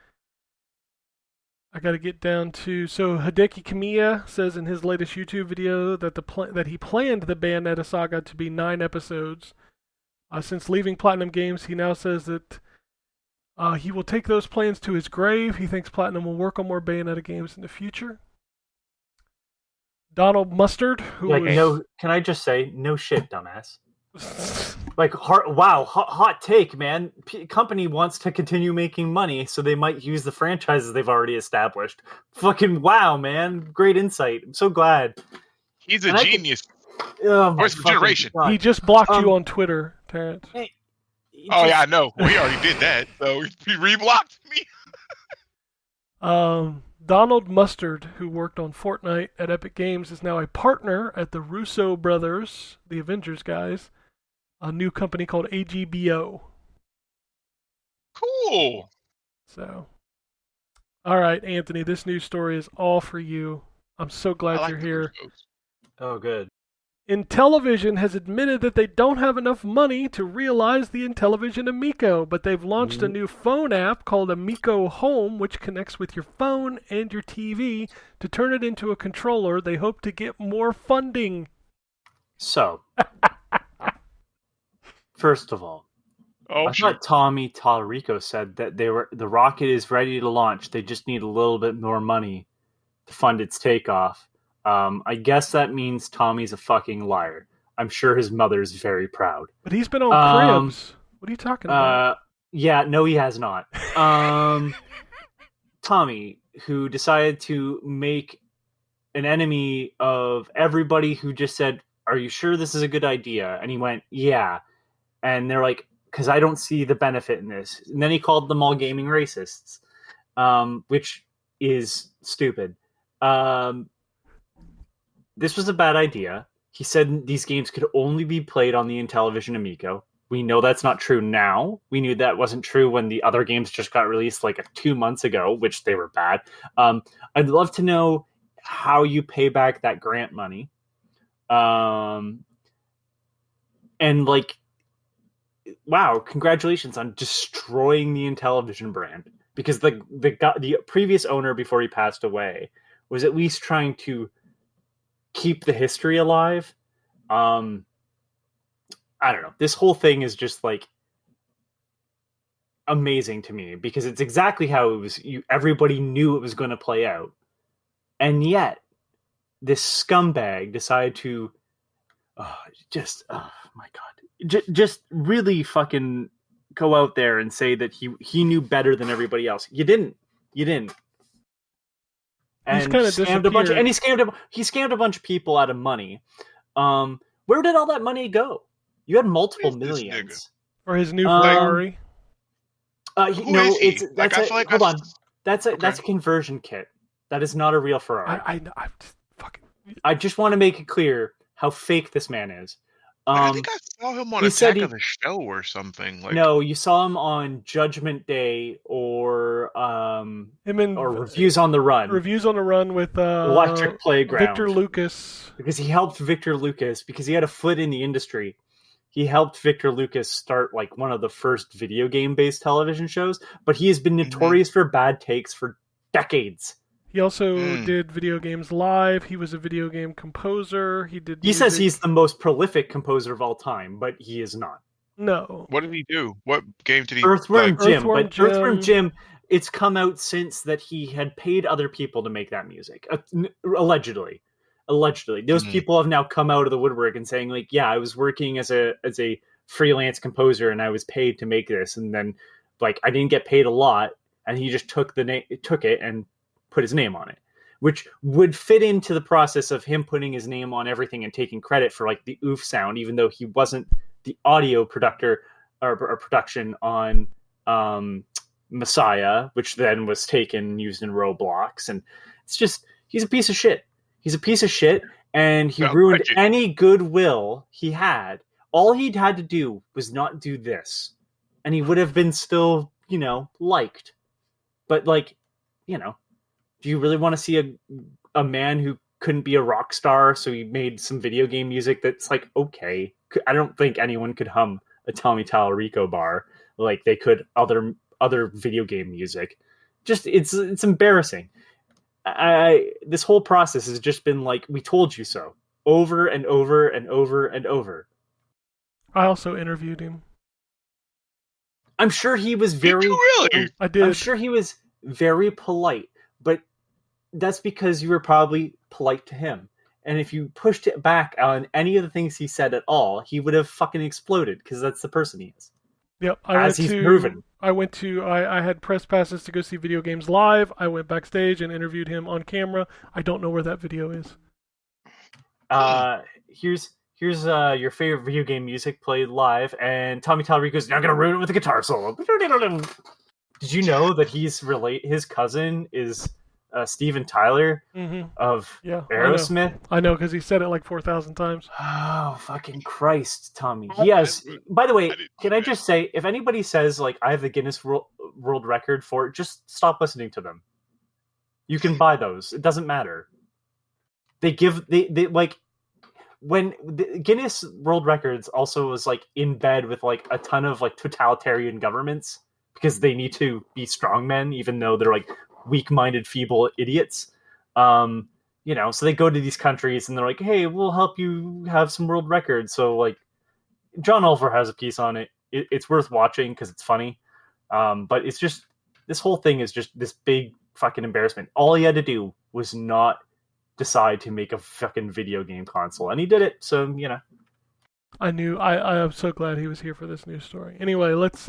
I got to get down to Hideki Kamiya says in his latest YouTube video that that he planned the Bayonetta saga to be 9 episodes. Since leaving Platinum Games, he now says that he will take those plans to his grave. He thinks Platinum will work on more Bayonetta games in the future. Donald Mustard, can I just say, no shit, dumbass. Like, hot take, man. Company wants to continue making money, so they might use the franchises they've already established. Fucking wow, man. Great insight. I'm so glad. He's a genius. First generation. He just blocked you on Twitter, Terrence. Hey, yeah, I know. We already did that, so he reblocked me. Donald Mustard, who worked on Fortnite at Epic Games, is now a partner at the Russo brothers, the Avengers guys, a new company called AGBO. Cool. So, all right, Anthony, this news story is all for you. I'm so glad you're here. Oh, good. Intellivision has admitted that they don't have enough money to realize the Intellivision Amico, but they've launched a new phone app called Amico Home, which connects with your phone and your TV to turn it into a controller. They hope to get more funding. So, first of all, I thought Tommy Tallarico said that the rocket is ready to launch. They just need a little bit more money to fund its takeoff. I guess that means Tommy's a fucking liar. I'm sure his mother's very proud. But he's been on Cribs. What are you talking about? Yeah, no, he has not. Tommy, who decided to make an enemy of everybody who just said, "Are you sure this is a good idea?" And he went, "Yeah." And they're like, "Because I don't see the benefit in this." And then he called them all gaming racists, which is stupid. This was a bad idea. He said these games could only be played on the Intellivision Amico. We know that's not true now. We knew that wasn't true when the other games just got released like 2 months ago, which they were bad. I'd love to know how you pay back that grant money. And like, wow, congratulations on destroying the Intellivision brand. Because the previous owner before he passed away was at least trying to keep the history alive. I don't know. This whole thing is just like amazing to me because it's exactly how it was. Everybody knew it was going to play out, and yet this scumbag decided to oh my god, just really fucking go out there and say that he knew better than everybody else. You didn't. And he scammed a bunch of people out of money. Where did all that money go? You had multiple millions. For his new Ferrari. Hold on. That's a conversion kit. That is not a real Ferrari. I just want to make it clear how fake this man is. I think I saw him on Attack of the Show or something. No, you saw him on Judgment Day or Reviews on the Run. Reviews on the Run with Electric Playground. Victor Lucas. Because he helped Victor Lucas because he had a foot in the industry. He helped Victor Lucas start like one of the first video game based television shows, but he has been notorious for bad takes for decades. He also did video games live. He was a video game composer. He says he's the most prolific composer of all time, but he is not. No. What did he do? What game did he Earthworm Jim. Earthworm Jim, it's come out since that he had paid other people to make that music. Allegedly. Those people have now come out of the woodwork and saying like, yeah, I was working as a freelance composer and I was paid to make this, and then like I didn't get paid a lot, and he just took it and put his name on it, which would fit into the process of him putting his name on everything and taking credit for like the oof sound, even though he wasn't the audio producer or production on Messiah, which then was taken and used in Roblox, and it's just he's a piece of shit. He's a piece of shit, and he ruined any goodwill he had. All he'd had to do was not do this, and he would have been still, liked. But do you really want to see a man who couldn't be a rock star, so he made some video game music that's like, okay. I don't think anyone could hum a Tommy Tallarico bar like they could other video game music. Just it's embarrassing. This whole process has just been like, we told you so, over and over and over and over. I also interviewed him. I'm sure he was very... Did you really? I did. I'm sure he was very polite, but that's because you were probably polite to him. And if you pushed it back on any of the things he said at all, he would have fucking exploded, because that's the person he is. Yep. Proven. I had press passes to go see video games live. I went backstage and interviewed him on camera. I don't know where that video is. Here's your favorite video game music played live, and Tommy Tallarico's now gonna ruin it with a guitar solo. Did you know that his cousin is Steven Tyler of Aerosmith? I know, because he said it like 4,000 times. Oh, fucking Christ, Tommy. He has... By the way, can I just say, if anybody says, like, I have the Guinness World Record for it, just stop listening to them. You can buy those. It doesn't matter. They when the Guinness World Records also was, like, in bed with, like, a ton of, like, totalitarian governments, because they need to be strongmen, even though they're, like, weak-minded, feeble idiots. So they go to these countries and they're like, hey, we'll help you have some world records. So, like, John Oliver has a piece on it. It's worth watching because it's funny. But it's just, this whole thing is just this big fucking embarrassment. All he had to do was not decide to make a fucking video game console, and he did it. So, I'm so glad he was here for this news story. Anyway, let's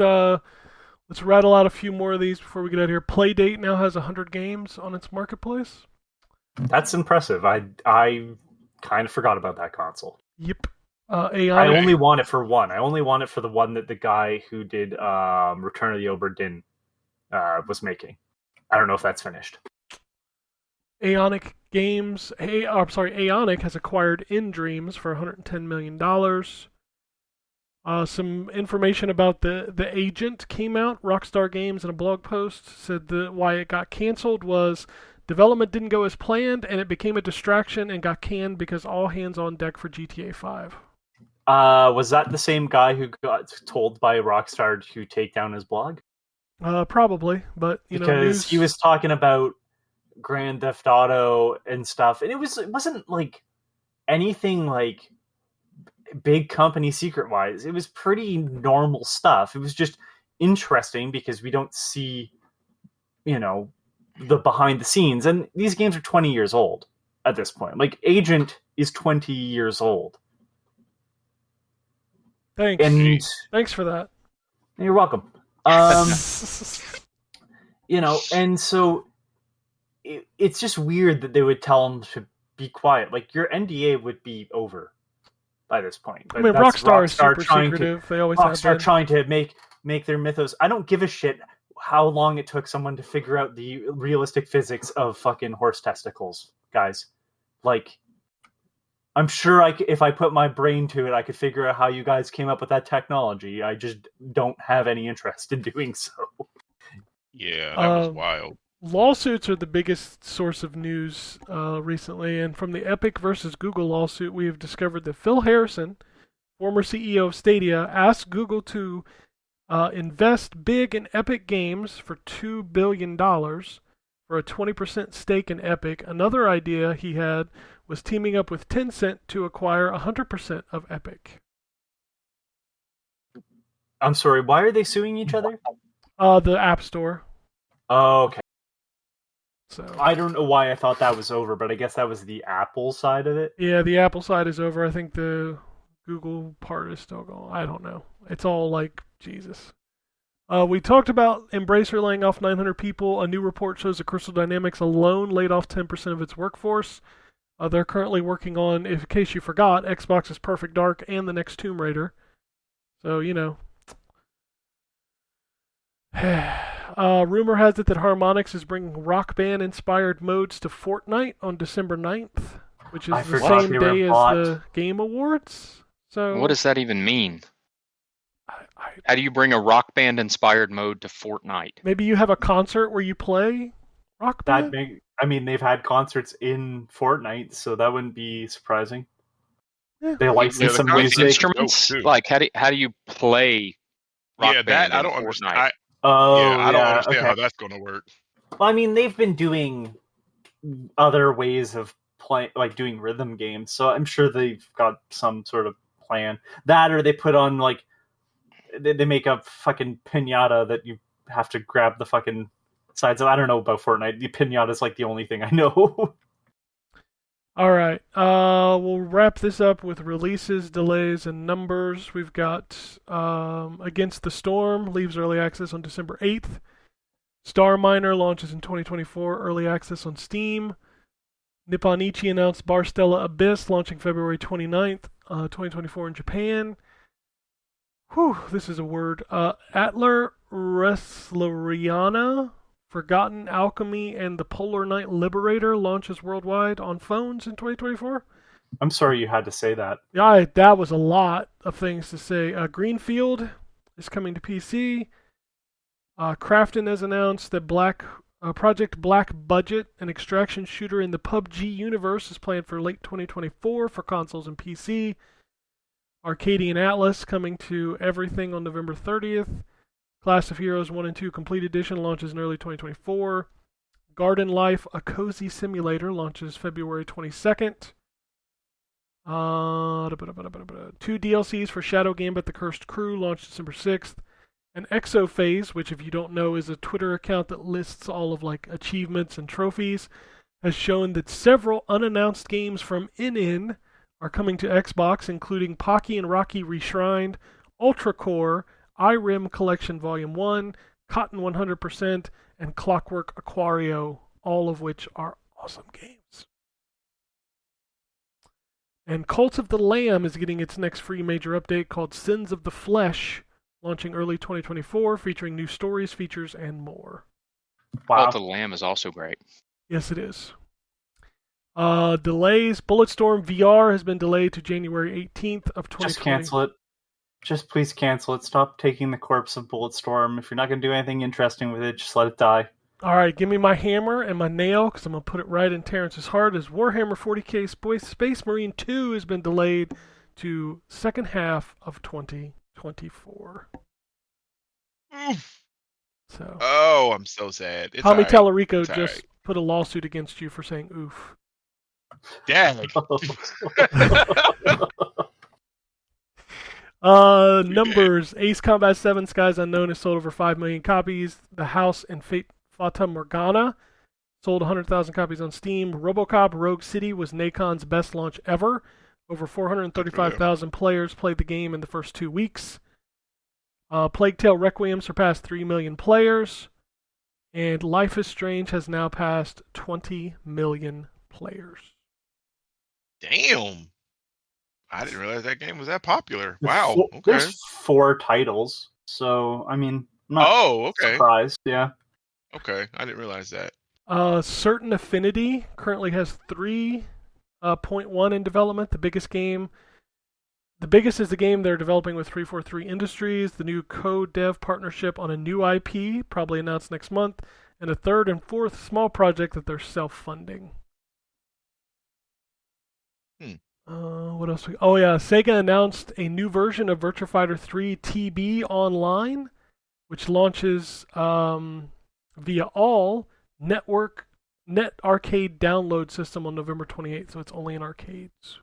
rattle out a few more of these before we get out of here. Playdate now has 100 games on its marketplace. That's impressive. I kind of forgot about that console. Yep. I only want it for one. I only want it for the one that the guy who did Return of the Obra Dinn was making. I don't know if that's finished. Aonic has acquired InDreams for $110 million. Some information about the Agent came out. Rockstar Games in a blog post said that why it got canceled was development didn't go as planned, and it became a distraction and got canned because all hands on deck for GTA 5. Was that the same guy who got told by Rockstar to take down his blog? Probably, but because he was talking about Grand Theft Auto and stuff, and it wasn't like anything like big company secret wise. It was pretty normal stuff. It was just interesting because we don't see, the behind the scenes, and these games are 20 years old at this point. Like, Agent is 20 years old. Thanks for that. You're welcome. And so it's just weird that they would tell them to be quiet. Like, your NDA would be over by this point. But I mean, Rockstar is super secretive. They always have been. Rockstar trying to make their mythos. I don't give a shit how long it took someone to figure out the realistic physics of fucking horse testicles, guys. Like, I'm sure if I put my brain to it, I could figure out how you guys came up with that technology. I just don't have any interest in doing so. Yeah, that was wild. Lawsuits are the biggest source of news recently, and from the Epic versus Google lawsuit, we have discovered that Phil Harrison, former CEO of Stadia, asked Google to invest big in Epic Games for $2 billion for a 20% stake in Epic. Another idea he had was teaming up with Tencent to acquire 100% of Epic. I'm sorry, why are they suing each other? The App Store. Oh, okay. So I don't know why I thought that was over, but I guess that was the Apple side of it. Yeah, the Apple side is over. I think the Google part is still going. I don't know. It's all like, Jesus. We talked about Embracer laying off 900 people. A new report shows that Crystal Dynamics alone laid off 10% of its workforce. They're currently working on, in case you forgot, Xbox's Perfect Dark and the next Tomb Raider. So, Rumor has it that Harmonix is bringing Rock Band inspired modes to Fortnite on December 9th, which is I the forgot same they were day as bought. the Game Awards. So What does that even mean? I, How do you bring a Rock Band inspired mode to Fortnite? maybe you have a concert where you play Rock Band? They've had concerts in Fortnite, so that wouldn't be surprising. Yeah. They license the some concerts With music. are dope instruments? too. Like, how do you play Rock Yeah, Band that I in don't Fortnite? understand. Oh, I don't understand okay. how that's going to work. Well, I mean, they've been doing other ways of playing, like doing rhythm games, so I'm sure they've got some sort of plan. That, or they put on like they make a fucking pinata that you have to grab the fucking sides of. I don't know about Fortnite. The pinata is like the only thing I know. All right. We'll wrap this up with releases, delays, and numbers. We've got Against the Storm leaves early access on December 8th. Star Miner launches in 2024, early access on Steam. Nipponichi announced Barstella Abyss launching February 29th, 2024 in Japan. Whew, this is a word. Atler Wrestleriana, Forgotten Alchemy, and the Polar Knight Liberator launches worldwide on phones in 2024. I'm sorry you had to say that. Yeah, that was a lot of things to say. Greenfield is coming to PC. Krafton has announced that Project Black Budget, an extraction shooter in the PUBG universe, is planned for late 2024 for consoles and PC. Arcadian Atlas coming to everything on November 30th. Class of Heroes 1 and 2 Complete Edition launches in early 2024. Garden Life, a cozy simulator, launches February 22nd. 2 DLCs for Shadow Gambit The Cursed Crew launch December 6th. And Exophase, which if you don't know is a Twitter account that lists all of like achievements and trophies, has shown that several unannounced games from NN are coming to Xbox, including Pocky and Rocky Reshrined, Ultra Core, IRIM Collection Volume 1, Cotton 100%, and Clockwork Aquario, all of which are awesome games. And Cult of the Lamb is getting its next free major update called Sins of the Flesh, launching early 2024, featuring new stories, features, and more. Wow. Cult of the Lamb is also great. Yes, it is. Delays. Bulletstorm VR has been delayed to January 18th of 2020. Just cancel it. Just please cancel it. Stop taking the corpse of Bulletstorm. If you're not going to do anything interesting with it, just let it die. All right, give me my hammer and my nail, because I'm going to put it right in Terrence's heart, as Warhammer 40k Space Marine 2 has been delayed to second half of 2024. Oof. So, Oh, I'm so sad. It's Tommy all right. Tallarico It's all just right. put a lawsuit against you for saying oof. Dang. Numbers. Ace Combat 7 Skies Unknown has sold over 5 million copies. The House and Fata Morgana sold 100,000 copies on Steam. RoboCop Rogue City was Nakon's best launch ever. Over 435,000 players played the game in the first 2 weeks. Plague Tale Requiem surpassed 3 million players. And Life is Strange has now passed 20 million players. Damn. I didn't realize that game was that popular. Wow. Okay. There's 4 titles, so I mean, I'm not okay. surprised. Yeah. Okay, I didn't realize that. Certain Affinity currently has 3.1 in development. The biggest is the game they're developing with 343 Industries, the new co-dev partnership on a new IP, probably announced next month, and a third and fourth small project that they're self-funding. What else? Sega announced a new version of Virtua Fighter 3 TB Online, which launches via all net arcade download system on November 28th, so it's only in arcades.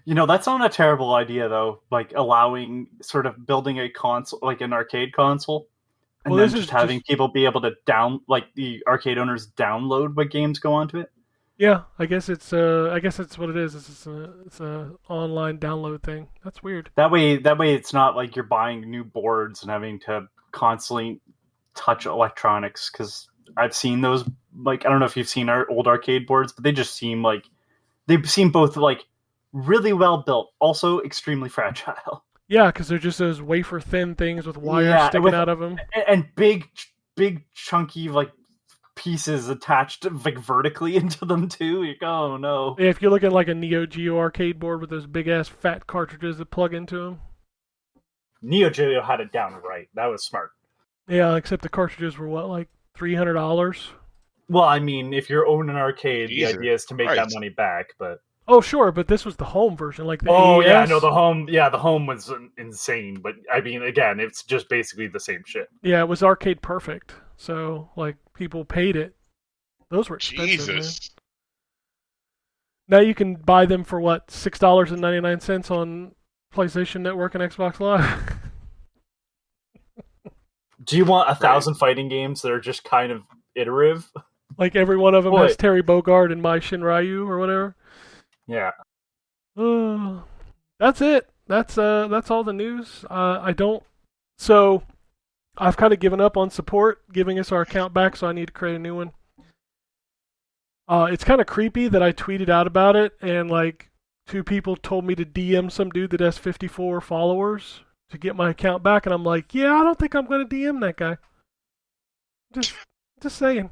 You know, that's not a terrible idea, though. Like allowing, sort of building a console, like an arcade console, and then just having people be able to the arcade owners download what games go onto it. Yeah, I guess that's what it is. It's a online download thing. That's weird. That way it's not like you're buying new boards and having to constantly touch electronics, because I've seen those. Like, I don't know if you've seen our old arcade boards, but they seem both like really well built, also extremely fragile. Yeah, because they're just those wafer thin things with wires Yeah, sticking out of them. and big chunky like pieces attached like vertically into them too. You're like, oh no. Yeah, if you look at like a Neo Geo arcade board with those big ass fat cartridges that plug into them. Neo Geo had it down right. That was smart. Yeah, except the cartridges were what, like $300? Well, I mean, if you're owning an arcade, Jesus the idea is to make that Christ. money back. But Oh, sure, but this was the home version, like the oh yeah, AES. no, the home. Yeah, the home was insane. But I mean, again, it's just basically the same shit. Yeah, it was arcade perfect. So, like, people paid it. Those were expensive, man. Jesus. Now you can buy them for what, $6.99 on PlayStation Network and Xbox Live. Do you want 1,000 fighting games that are just kind of iterative? Like every one of them Boy. has Terry Bogard and Mai Shinryu or whatever. Yeah. That's it. That's all the news. So I've kind of given up on support giving us our account back, so I need to create a new one. It's kind of creepy that I tweeted out about it, and like 2 people told me to DM some dude that has 54 followers to get my account back, and I'm like, yeah, I don't think I'm gonna DM that guy. Just saying.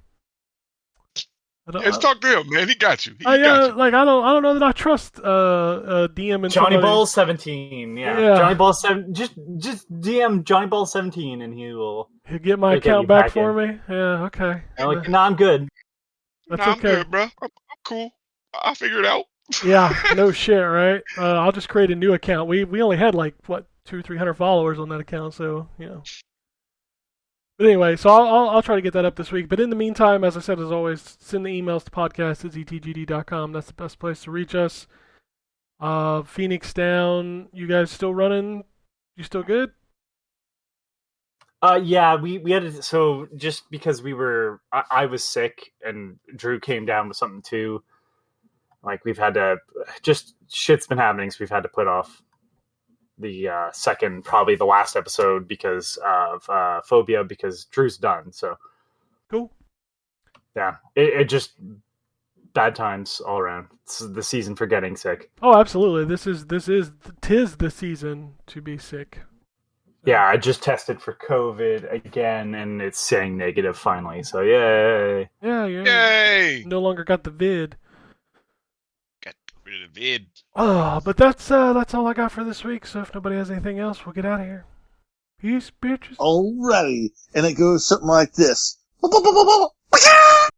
Let's talk to him, man. He got you. He got you. Like I don't know that I trust DM and Johnny somebody. Ball 17. Yeah. Johnny Ball 7. Just DM Johnny Ball 17, and he'll get my he'll get account you back back for in. me. Yeah, okay. I'm like, no, I'm good. That's Nah, I'm okay. good, bro. I'm cool. I'll figure it out. Yeah, no shit, right? I'll just create a new account. We only had like what 200-300 followers on that account, so you know. But anyway, so I'll try to get that up this week. But in the meantime, as I said, as always, send the emails to podcast@ztgd.com. That's the best place to reach us. Phoenix down. You guys still running? You still good? Yeah, we had to, so just because I was sick and Drew came down with something too. Like we've had to, just shit's been happening, so we've had to put off the second, probably the last episode because of phobia, because Drew's done. So cool. Yeah, it just bad times all around. It's the season for getting sick. Oh, absolutely. Tis the season to be sick. Yeah, I just tested for COVID again, and it's saying negative finally. So yay! Yeah. Yay! No longer got the vid. Got rid of the vid. Oh, but that's all I got for this week. So if nobody has anything else, we'll get out of here. Peace, bitches. Alrighty, and it goes something like this.